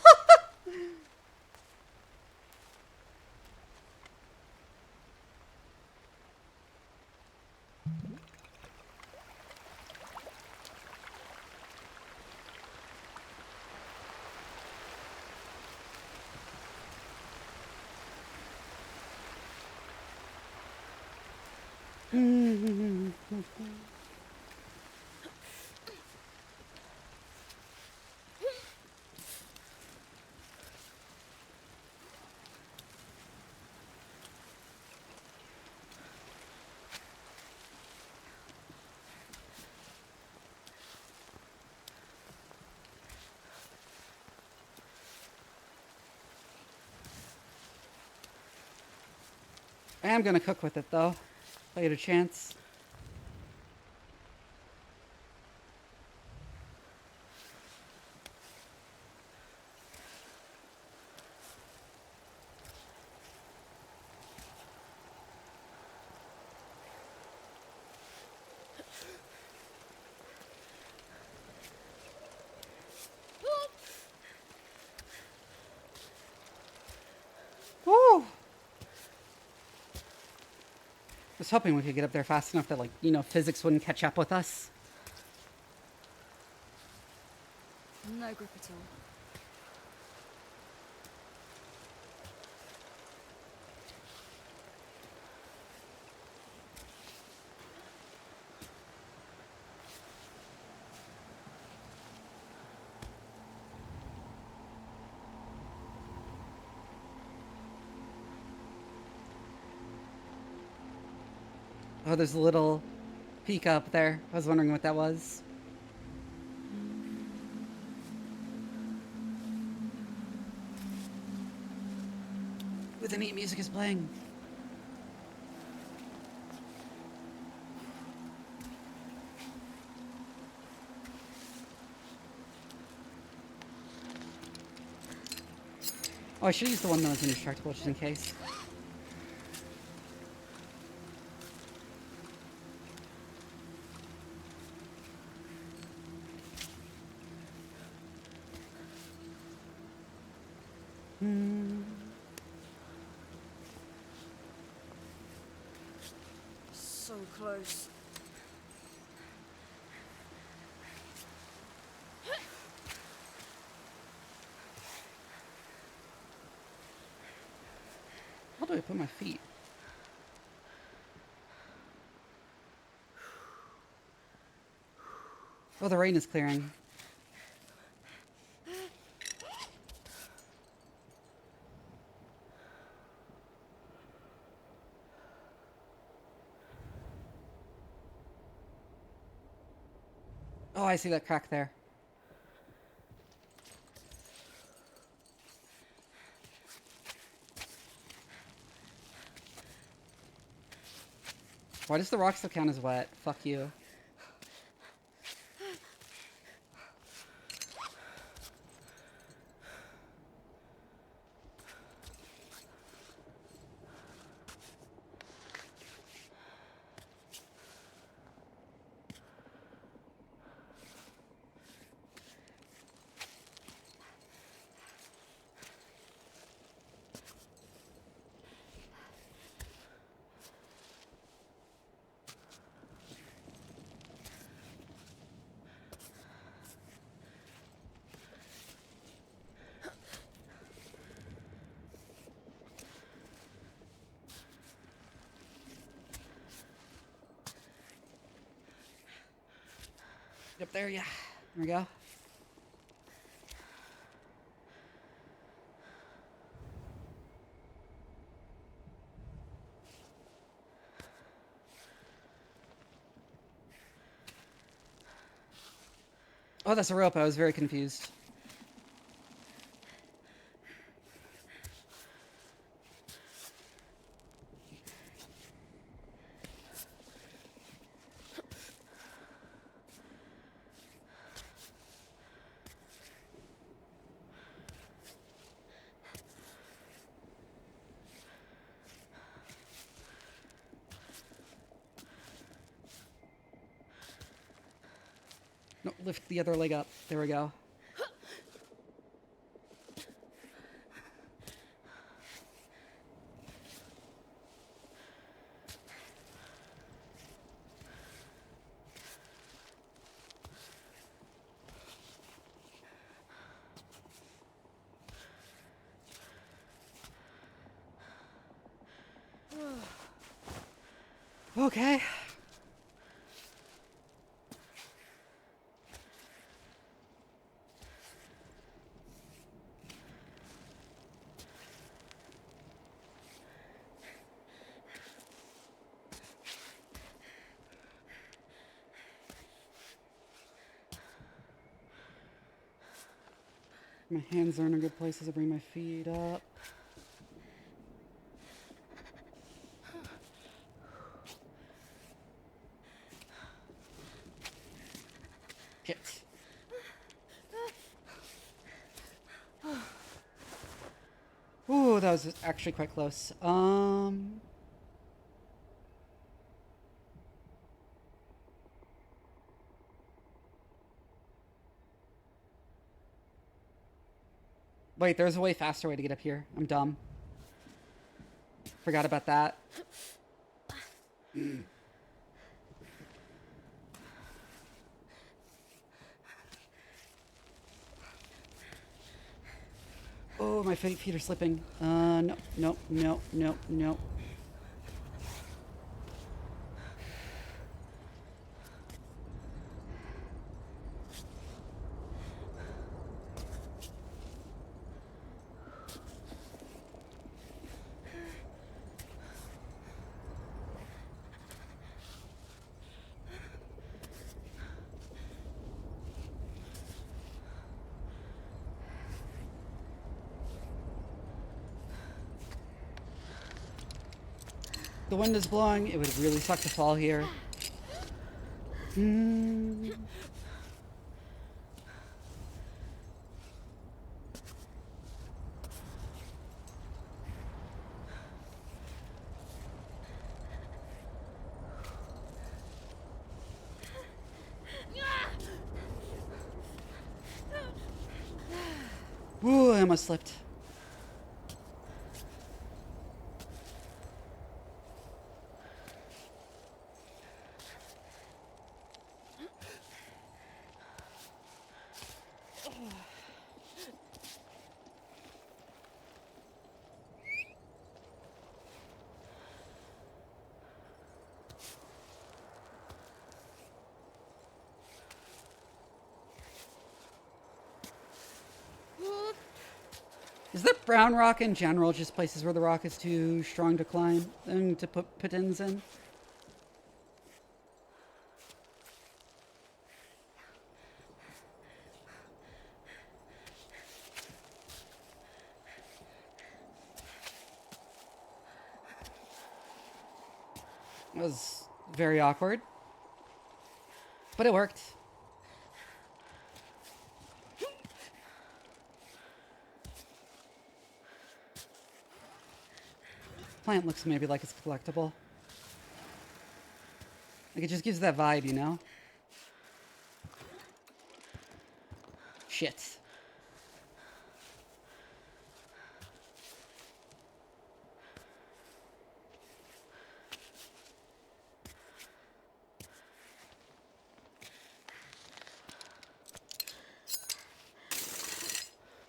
I am gonna cook with it though, if I get a chance. Woo! I was hoping we could get up there fast enough that, like, you know, physics wouldn't catch up with us. No grip at all. Oh, there's a little peak up there. I was wondering what that was. Ooh, the neat music is playing. Oh, I should use the one that was indestructible just in case. So close. How do I put my feet? Oh, the rain is clearing. I see that crack there. Why does the rock still count as wet? Fuck you. Up there, yeah. There we go. Oh, that's a rope. I was very confused. No, lift the other leg up. There we go. Okay. My hands are in a good place as I bring my feet up. Shit. Ooh, that was actually quite close. Wait, there's a way faster way to get up here. I'm dumb. Forgot about that. Oh, my feet are slipping. No, no, no, no, no. The wind is blowing. It would really suck to fall here. Ooh, I almost slipped. Is that brown rock in general just places where the rock is too strong to climb and to put pit-ins in? It was very awkward. But it worked. Plant looks maybe like it's collectible. Like it just gives that vibe, you know? Shit.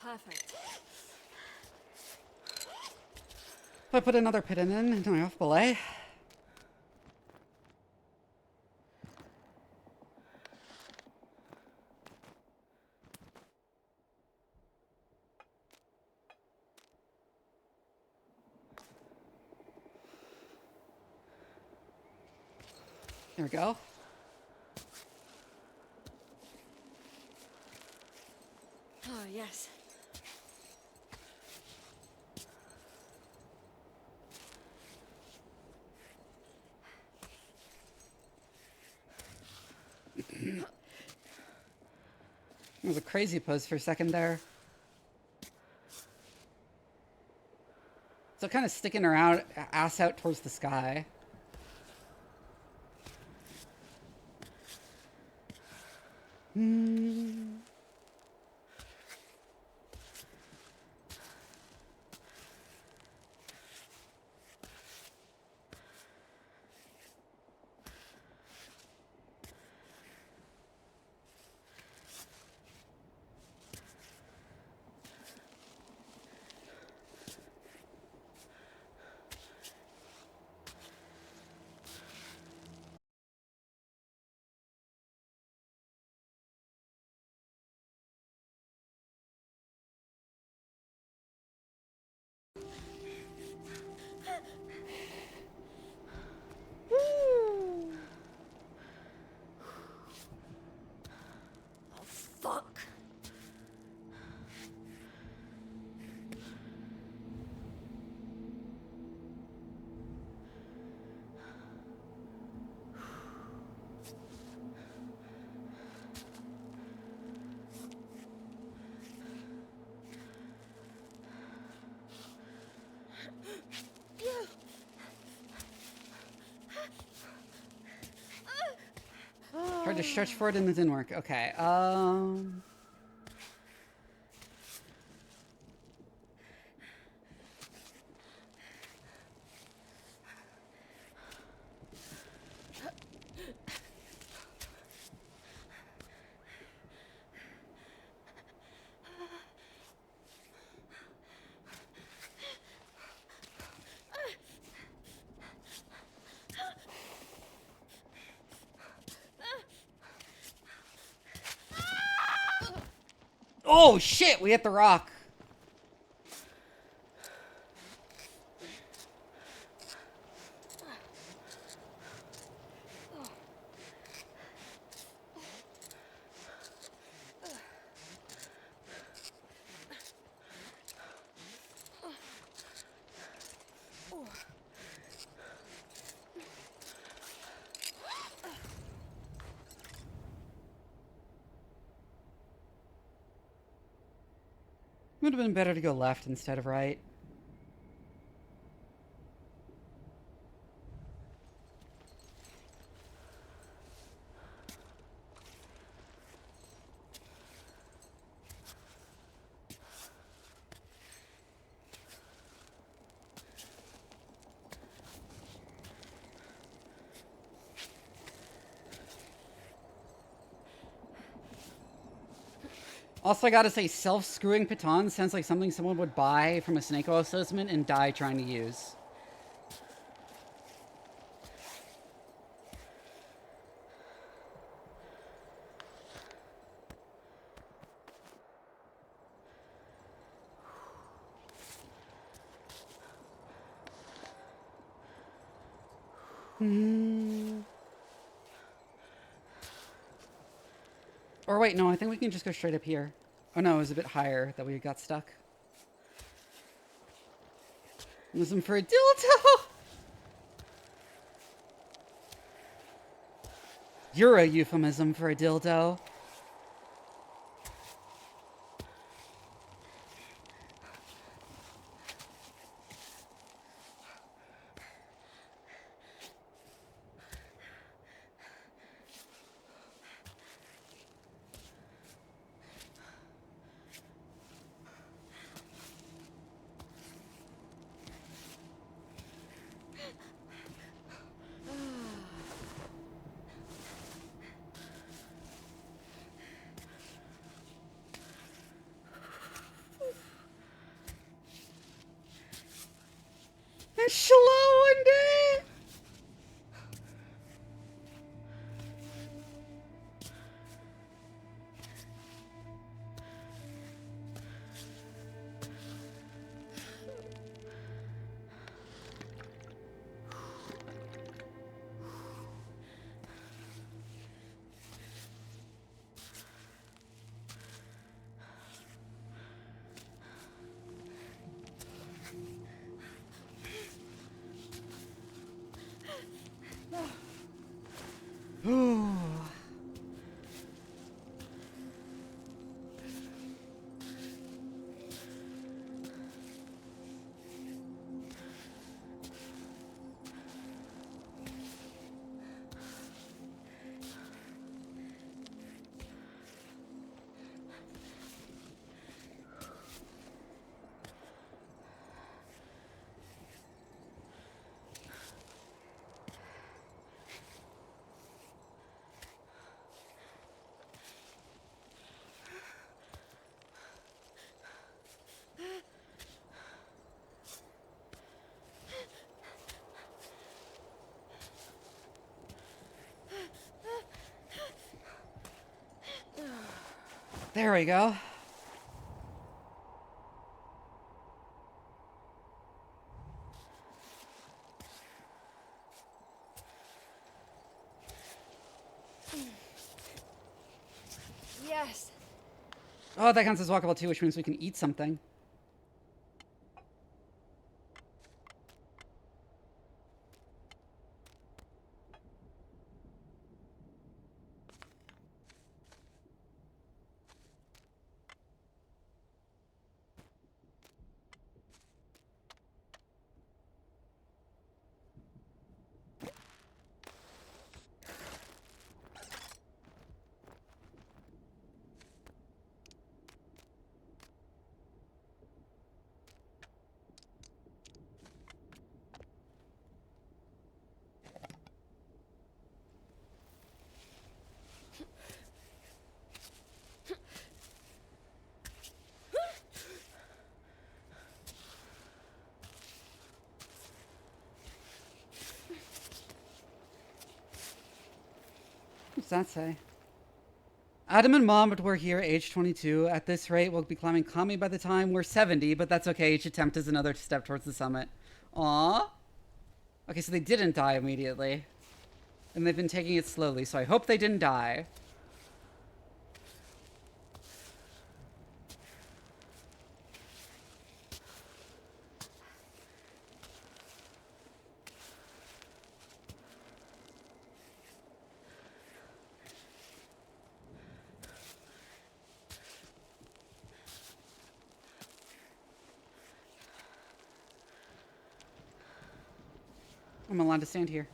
Perfect. If I put another pit in, no off belay. There we go. Oh, yes. It was a crazy pose for a second there. So kind of sticking her out, ass out towards the sky. Fuck. Tried to stretch for it and it didn't work. Okay. Oh shit, we hit the rock. Would have been better to go left instead of right. Also, I gotta say, self-screwing pitons sounds like something someone would buy from a snake oil salesman and die trying to use. Or wait, no, I think we can just go straight up here. Oh no, it was a bit higher that we got stuck. Listen for a dildo! You're a euphemism for a dildo. It's slow one day. There we go. Yes. Oh, that counts as walkable too, which means we can eat something. What's that say? Adam and Mom were here, age 22. At this rate, we'll be climbing Kami by the time we're 70, but that's okay. Each attempt is another step towards the summit. Aww. Okay, so they didn't die immediately. And they've been taking it slowly, so I hope they didn't die. I'm allowed to stand here.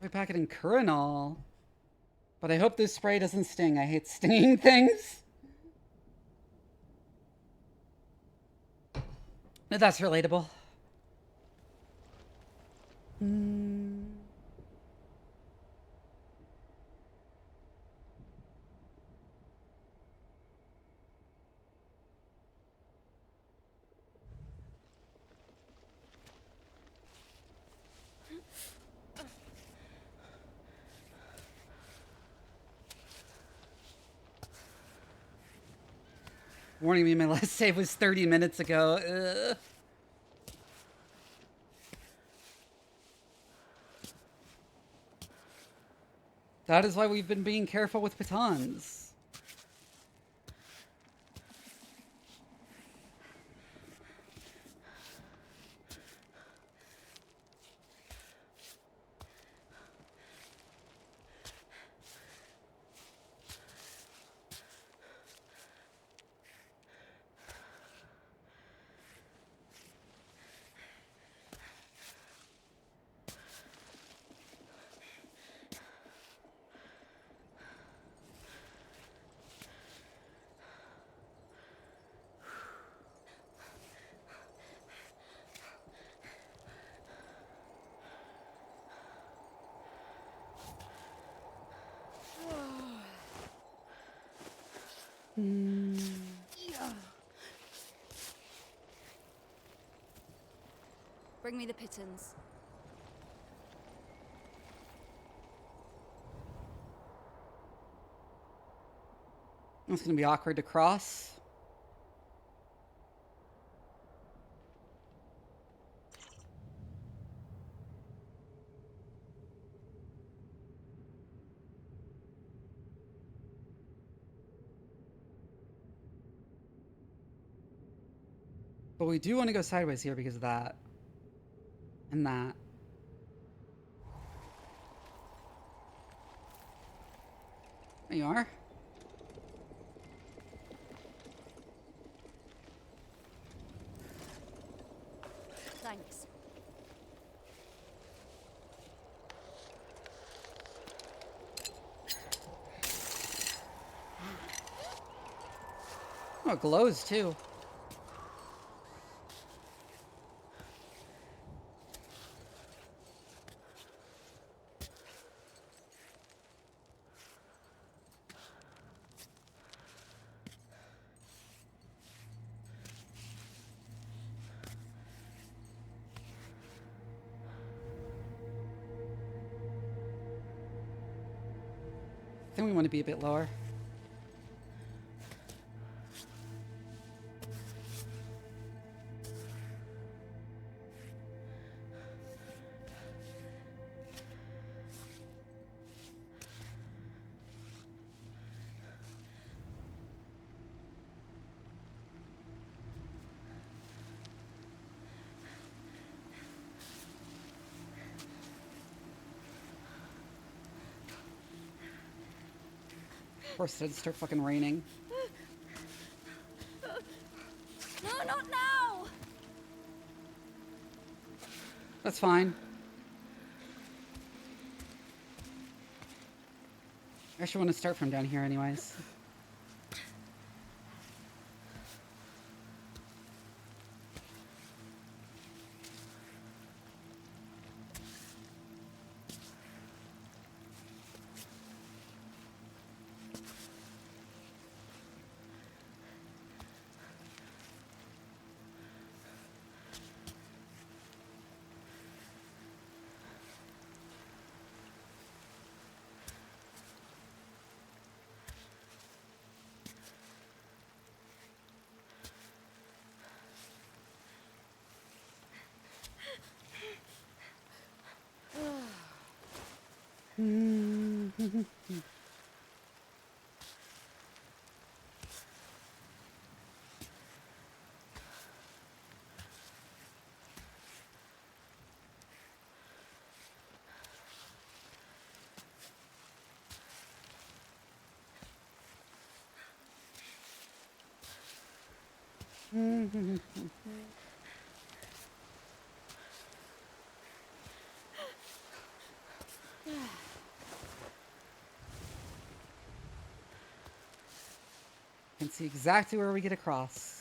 We pack it in Curanol. But I hope this spray doesn't sting. I hate stinging things. That's relatable. Warning me, my last save was 30 minutes ago. Ugh. That is why we've been being careful with pitons. Bring me the pitons. It's gonna be awkward to cross. But we do want to go sideways here because of that. And that. There you are. Thanks. Oh, it glows too. I think we want to be a bit lower. Of course, it'd start fucking raining. No, not now! That's fine. I actually want to start from down here anyways. Can see exactly where we get across.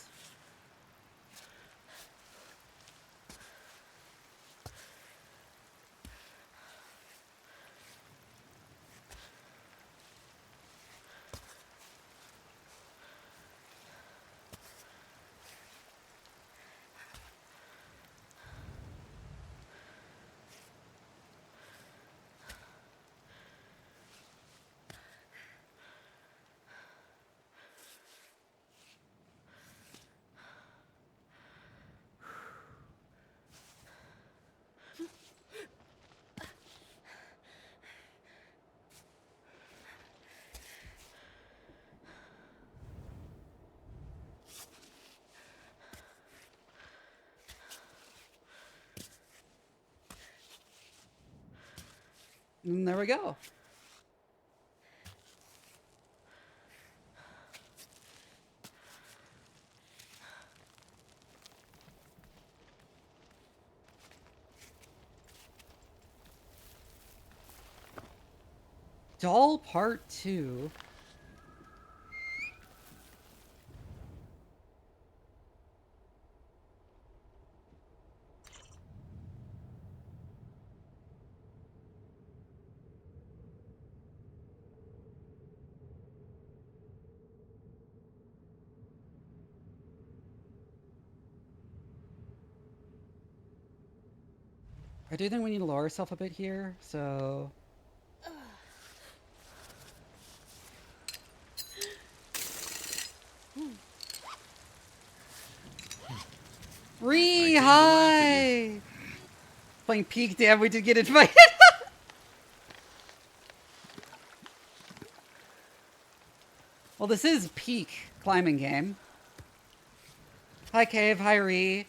And there we go. Doll Part 2. I do think we need to lower ourselves a bit here, so... Hi! Playing peak, damn, we did get invited. Well, this is peak climbing game. Hi, Cave. Hi, Ree.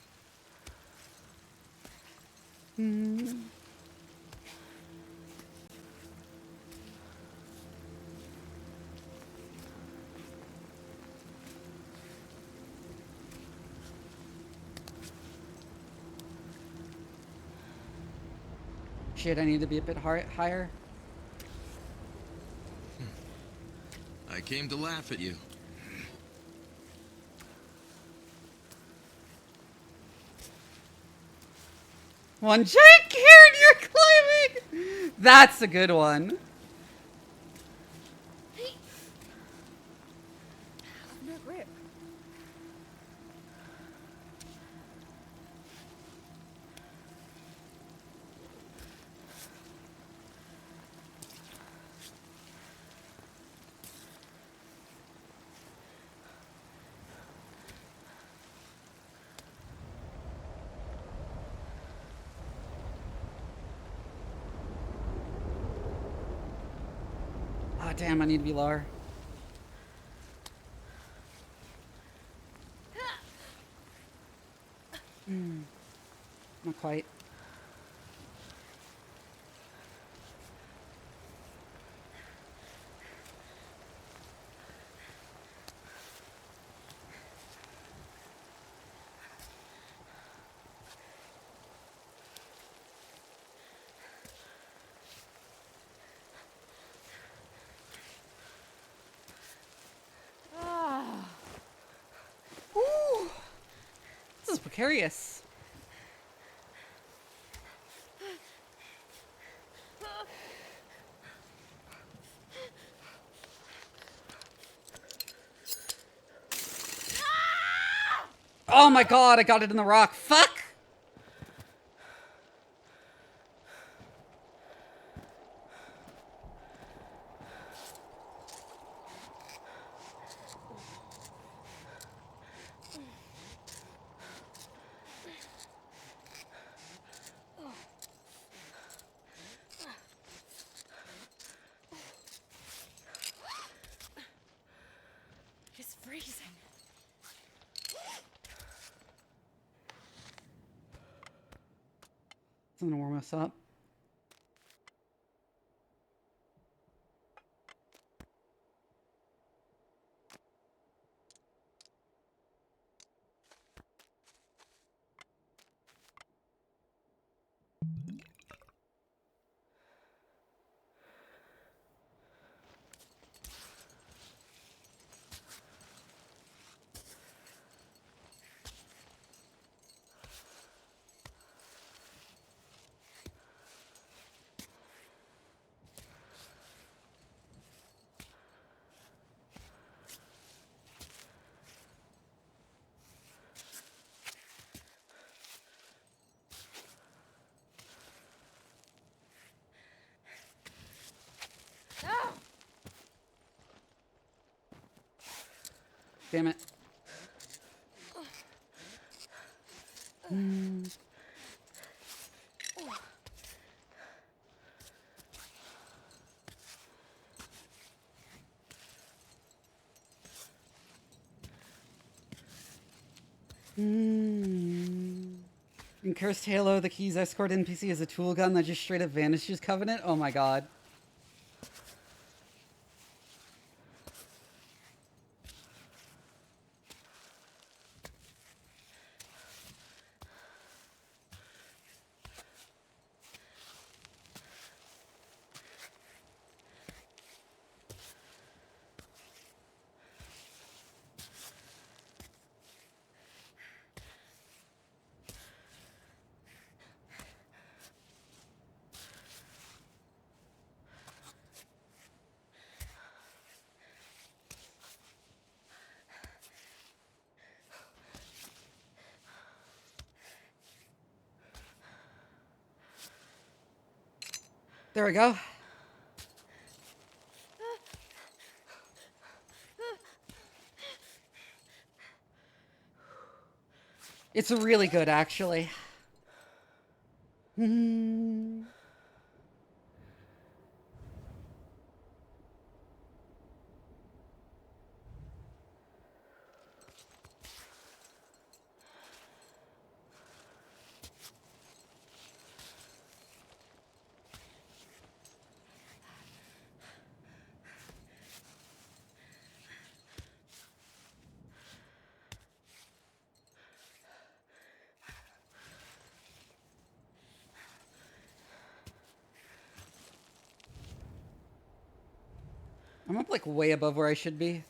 Shit, I need to be a bit higher. I came to laugh at you. One giant Cairn you're climbing! That's a good one. No grip. Ah, damn, I need to be lower. Not quite. Ooh, this is precarious. Oh my god, I got it in the rock. Fuck! It's freezing. It's gonna warm us up. Damn it. In Cursed Halo, the Keys escort NPC is a tool gun that just straight up vanishes Covenant. Oh my god. There we go. It's really good, actually. I'm up like way above where I should be.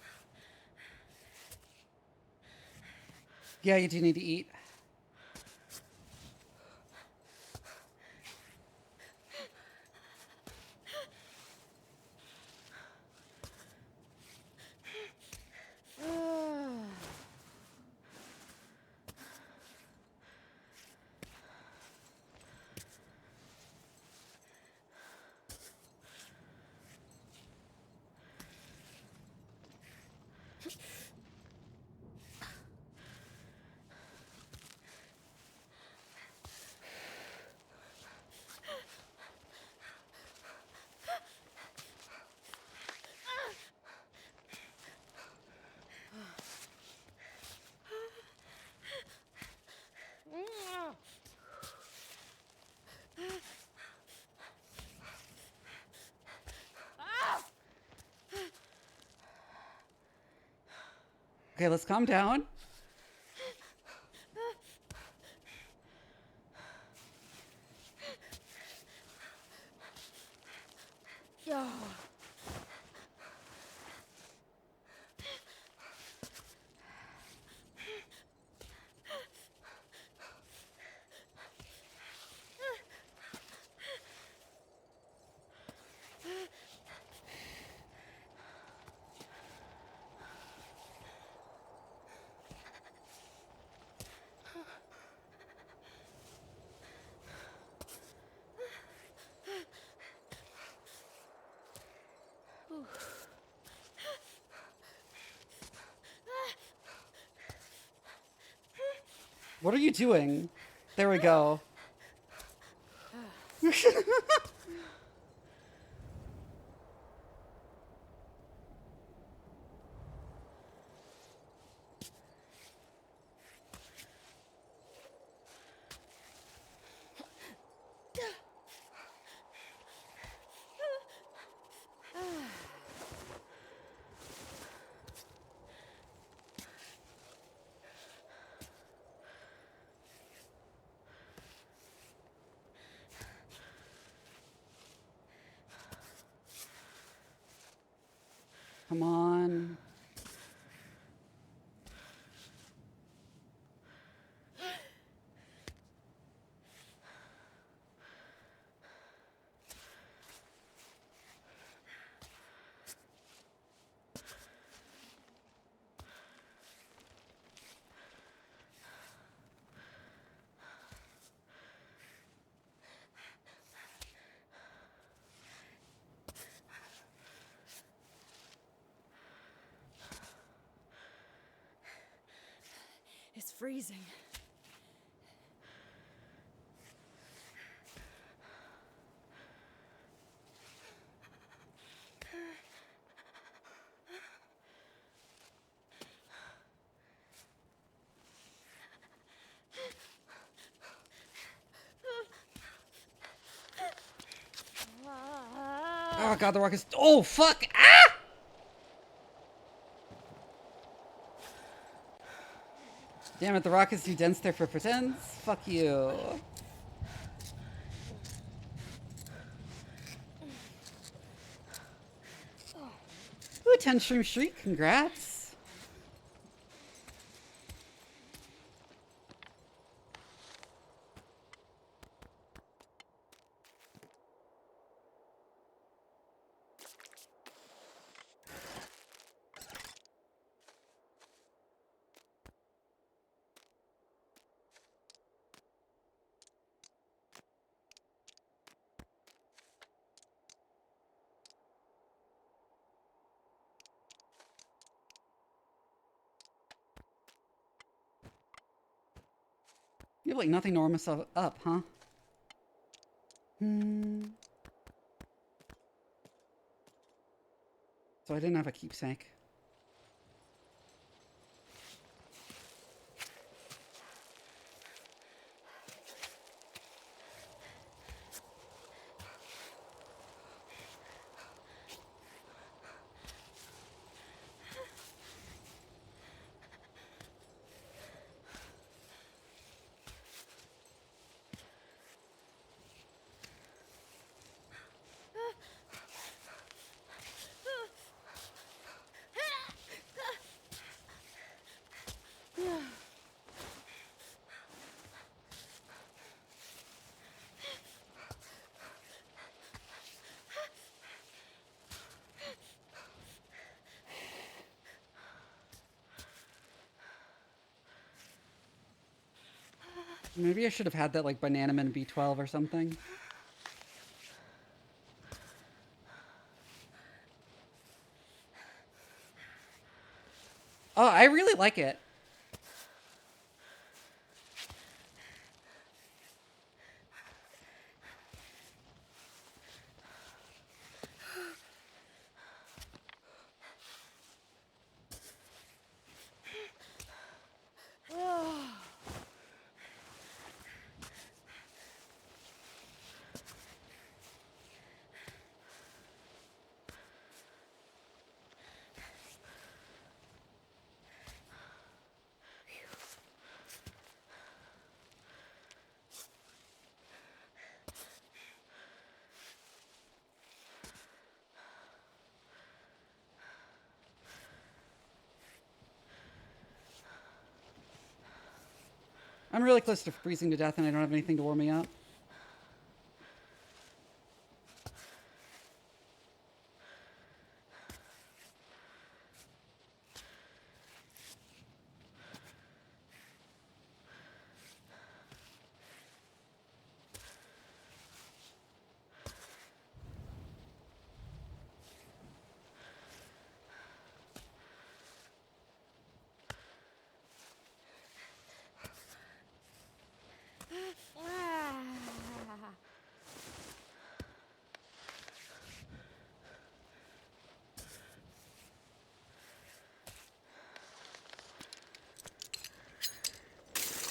Yeah, you do need to eat. Okay, let's calm down. What are you doing? There we go. Come on. It's freezing. Oh god, the rocket's... Oh, fuck! Ah! Damn it, the rocket's too dense there for pretense. Fuck you. Ooh, 10 Shroom Street, congrats. You have like nothing to warm us up, huh? So I didn't have a keepsake. Maybe I should have had that like banana and B12 or something. Oh, I really like it. I'm really close to freezing to death and I don't have anything to warm me up.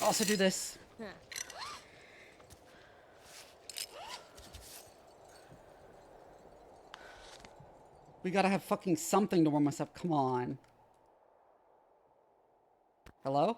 Also do this. We gotta have fucking something to warm us up. Come on. Hello?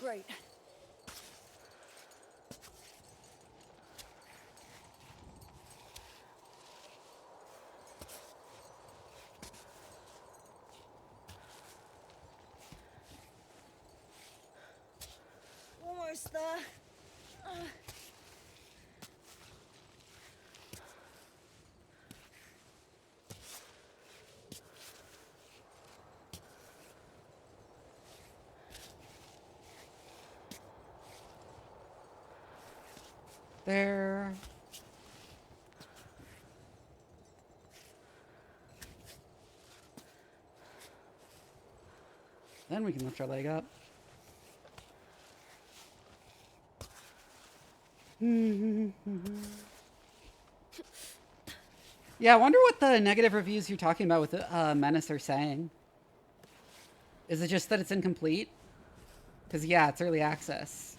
Great. almost there. There. Then we can lift our leg up. Yeah, I wonder what the negative reviews you're talking about with Menace are saying. Is it just that it's incomplete? Because, yeah, it's early access.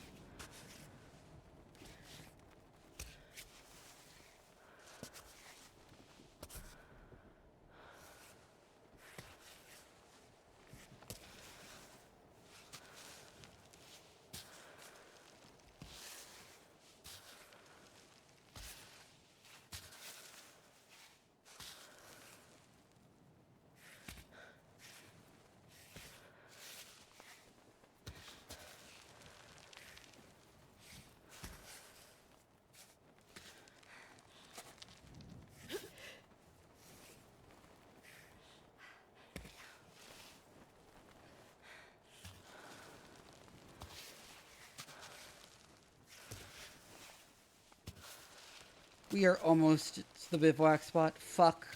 We are almost to the bivouac spot. Fuck.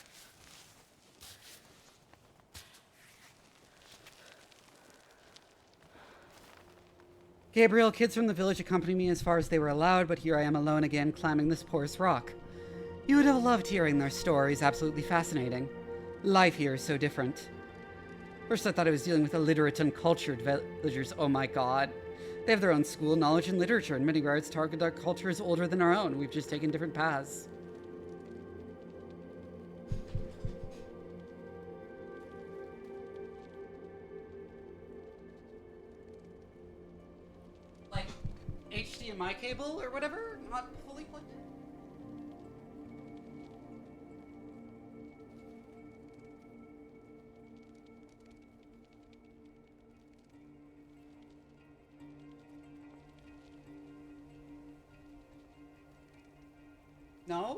Gabriel, kids from the village accompanied me as far as they were allowed, but here I am alone again, climbing this porous rock. You would have loved hearing their stories, absolutely fascinating. Life here is so different. First I thought I was dealing with illiterate, uncultured villagers. Oh my god. They have their own school, knowledge, and literature. In many regards, our culture is older than our own. We've just taken different paths. Like, HDMI cable or whatever? Not fully plugged in? No?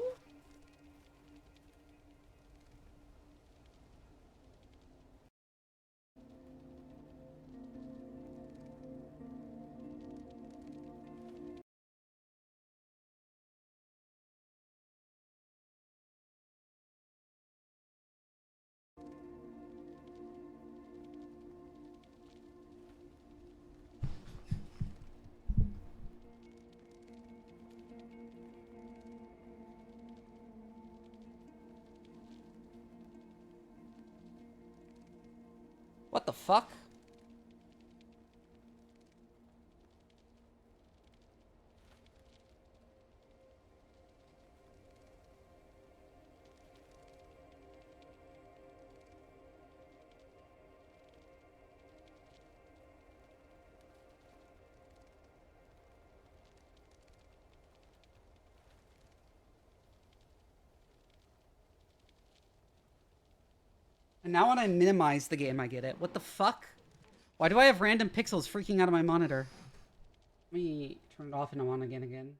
What the fuck? And now when I minimize the game, I get it. What the fuck? Why do I have random pixels freaking out of my monitor? Let me turn it off and on again.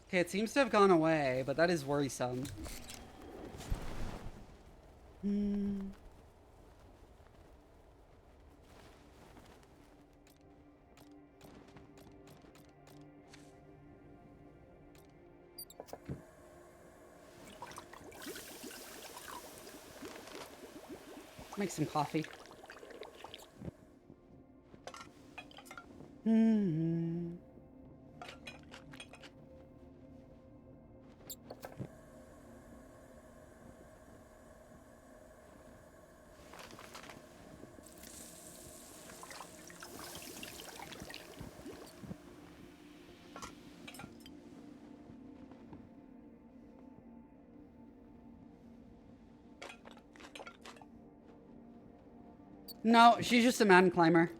Okay, it seems to have gone away, but that is worrisome. Make some coffee. No, she's just a mountain climber.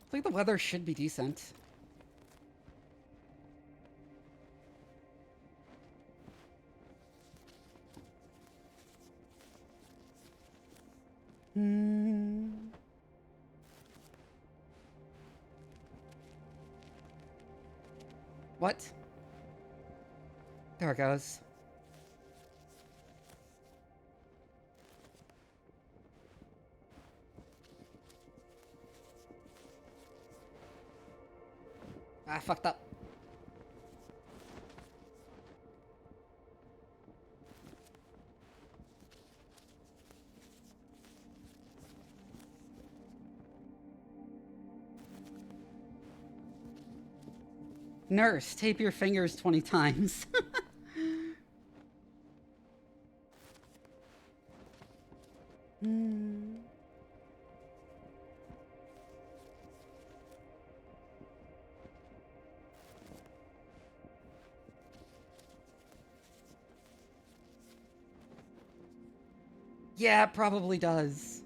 I think the weather should be decent. What? There it goes. I fucked up. Nurse, tape your fingers 20 times. Yeah, it probably does.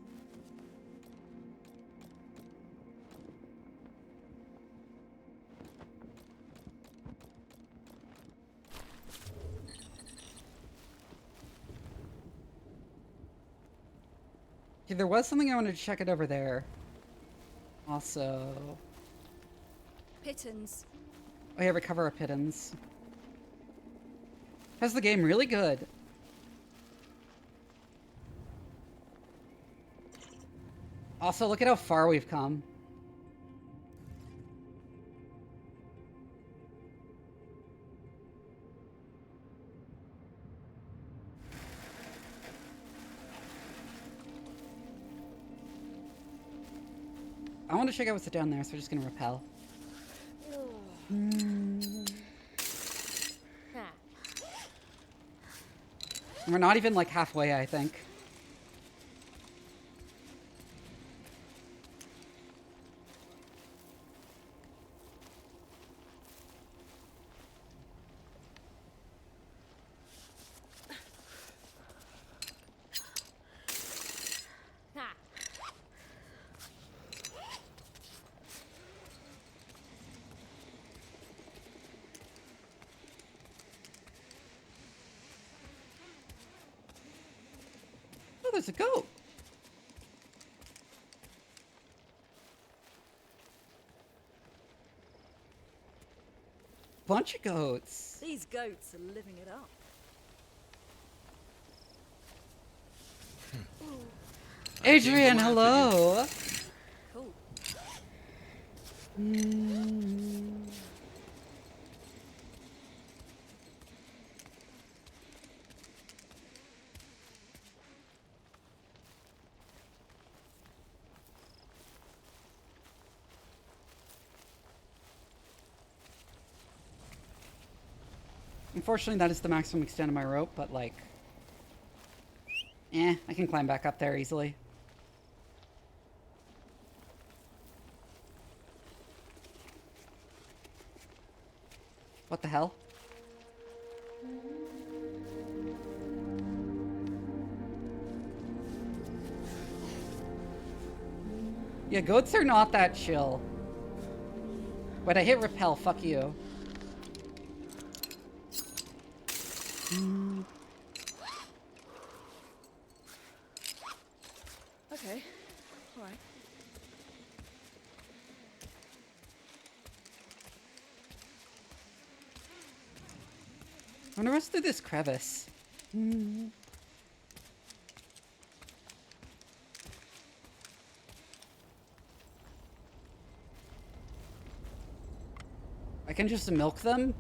Okay, there was something I wanted to check it over there. Also... Pittons. Oh yeah, recover a pittance. How's the game really good? Also, look at how far we've come. I want to check out what's down there, so we're just gonna repel. We're not even like halfway, I think. Oh, there's a goat. Bunch of goats. These goats are living it up. Adrian, hello. Cool. Unfortunately, that is the maximum extent of my rope, but like... I can climb back up there easily. What the hell? Yeah, goats are not that chill. But I hit repel, fuck you. Okay. All right. I want to rest through this crevice. I can just milk them?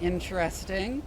Interesting.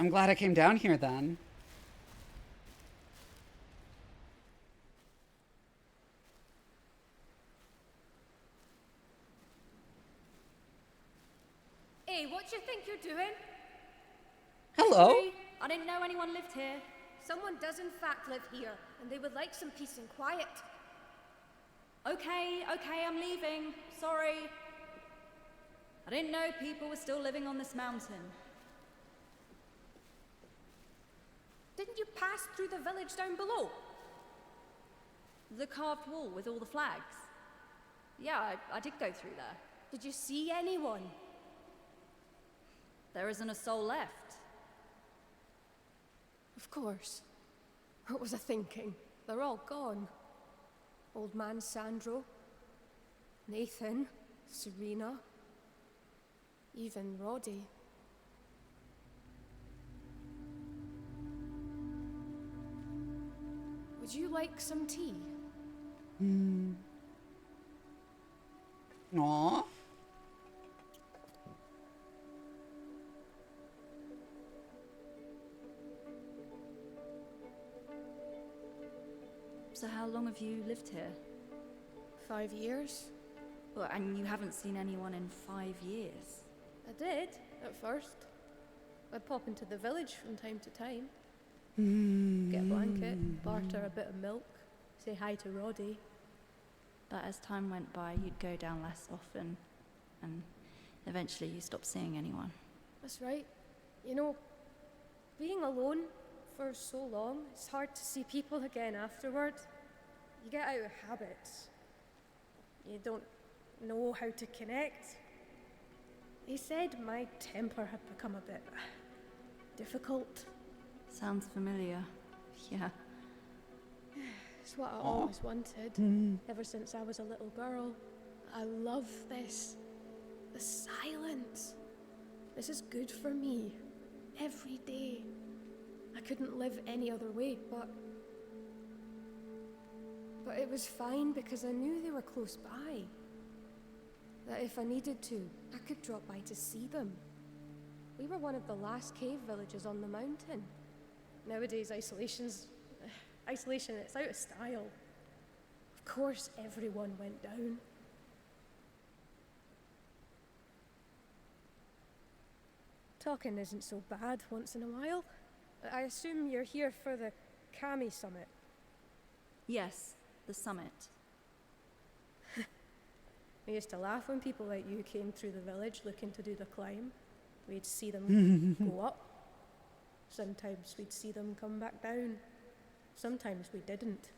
I'm glad I came down here then. Hey, what do you think you're doing? Hello? Sorry, I didn't know anyone lived here. Someone does in fact live here, and they would like some peace and quiet. Okay, I'm leaving. Sorry. I didn't know people were still living on this mountain. Didn't you pass through the village down below? The carved wall with all the flags? Yeah, I did go through there. Did you see anyone? There isn't a soul left. Of course. What was I thinking? They're all gone. Old man Sandro, Nathan, Serena, even Roddy. Would you like some tea? Aw. So how long have you lived here? 5 years? Well, and you haven't seen anyone in 5 years. I did, at first. I'd pop into the village from time to time. Get a blanket, barter a bit of milk, say hi to Roddy. But as time went by, you'd go down less often, and eventually you stopped seeing anyone. That's right. You know, being alone for so long, it's hard to see people again afterward. You get out of habits. You don't know how to connect. They said my temper had become a bit difficult. Sounds familiar. Yeah. It's what I always wanted, ever since I was a little girl. I love this. The silence. This is good for me. Every day. I couldn't live any other way, but it was fine because I knew they were close by. That if I needed to, I could drop by to see them. We were one of the last cave villages on the mountain. Nowadays, isolation, it's out of style. Of course, everyone went down. Talking isn't so bad once in a while. I assume you're here for the Kami summit. Yes, the summit. We used to laugh when people like you came through the village looking to do the climb. We'd see them go up. Sometimes we'd see them come back down. Sometimes we didn't.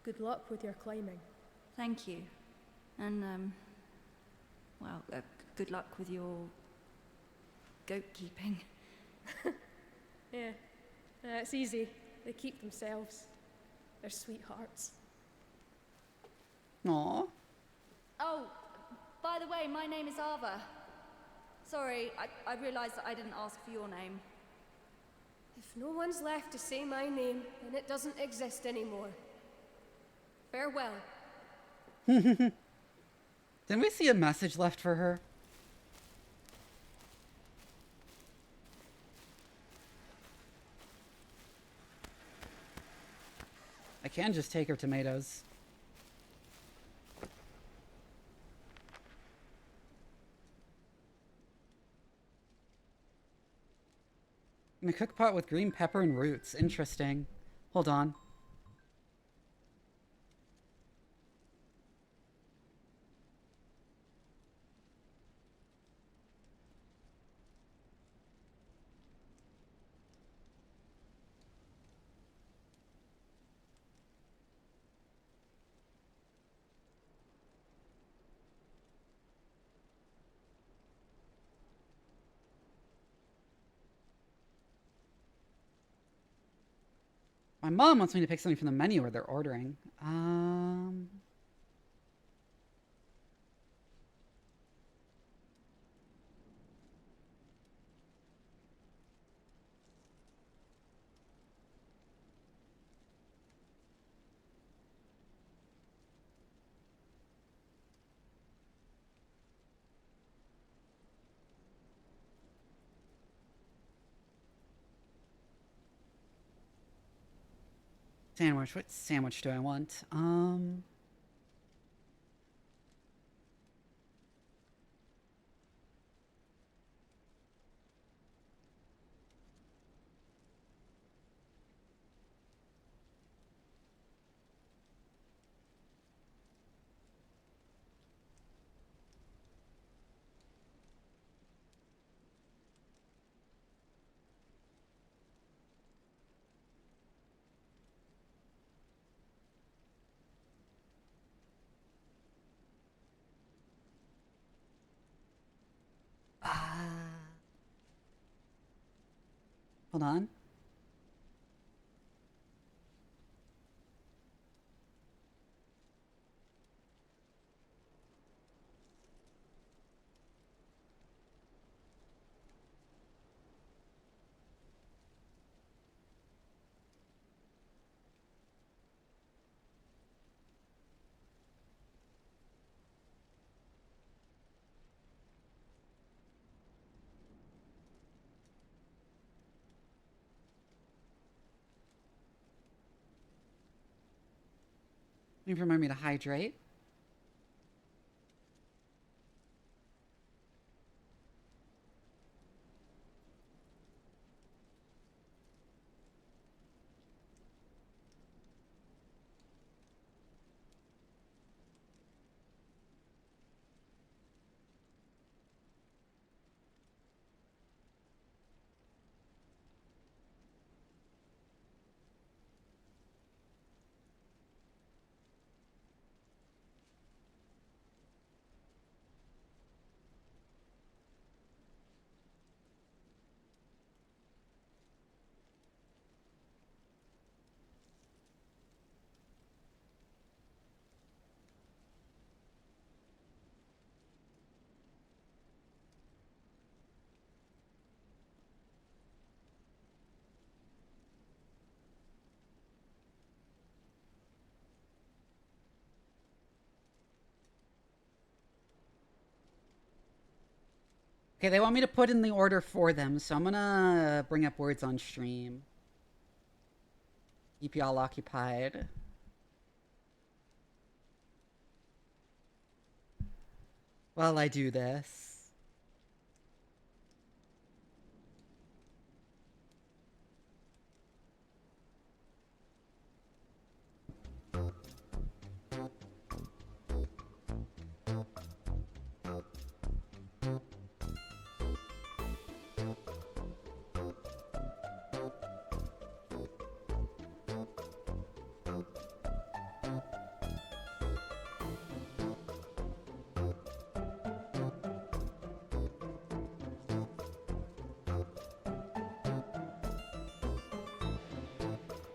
Good luck with your climbing. Thank you. And, well, good luck with your goat keeping. Yeah, it's easy. They keep themselves. They're sweethearts. Aw. Oh, by the way, my name is Ava. Sorry, I realised that I didn't ask for your name. If no one's left to say my name, then it doesn't exist anymore. Farewell. Didn't we see a message left for her? I can just take her tomatoes. In a cook pot with green pepper and roots. Interesting. Hold on. My mom wants me to pick something from the menu where they're ordering. Sandwich. What sandwich do I want? Hold on. You remind me to hydrate. Okay, they want me to put in the order for them, so I'm gonna bring up words on stream. Keep y'all occupied. While I do this.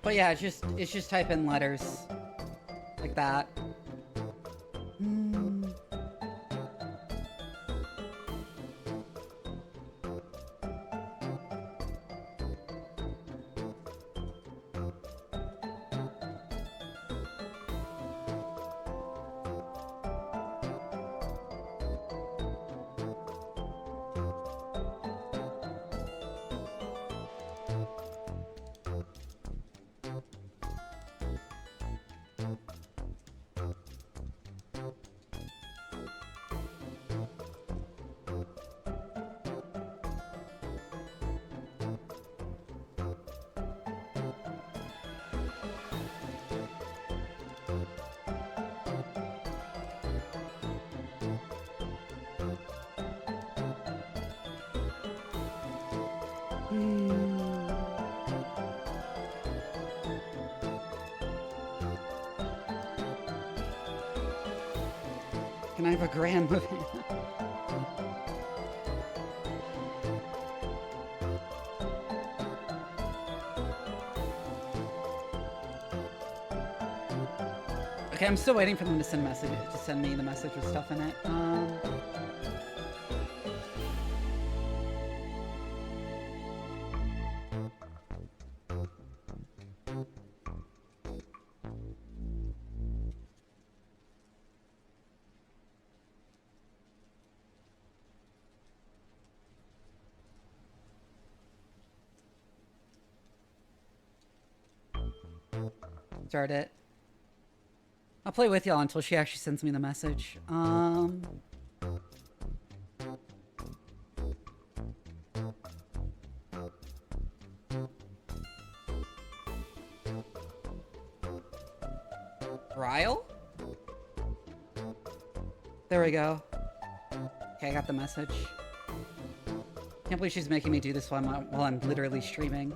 But yeah, it's just type in letters like that. Can I have a grand movie? Okay, I'm still waiting for them to send me the message with stuff in it. Start it. I'll play with y'all until she actually sends me the message. Ryle? There we go. Okay, I got the message. Can't believe she's making me do this while I'm literally streaming.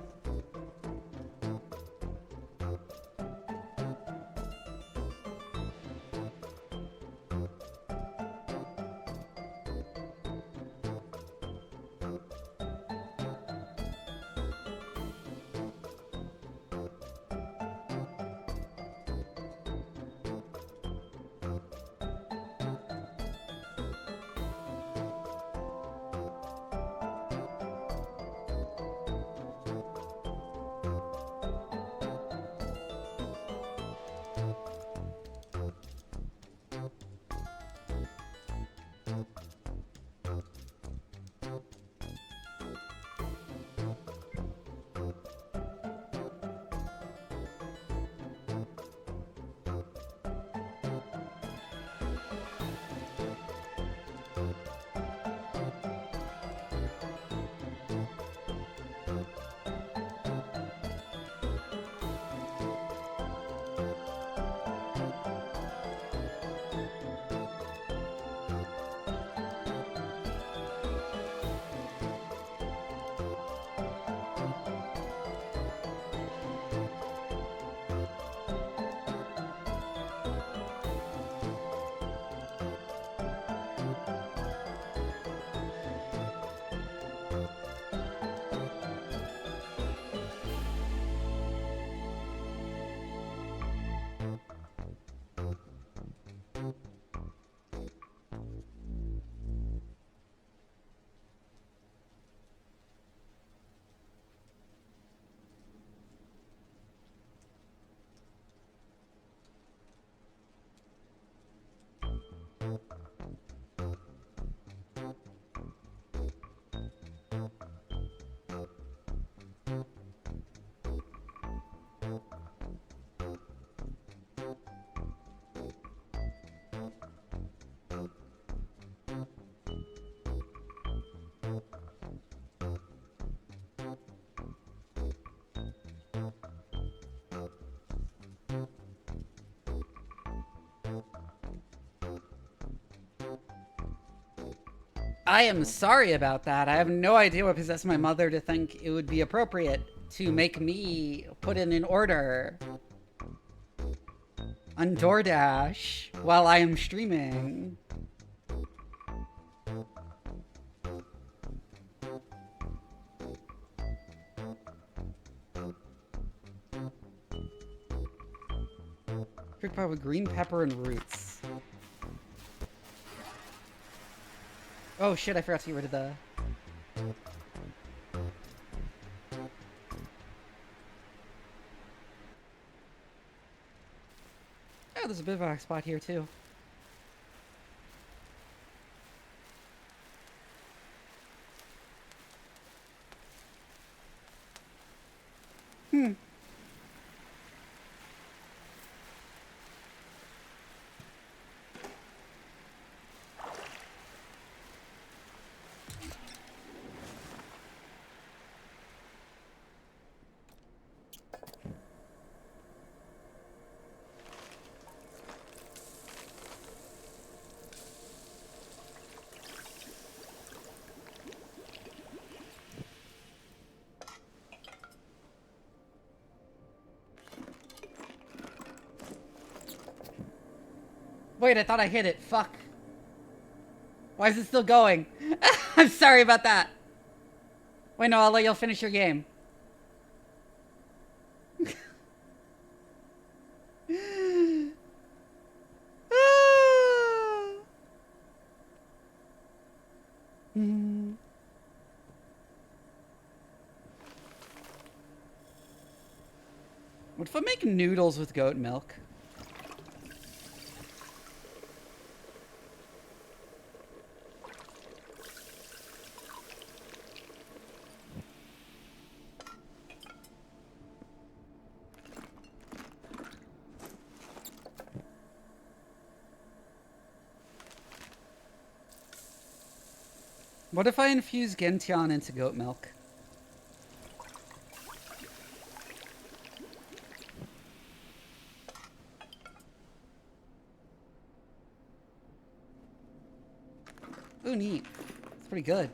I am sorry about that. I have no idea what possessed my mother to think it would be appropriate to make me put in an order on DoorDash while I am streaming. Fruit pie with green pepper and roots. Oh shit, I forgot to get rid of the... Oh, there's a bivouac spot here too. Wait, I thought I hit it. Fuck. Why is it still going? I'm sorry about that. Wait, no, I'll let y'all finish your game. What if I make noodles with goat milk? What if I infuse Gentian into goat milk? Ooh, neat. It's pretty good.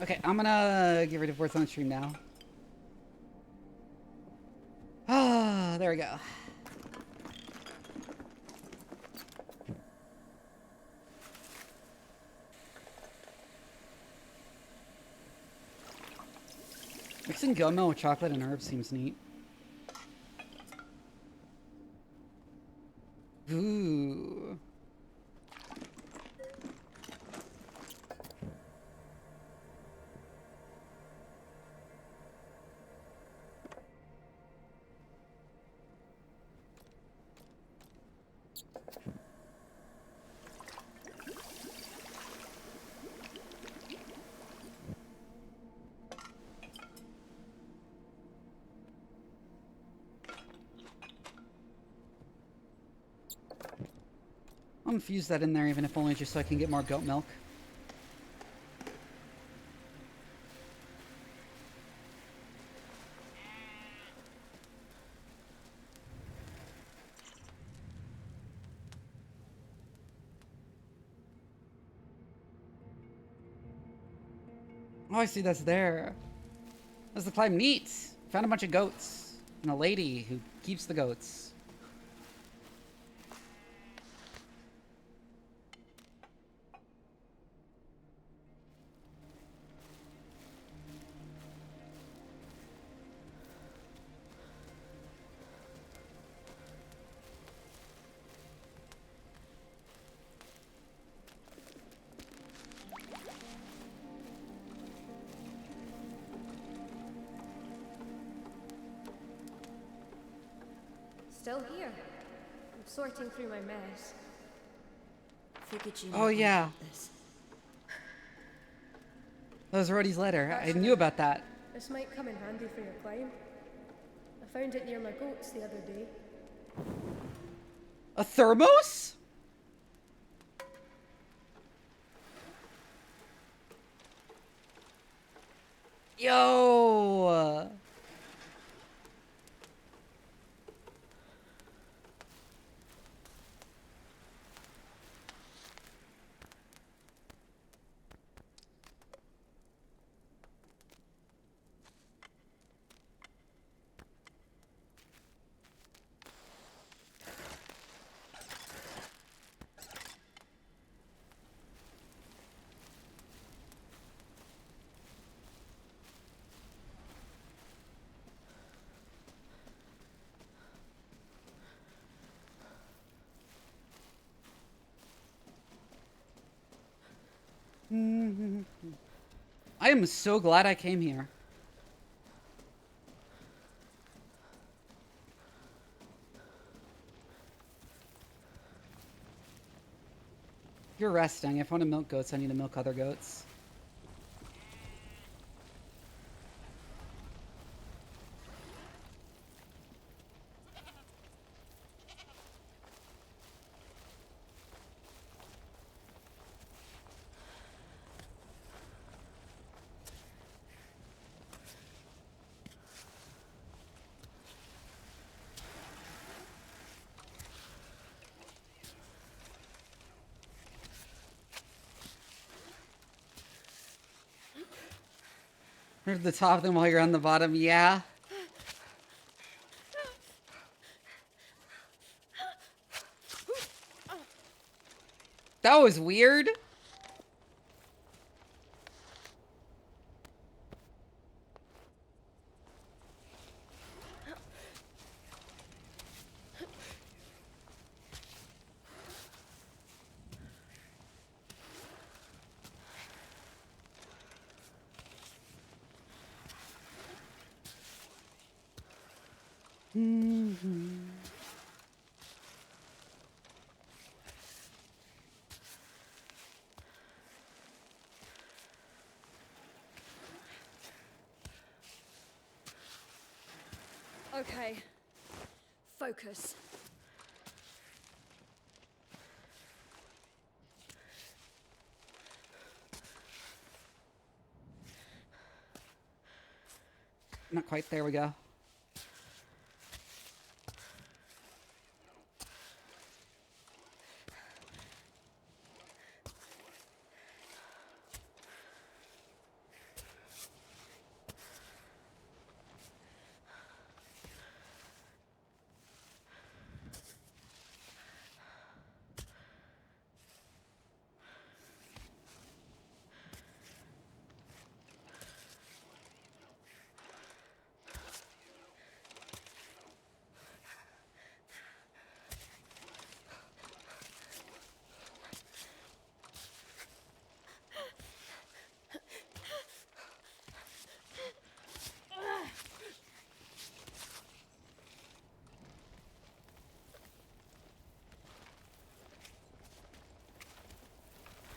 Okay, I'm gonna get rid of what's on stream now. Ah, there we go. Mixing goat milk with chocolate and herbs seems neat. Ooh. I'll infuse that in there, even if only just so I can get more goat milk. Oh, I see that's there. That's the climb. Neat! Found a bunch of goats. And a lady who keeps the goats. Still here. I'm sorting through my mess. Figured you Oh, might yeah. want this. That was Rhodey's letter. I Actually, knew about that. This might come in handy for your climb. I found it near my goats the other day. A thermos? Yo! I am so glad I came here. You're resting. If I want to milk goats, I need to milk other goats. You're at the top, then while you're on the bottom, yeah. That was weird. Okay, Focus. Not quite. There we go.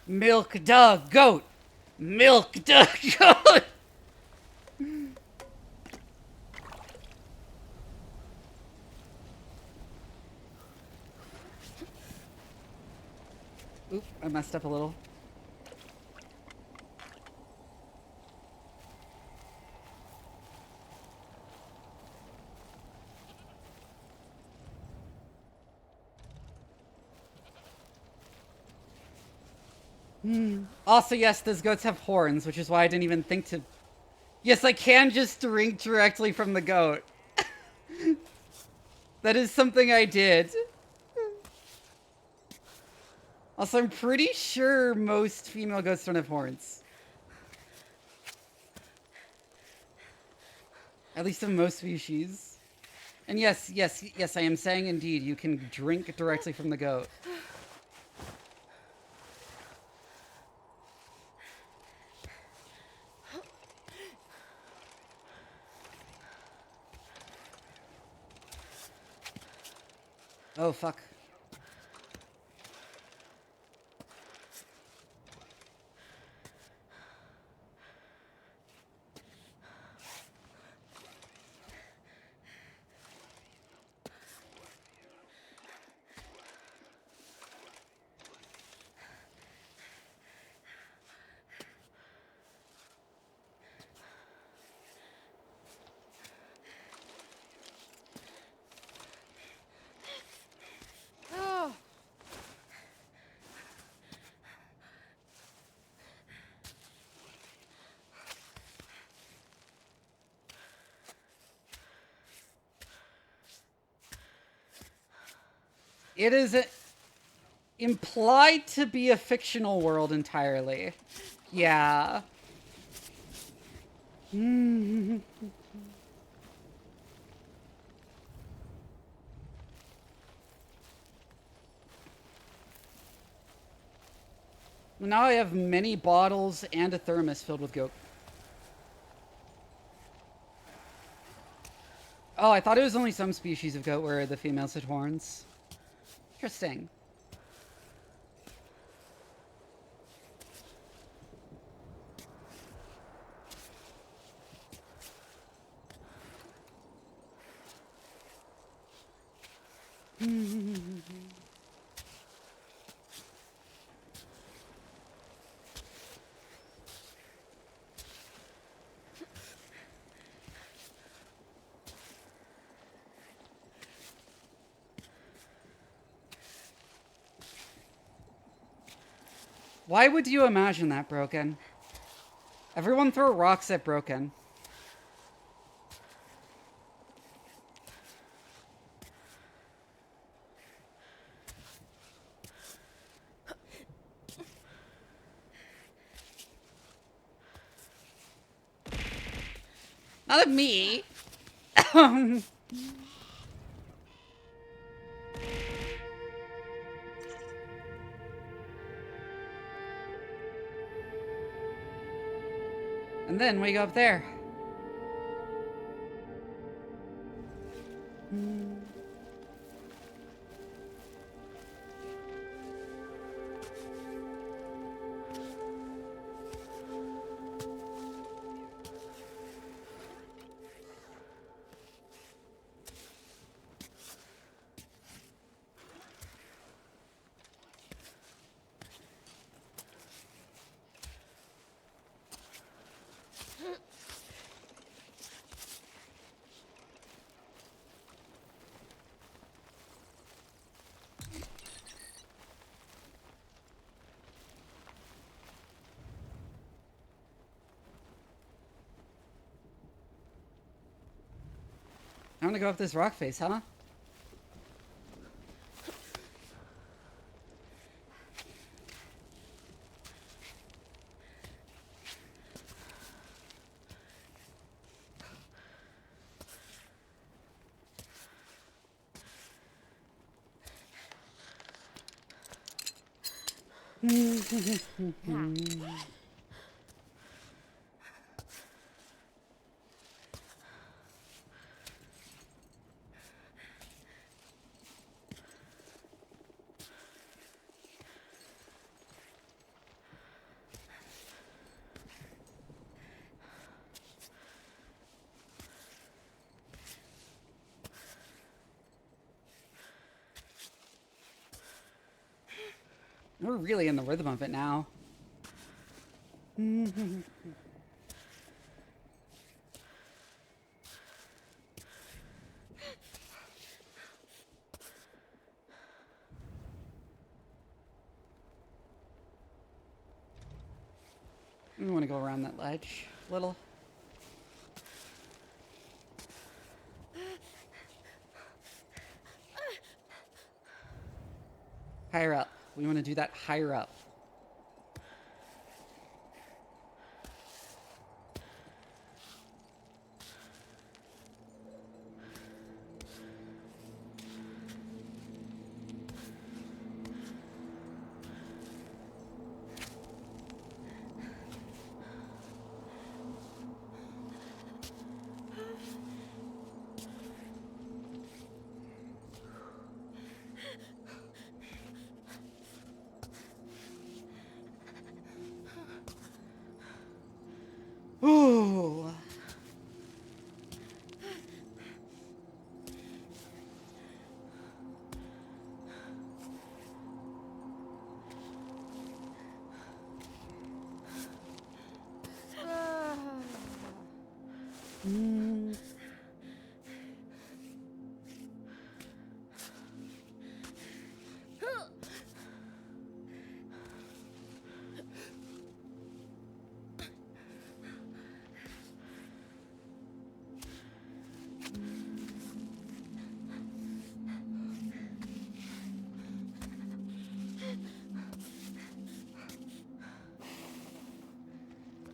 Milk the goat! Milk the goat! Oop, I messed up a little. Also, yes, those goats have horns, which is why I didn't even think to... Yes, I can just drink directly from the goat. That is something I did. Also, I'm pretty sure most female goats don't have horns. At least in most species. And yes, I am saying indeed, you can drink directly from the goat. Oh, fuck. It is implied to be a fictional world entirely. Yeah. Now I have many bottles and a thermos filled with goat. Oh, I thought it was only some species of goat where the females had horns. Interesting. Why would you imagine that, Broken? Everyone throw rocks at Broken. Not at me. And then we go up there. Time to go up this rock face, huh? We're really in the rhythm of it now. We want to go around that ledge a little. Higher up. We want to do that higher up. Ooh.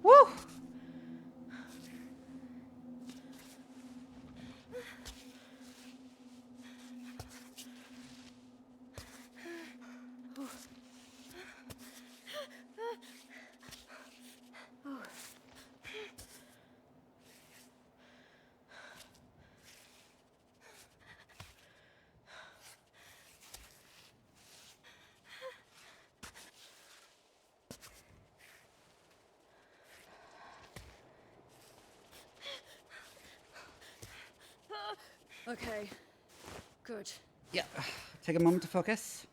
Woo! Okay. Good. Yeah. Take a moment to focus.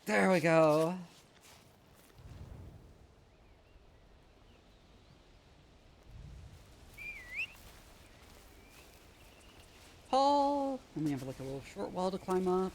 There we go. Paul. And we have like a little short wall to climb up.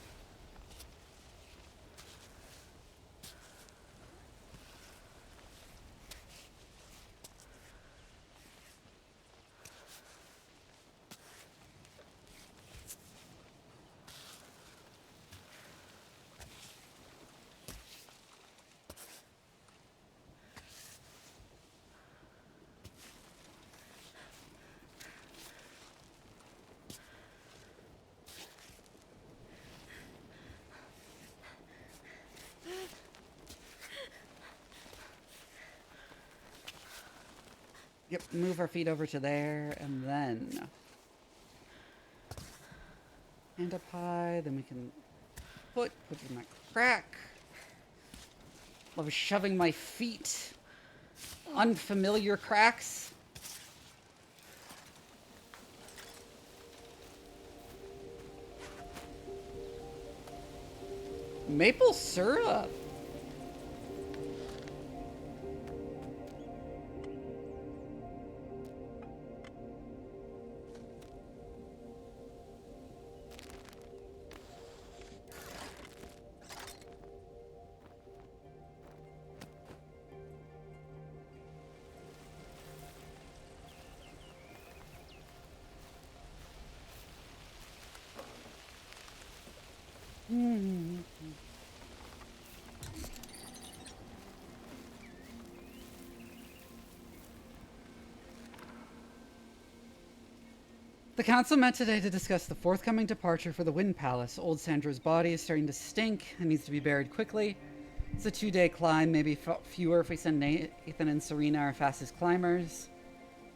Yep, move our feet over to there, and then hand up high, then we can put in that crack. Love shoving my feet unfamiliar cracks. Maple syrup. The council met today to discuss the forthcoming departure for the Wind Palace. Old Sandra's body is starting to stink and needs to be buried quickly. It's a 2-day climb, maybe fewer if we send Nathan and Serena, our fastest climbers.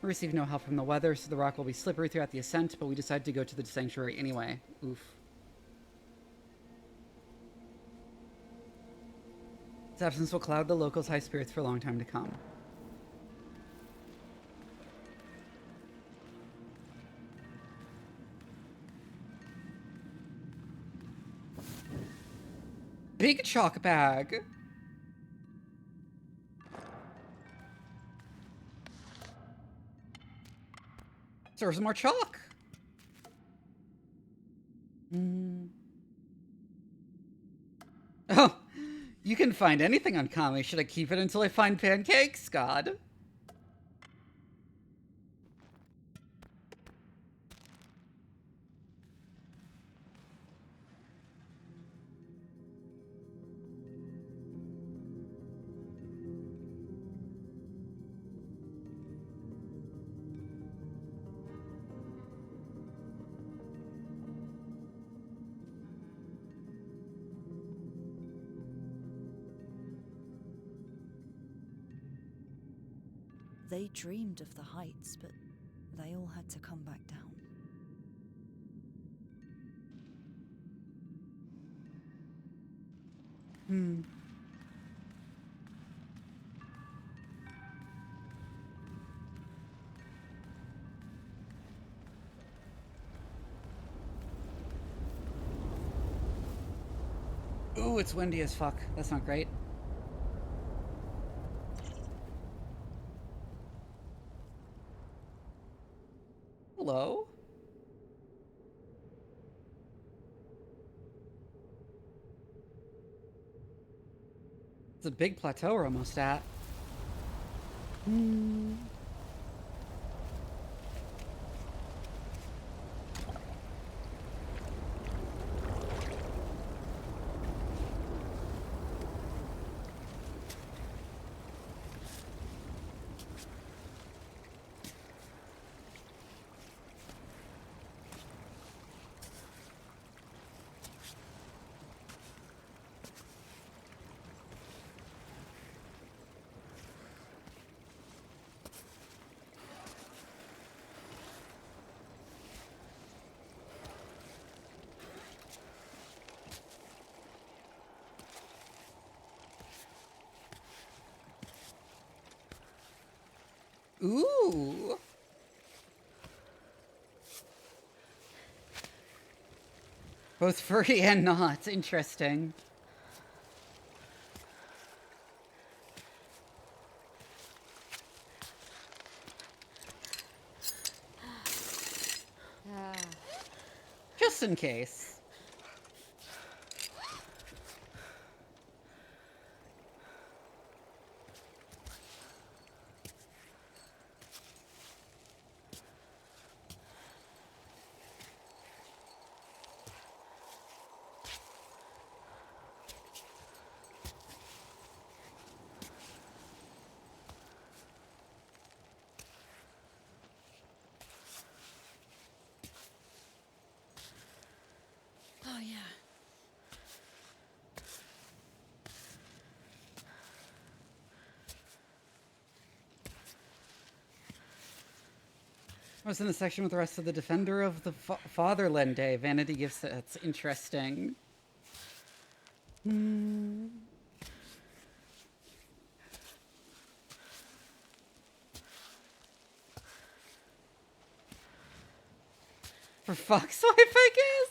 We receive no help from the weather, so the rock will be slippery throughout the ascent, but we decided to go to the sanctuary anyway. Oof. His absence will cloud the locals' high spirits for a long time to come. Big chalk bag. Serves more chalk. Oh, you can find anything on Kami. Should I keep it until I find pancakes? God. They dreamed of the heights, but they all had to come back down. Ooh, it's windy as fuck. That's not great. Hello? It's a big plateau we're almost at. Ooh. Both furry and not. Interesting. Just in case. I was in the section with the rest of the Defender of the Fatherland Day. Vanity gift sets. Interesting. For fuck's life, I guess.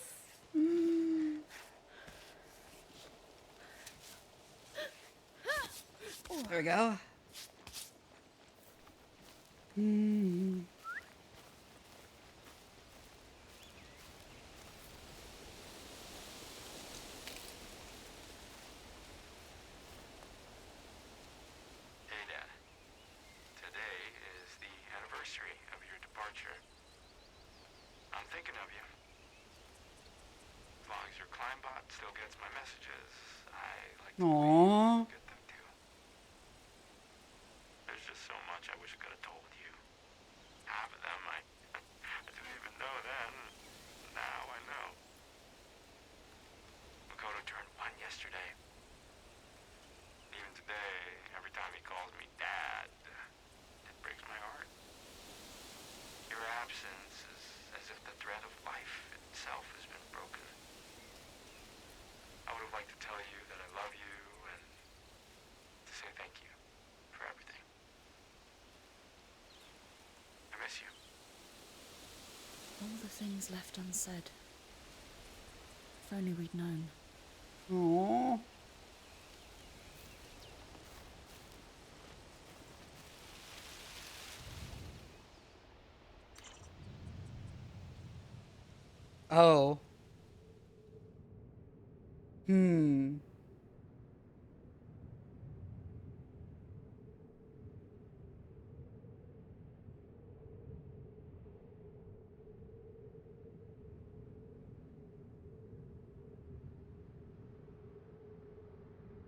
There we go. Hey, Dad. Today is the anniversary of your departure. I'm thinking of you. As long as your Climbot still gets my messages, I like to Aww. get them too. There's just so much I wish I could have told you. Half of them I didn't even know then. Now I know. Makoto turned 1 yesterday. Even today, every time he calls me Dad, it breaks my heart. Your absence is as if the thread of life itself has been broken. I would have liked to tell you that I love you and to say thank you for everything. I miss you. All the things left unsaid. If only we'd known. Aww. Oh.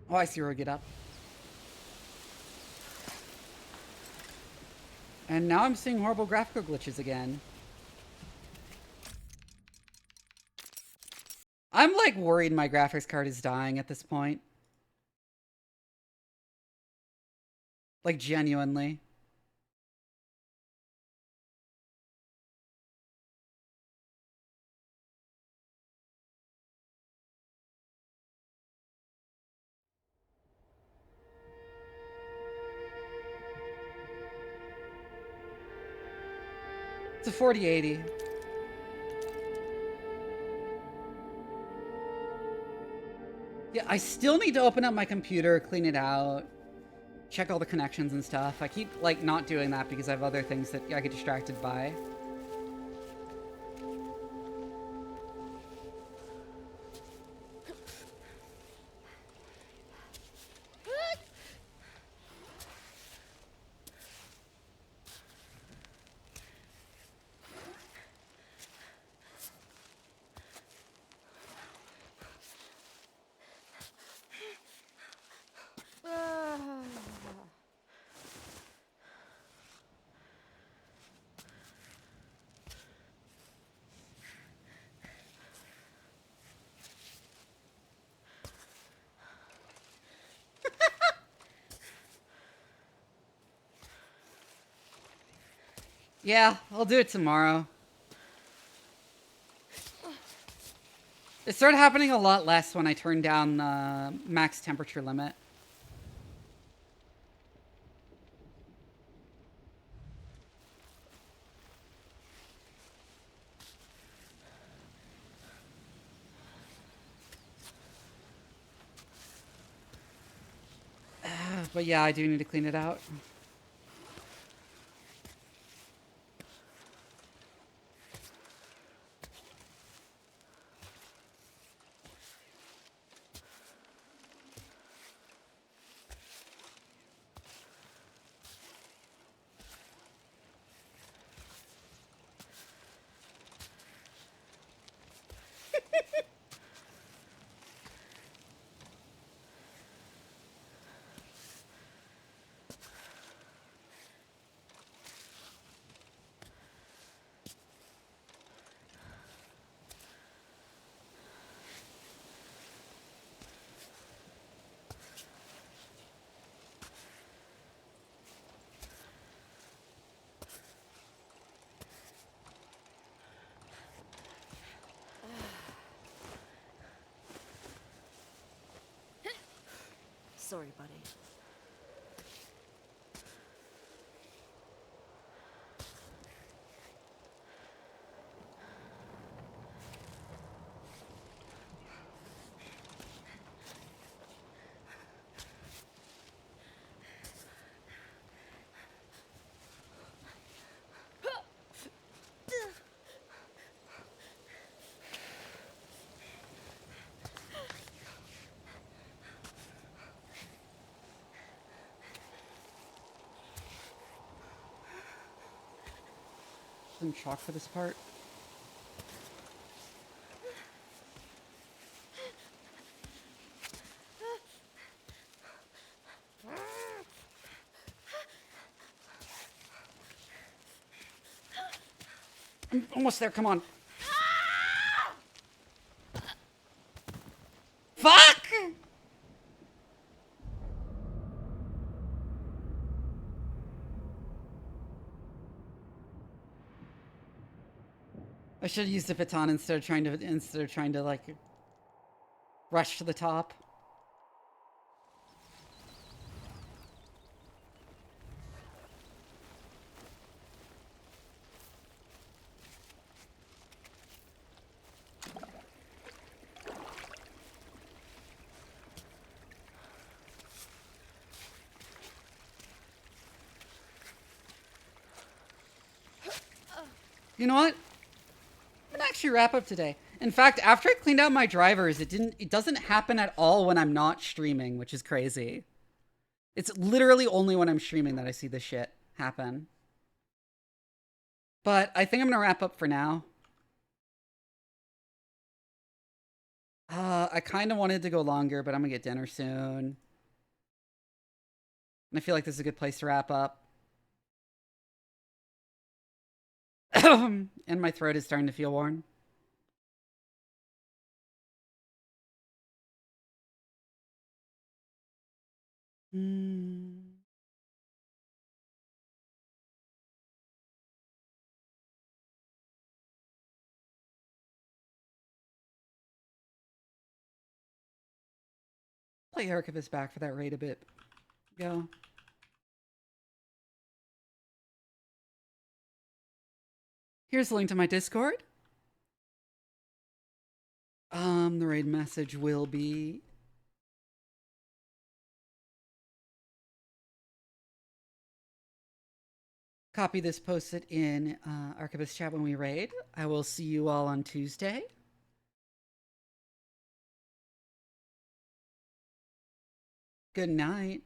Oh, I see her get up. And now I'm seeing horrible graphical glitches again. I'm like worried my graphics card is dying at this point. Like genuinely. It's a 4080. Yeah, I still need to open up my computer, clean it out, check all the connections and stuff. I keep, like, not doing that because I have other things that I get distracted by. Yeah, I'll do it tomorrow. It started happening a lot less when I turned down the max temperature limit. But yeah, I do need to clean it out. Sorry, buddy. Some chalk for this part. I'm almost there, come on. Fuck! I should have used the baton instead of trying to like rush to the top. You know what? I'm gonna actually wrap up today. In fact, after I cleaned out my drivers, it doesn't happen at all when I'm not streaming, which is crazy. It's literally only when I'm streaming that I see this shit happen. But I think I'm gonna wrap up for now. I kind of wanted to go longer, but I'm gonna get dinner soon. And I feel like this is a good place to wrap up. And my throat is starting to feel worn. Play Archivist back for that raid a bit. Go. Here's the link to my Discord. The raid message will be... Copy this, post it in Archivist chat when we raid. I will see you all on Tuesday. Good night.